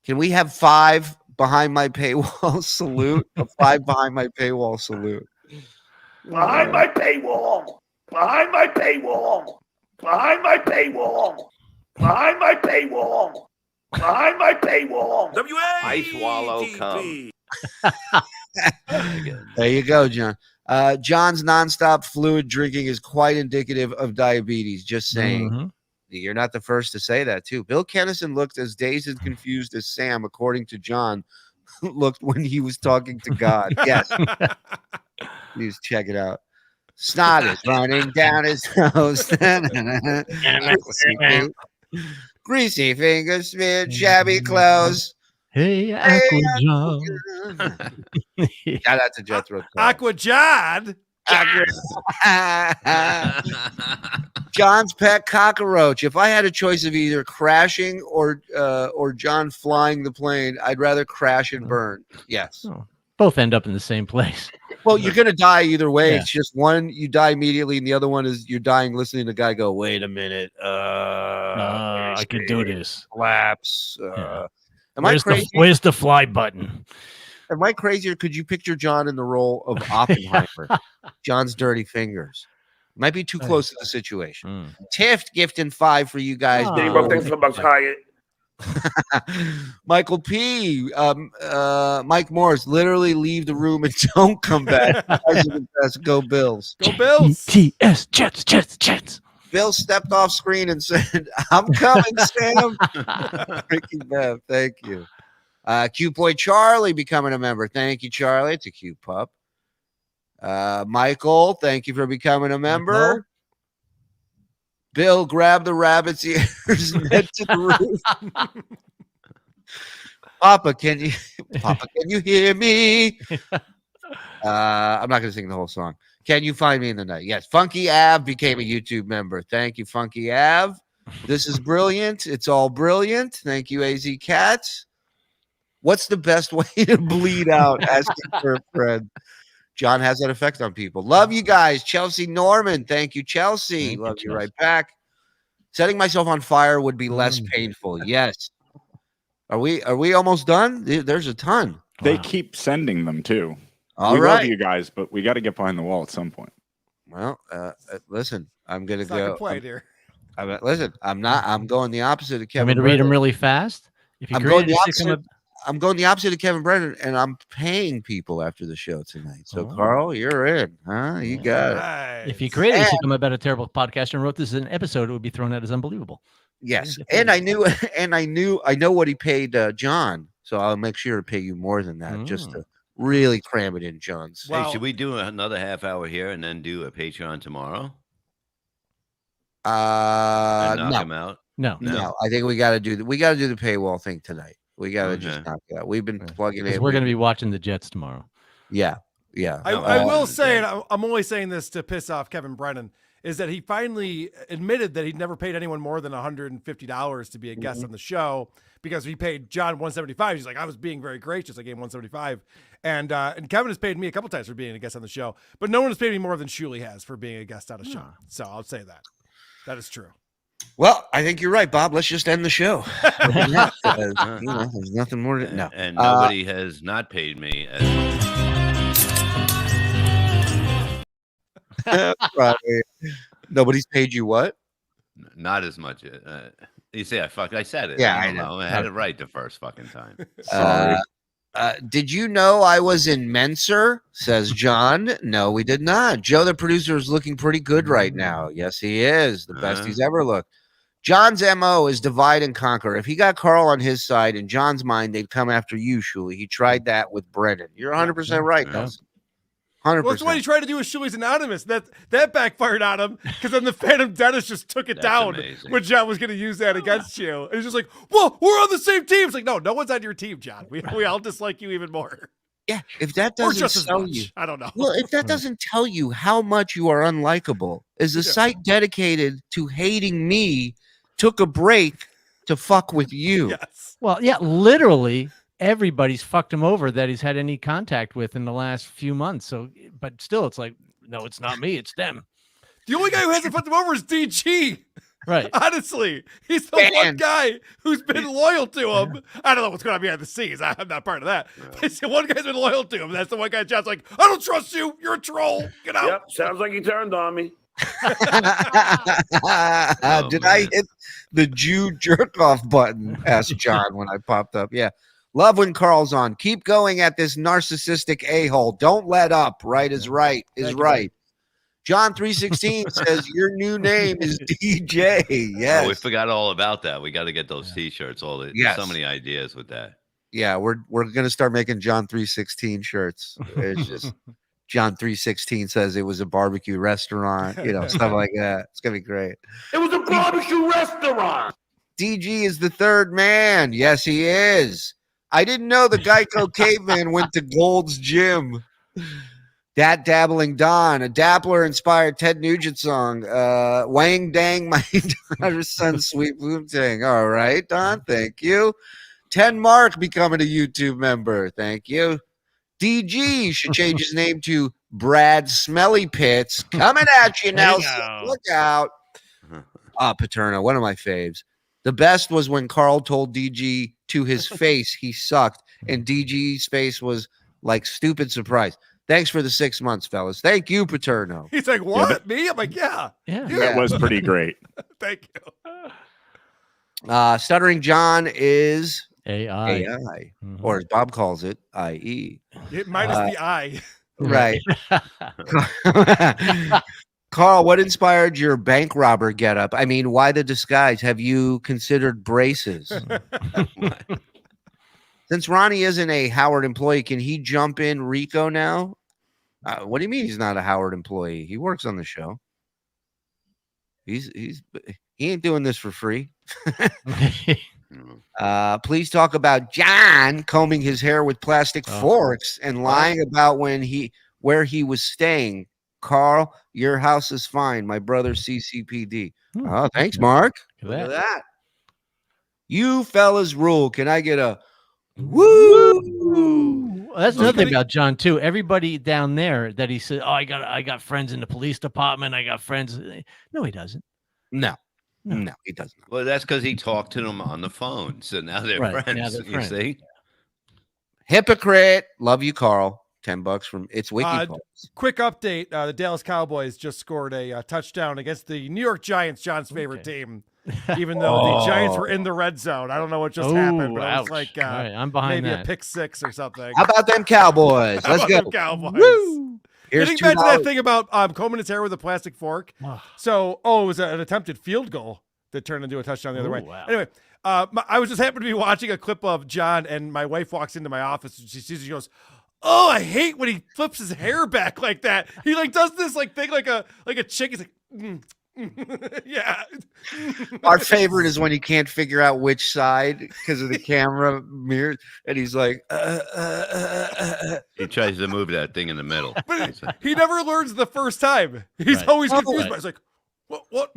[SPEAKER 6] Can we have 5 behind my paywall salute? A 5 behind my paywall salute.
[SPEAKER 1] Behind my paywall. Behind my paywall. Behind my paywall. Behind my paywall. Behind my paywall.
[SPEAKER 13] I swallow cum.
[SPEAKER 6] There you go, John. John's nonstop fluid drinking is quite indicative of diabetes. Just saying. You're not the first to say that, too. Bill Kinison looked as dazed and confused as Sam, according to John, looked when he was talking to God. Yes. Please check it out. Snot is running down his nose. Greasy fingers, smeared shabby clothes.
[SPEAKER 7] Hey, Aqua John.
[SPEAKER 6] Shout out to Jethro.
[SPEAKER 8] Aqua John.
[SPEAKER 6] John's pet cockroach. If I had a choice of either crashing or John flying the plane, I'd rather crash and burn. Yes.
[SPEAKER 7] Both end up in the same place.
[SPEAKER 6] Well, you're gonna die either way. Yeah. It's just one you die immediately, and the other one is you're dying listening to the guy go, "Wait a minute,
[SPEAKER 7] I could do this."
[SPEAKER 6] Collapse. Am
[SPEAKER 7] where's
[SPEAKER 6] I crazy?
[SPEAKER 7] Where's the fly button?
[SPEAKER 6] Am I crazy, or could you picture John in the role of Oppenheimer? John's dirty fingers. Might be too close to the situation. Tift gifting 5 for you guys.
[SPEAKER 1] Thanks for Bucks Hyatt.
[SPEAKER 6] Michael P. Mike Morris, literally leave the room and don't come back. Go Bills.
[SPEAKER 8] Go Bills.
[SPEAKER 7] TS Jets.
[SPEAKER 6] Bill stepped off screen and said, I'm coming, Sam. Ricky Bev, thank you. Cute Boy Charlie becoming a member. Thank you, Charlie. It's a cute pup. Michael, thank you for becoming a member. Michael? Bill, grab the rabbit's ears and head to the roof. Papa, can you hear me? I'm not going to sing the whole song. Can you find me in the night? Yes. Funky Av became a YouTube member. Thank you, Funky Av. This is brilliant. It's all brilliant. Thank you, AZ Cats. What's the best way to bleed out? Asking for a friend. John has that effect on people. Love you guys. Chelsea Norman. Thank you, Chelsea. Love you right back. Setting myself on fire would be less painful. Yes. Are we almost done? There's a ton.
[SPEAKER 9] They keep sending them too.
[SPEAKER 6] All
[SPEAKER 9] we
[SPEAKER 6] right.
[SPEAKER 9] love you guys, but we got to get behind the wall at some point.
[SPEAKER 6] Well, listen, I'm going to
[SPEAKER 8] go.
[SPEAKER 6] Listen, I'm going the opposite of Kevin.
[SPEAKER 7] Want me to read them really fast?
[SPEAKER 6] I'm going the opposite. I'm going the opposite of Kevin Brennan, and I'm paying people after the show tonight. So,
[SPEAKER 7] Oh.
[SPEAKER 6] Carl, you're in, huh? You got it.
[SPEAKER 7] If you created a sitcom about a terrible podcaster and wrote this as an episode, it would be thrown out as unbelievable.
[SPEAKER 6] Yes, and I know what he paid John, so I'll make sure to pay you more than that, just to really cram it in John's.
[SPEAKER 2] Hey, should we do another half hour here and then do a Patreon tomorrow? And knock
[SPEAKER 6] No.
[SPEAKER 2] him out?
[SPEAKER 6] No. I think we got to do the paywall thing tonight. We got to just knock it out. We've been plugging
[SPEAKER 7] Because
[SPEAKER 6] in.
[SPEAKER 7] we're going to be watching the Jets tomorrow.
[SPEAKER 6] Yeah.
[SPEAKER 8] I will say, and I'm only saying this to piss off Kevin Brennan, is that he finally admitted that he'd never paid anyone more than $150 to be a guest on the show, because he paid John $175. He's like, I was being very gracious. I gave him $175. And Kevin has paid me a couple times for being a guest on the show, but no one has paid me more than Shuli has for being a guest on a show. So I'll say that. That is true.
[SPEAKER 6] Well, I think you're right, Bob. Let's just end the show. There's nothing more to no.
[SPEAKER 2] And nobody has not paid me.
[SPEAKER 6] Nobody's paid you what?
[SPEAKER 2] Not as much. You say I said it.
[SPEAKER 6] Yeah,
[SPEAKER 2] I
[SPEAKER 6] I
[SPEAKER 2] don't
[SPEAKER 6] know.
[SPEAKER 2] know. I had it right the first fucking time.
[SPEAKER 6] Did you know I was in Menser? Says John. No, we did not. Joe, the producer, is looking pretty good right now. Yes, he is. The best he's ever looked. John's MO is divide and conquer. If he got Karl on his side, in John's mind, they'd come after you, Shuli. He tried that with Brennan. You're 100% right, Nelson. 100%.
[SPEAKER 8] Well, that's what he tried to do with Shuli's Anonymous. That backfired on him, because then the Phantom Dentist just took it down when John was going to use that against you. And he's just like, well, we're on the same team. It's like, no one's on your team, John. We all dislike you even more.
[SPEAKER 6] Yeah, if that
[SPEAKER 8] Or
[SPEAKER 6] doesn't
[SPEAKER 8] just as
[SPEAKER 6] tell
[SPEAKER 8] much.
[SPEAKER 6] you,
[SPEAKER 8] I don't know.
[SPEAKER 6] Well, if that doesn't tell you how much you are unlikable, is the site dedicated to hating me took a break to fuck with you.
[SPEAKER 8] Yes.
[SPEAKER 7] Well, yeah, literally everybody's fucked him over that he's had any contact with in the last few months. So, but still, it's like, no, it's not me, it's them.
[SPEAKER 8] The only guy who hasn't fucked him over is DG.
[SPEAKER 7] Right.
[SPEAKER 8] Honestly, he's the one guy who's been loyal to him. I don't know what's going on behind the scenes. I'm not part of that. It's the one guy's been loyal to him. That's the one guy John's like, I don't trust you. You're a troll. Get out.
[SPEAKER 1] Yep, sounds like he turned on me.
[SPEAKER 6] Did I hit the Jew jerk off button? Asked John when I popped up. Yeah. Love when Karl's on. Keep going at this narcissistic a-hole. Don't let up. Right is right is right. John 3:16 says your new name is DJ. Yes.
[SPEAKER 2] Oh, we forgot all about that. We got to get those T-shirts. There's so many ideas with that.
[SPEAKER 6] Yeah, we're gonna start making John 3:16 shirts. It's just John 3:16 says it was a barbecue restaurant, stuff like that. It's gonna be great.
[SPEAKER 1] It was a barbecue restaurant.
[SPEAKER 6] DG is the third man. Yes, he is. I didn't know the Geico caveman went to Gold's Gym. Dat Dabbling Don, a Dappler-inspired Ted Nugent song. Wang Dang, my daughter's son's sweet boomtang. All right, Don, thank you. 10 Mark becoming a YouTube member. Thank you. DG should change his name to Brad Smelly Pits. Coming at you, Nelson. Look out. Paterno, one of my faves. The best was when Karl told DG to his face he sucked, and DG's face was like stupid surprise. Thanks for the 6 months, fellas. Thank you, Paterno.
[SPEAKER 8] He's like, what? Me? I'm like, yeah.
[SPEAKER 9] That was pretty great.
[SPEAKER 8] Thank you.
[SPEAKER 6] Stuttering John is
[SPEAKER 7] AI.
[SPEAKER 6] Or as Bob calls it, IE.
[SPEAKER 8] Minus the I.
[SPEAKER 6] Right. Karl, what inspired your bank robber getup? I mean, why the disguise? Have you considered braces? Since Ronnie isn't a Howard employee, can he jump in Rico now? What do you mean he's not a Howard employee? He works on the show. He ain't doing this for free. Please talk about John combing his hair with plastic forks and lying about where he was staying. Karl, your house is fine. My brother CCPD. Oh, thanks, Mark. Look at that. You fellas rule. Can I get a woo?
[SPEAKER 7] Well, that's another thing about John too. Everybody down there that he said, "Oh, I got friends in the police department. I got friends." No, he doesn't.
[SPEAKER 6] No, he doesn't.
[SPEAKER 2] Well, that's because he talked to them on the phone. So now they're friends.
[SPEAKER 7] Now they're friends.
[SPEAKER 2] You see?
[SPEAKER 6] Hypocrite. Love you, Karl. $10 from It's Wiki.
[SPEAKER 8] Quick update. The Dallas Cowboys just scored a touchdown against the New York Giants, John's favorite team. even though the Giants were in the red zone. I don't know what just happened, but it was
[SPEAKER 7] ouch.
[SPEAKER 8] like
[SPEAKER 7] All right, I'm behind
[SPEAKER 8] maybe
[SPEAKER 7] that.
[SPEAKER 8] a pick six or something.
[SPEAKER 6] How about them Cowboys?
[SPEAKER 8] How
[SPEAKER 6] Let's
[SPEAKER 8] about
[SPEAKER 6] go.
[SPEAKER 8] them Cowboys?
[SPEAKER 6] Woo! Here's
[SPEAKER 8] Getting back to that
[SPEAKER 6] $2.
[SPEAKER 8] thing about combing his hair with a plastic fork. So, it was an attempted field goal that turned into a touchdown the other way.
[SPEAKER 7] Wow.
[SPEAKER 8] Anyway, I was just happened to be watching a clip of John, and my wife walks into my office and she sees it, she goes, "Oh, I hate when he flips his hair back like that. He like does this like thing like a chick." He's like, yeah.
[SPEAKER 6] Our favorite is when he can't figure out which side because of the camera mirror, and he's like,
[SPEAKER 2] He tries to move that thing in the middle.
[SPEAKER 8] But he never learns the first time. He's
[SPEAKER 7] Right.
[SPEAKER 8] always confused.
[SPEAKER 7] Right.
[SPEAKER 8] By it's like, what?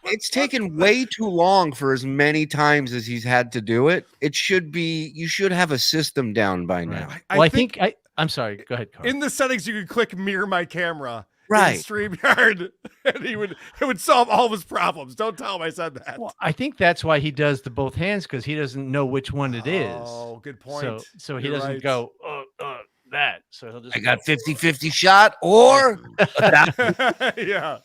[SPEAKER 6] it's taken way too long for as many times as he's had to do it. It should be, you should have a system down by now.
[SPEAKER 7] Well, I think I'm sorry. Go ahead, Carl.
[SPEAKER 8] In the settings, you could click mirror my camera.
[SPEAKER 6] Right.
[SPEAKER 8] In StreamYard, and it would solve all of his problems. Don't tell him I said that.
[SPEAKER 7] Well, I think that's why he does the both hands, because he doesn't know which one it is.
[SPEAKER 8] Oh, good point.
[SPEAKER 7] So he
[SPEAKER 8] You're
[SPEAKER 7] doesn't
[SPEAKER 8] right.
[SPEAKER 7] go that. So he'll just
[SPEAKER 6] I got 50-50 shot or
[SPEAKER 8] yeah.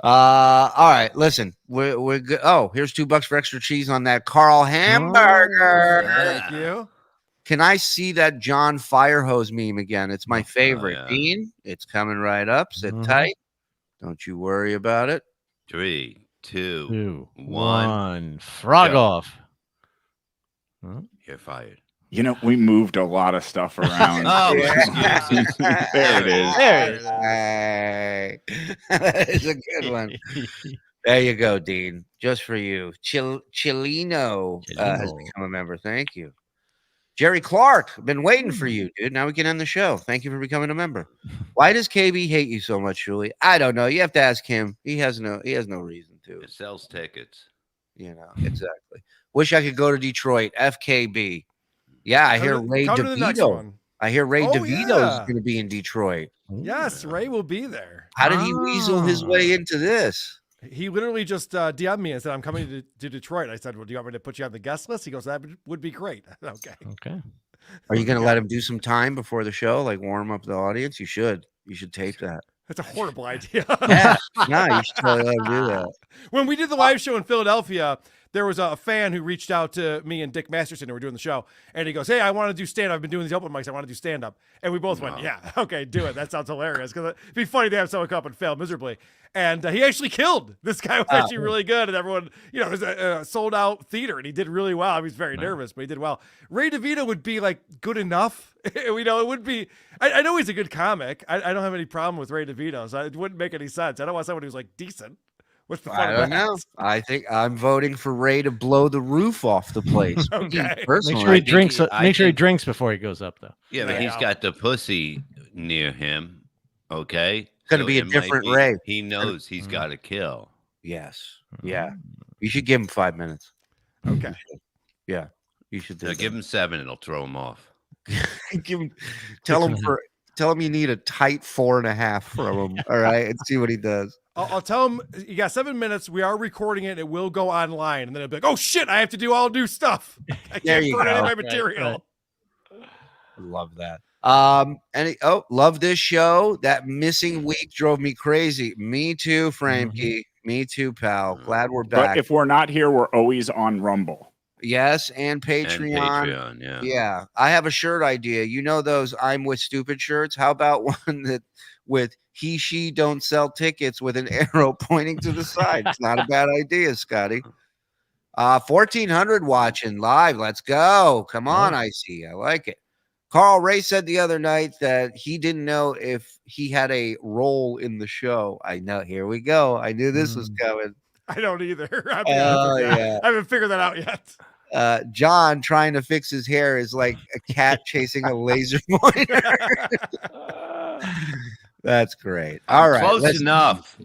[SPEAKER 6] all right, listen, we're good. Oh, here's $2 for extra cheese on that Karl hamburger.
[SPEAKER 8] Thank you.
[SPEAKER 6] Can I see that John Firehose meme again? It's my favorite.
[SPEAKER 2] yeah.
[SPEAKER 6] Dean, it's coming right up. Sit tight. Don't you worry about it.
[SPEAKER 2] 3, 2,
[SPEAKER 7] 2,
[SPEAKER 2] 1.
[SPEAKER 7] 1. Frog
[SPEAKER 2] Go.
[SPEAKER 7] off.
[SPEAKER 2] You're fired.
[SPEAKER 9] You know, we moved a lot of stuff around.
[SPEAKER 2] Oh,
[SPEAKER 9] There it is.
[SPEAKER 7] There it is.
[SPEAKER 6] Hey, that is a good one. There you go, Dean. Just for you. Chilino has become a member. Thank you. Jerry Clark, been waiting for you, dude. Now we can end the show. Thank you for becoming a member. Why does KB hate you so much, Shuli? I don't know. You have to ask him. He has no reason to.
[SPEAKER 2] It sells tickets.
[SPEAKER 6] You know, exactly. Wish I could go to Detroit. FKB. Yeah, I hear Ray
[SPEAKER 8] come to the next
[SPEAKER 6] DeVito.
[SPEAKER 8] one.
[SPEAKER 6] I hear Ray
[SPEAKER 8] Oh,
[SPEAKER 6] DeVito is
[SPEAKER 8] yeah.
[SPEAKER 6] going to be in Detroit.
[SPEAKER 8] Yes, Ray will be there.
[SPEAKER 6] How did he weasel his way into this?
[SPEAKER 8] He literally just DM'd me and said, "I'm coming to Detroit." I said, "Well, do you want me to put you on the guest list?" He goes, "That would be great." Okay.
[SPEAKER 7] Okay.
[SPEAKER 6] Are you going to let him do some time before the show, like warm up the audience? You should. You should tape that.
[SPEAKER 8] That's a horrible idea.
[SPEAKER 6] Yeah, no, you should totally let him do that.
[SPEAKER 8] When we did the live show in Philadelphia, there was a fan who reached out to me and Dick Masterson, who were doing the show, and he goes, "Hey, I want to do stand-up. I've been doing these open mics. I want to do stand-up." And we both went, "Yeah, okay, do it. That sounds hilarious." Because it'd be funny to have someone come up and fail miserably. And he actually killed. This guy was actually really good, and everyone, it was a sold-out theater, and he did really well. He was very nervous, but he did well. Ray DeVito would be like good enough. It would be. I know he's a good comic. I don't have any problem with Ray DeVito, so it wouldn't make any sense. I don't want someone who's like decent. What's the fun
[SPEAKER 6] I
[SPEAKER 8] of
[SPEAKER 6] don't
[SPEAKER 8] that?
[SPEAKER 6] know. I think I'm voting for Ray to blow the roof off the place.
[SPEAKER 8] Okay.
[SPEAKER 6] Personally,
[SPEAKER 7] Make sure he
[SPEAKER 2] think
[SPEAKER 7] drinks.
[SPEAKER 2] he- I
[SPEAKER 7] Make sure he
[SPEAKER 2] think-
[SPEAKER 7] drinks before he goes up, though.
[SPEAKER 2] Yeah, but he's got the pussy near him. Okay.
[SPEAKER 6] Gonna
[SPEAKER 2] So
[SPEAKER 6] be a
[SPEAKER 2] it might
[SPEAKER 6] different Ray.
[SPEAKER 2] He knows he's got to kill.
[SPEAKER 6] Yes. Yeah. You should give him 5 minutes.
[SPEAKER 8] Okay.
[SPEAKER 6] Yeah. You should do
[SPEAKER 2] Now
[SPEAKER 6] that.
[SPEAKER 2] give him 7, it'll throw him off.
[SPEAKER 6] Give him, tell him you need a tight 4.5 from him. All right, and see what he does.
[SPEAKER 8] I'll tell him you got 7 minutes. We are recording it. It will go online, and then it'll be like, "Oh shit, I have to do all new stuff. I
[SPEAKER 6] There
[SPEAKER 8] can't
[SPEAKER 6] you
[SPEAKER 8] burn any of
[SPEAKER 6] go.
[SPEAKER 8] my material."
[SPEAKER 6] Love that. Love this show. That missing week drove me crazy. Me too, Frankie. Me too, pal. Glad we're back.
[SPEAKER 9] But if we're not here, we're always on Rumble.
[SPEAKER 6] Yes, and Patreon.
[SPEAKER 2] Patreon, yeah.
[SPEAKER 6] Yeah. I have a shirt idea. You know those I'm with stupid shirts? How about one that with he, she don't sell tickets with an arrow pointing to the side? It's not a bad idea, Scotty. 1,400 watching live. Let's go. Come on, Icy. I like it. Karl Ray said the other night that he didn't know if he had a role in the show. I know. Here we go. I knew this was coming.
[SPEAKER 8] I don't either.
[SPEAKER 6] Yeah.
[SPEAKER 8] I haven't figured that out yet.
[SPEAKER 6] John trying to fix his hair is like a cat chasing a laser pointer. That's great. All right.
[SPEAKER 2] Close enough.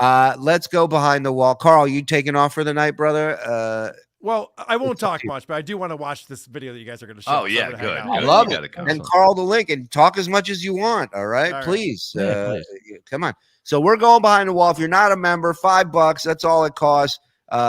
[SPEAKER 6] Let's go behind the wall. Karl, you taking off for the night, brother?
[SPEAKER 8] Well, I won't talk much, but I do want to watch this video that you guys are going to show.
[SPEAKER 2] Oh, yeah, good.
[SPEAKER 6] I love it. And Karl the link, and talk as much as you want. All right,
[SPEAKER 8] All right.
[SPEAKER 6] please.
[SPEAKER 7] Yeah,
[SPEAKER 6] Come on. So we're going behind the wall. If you're not a member, $5. That's all it costs.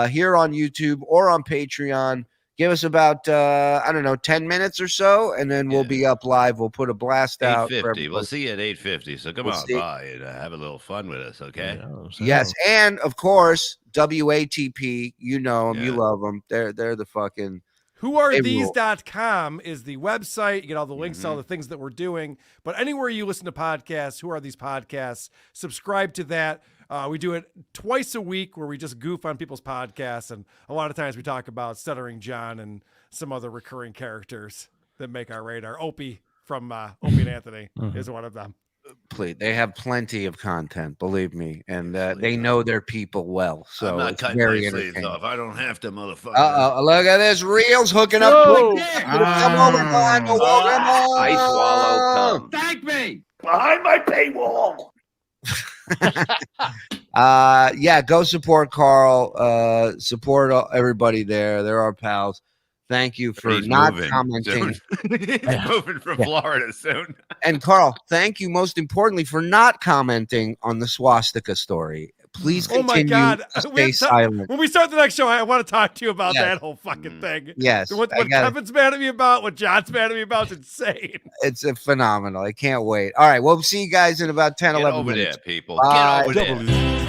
[SPEAKER 6] Here on YouTube or on Patreon. Give us about I don't know, 10 minutes or so, and then we'll be up live. We'll put a blast out.
[SPEAKER 2] 8:50. We'll see you at 8:50. So come
[SPEAKER 6] We'll
[SPEAKER 2] on
[SPEAKER 6] see.
[SPEAKER 2] by and have a little fun with us, okay?
[SPEAKER 6] Yes, and of course, WATP. You know them, you love them. They're the fucking.
[SPEAKER 8] Whoarethese.com is the website. You get all the links to all the things that we're doing. But anywhere you listen to podcasts, Who Are These Podcasts? Subscribe to that. We do it twice a week where we just goof on people's podcasts. And a lot of times we talk about Stuttering John and some other recurring characters that make our radar. Opie from Opie and Anthony is one of them.
[SPEAKER 6] Please, they have plenty of content, believe me, and they know their people well. So
[SPEAKER 2] I'm not
[SPEAKER 6] it's
[SPEAKER 2] cutting
[SPEAKER 6] very
[SPEAKER 2] my sleeves
[SPEAKER 6] entertaining.
[SPEAKER 2] off. I don't have to, motherfucker.
[SPEAKER 6] Look at this. Reels hooking up.
[SPEAKER 2] Whoa.
[SPEAKER 6] Come over behind the wall. Come on.
[SPEAKER 13] I swallow cum.
[SPEAKER 4] Thank me.
[SPEAKER 1] Behind my paywall.
[SPEAKER 6] Yeah, go support Karl. Support everybody there. They're our pals. Thank you for
[SPEAKER 2] He's
[SPEAKER 6] not
[SPEAKER 2] moving
[SPEAKER 6] commenting.
[SPEAKER 2] soon. He's moving from Florida soon.
[SPEAKER 6] And Karl, thank you most importantly for not commenting on the swastika story. Please
[SPEAKER 8] Oh my
[SPEAKER 6] continue
[SPEAKER 8] God.
[SPEAKER 6] to stay silent.
[SPEAKER 8] When we start the next show, I want to talk to you about
[SPEAKER 6] Yes.
[SPEAKER 8] that whole fucking thing.
[SPEAKER 6] Yes,
[SPEAKER 8] What
[SPEAKER 6] I gotta-
[SPEAKER 8] Kevin's mad at me about, what John's mad at me about, is insane.
[SPEAKER 6] It's a phenomenal. I can't wait. All right, we'll see you guys in about 10,
[SPEAKER 2] Get
[SPEAKER 6] 11
[SPEAKER 2] over
[SPEAKER 6] minutes.
[SPEAKER 2] there, people.
[SPEAKER 6] Bye.
[SPEAKER 2] Get over there.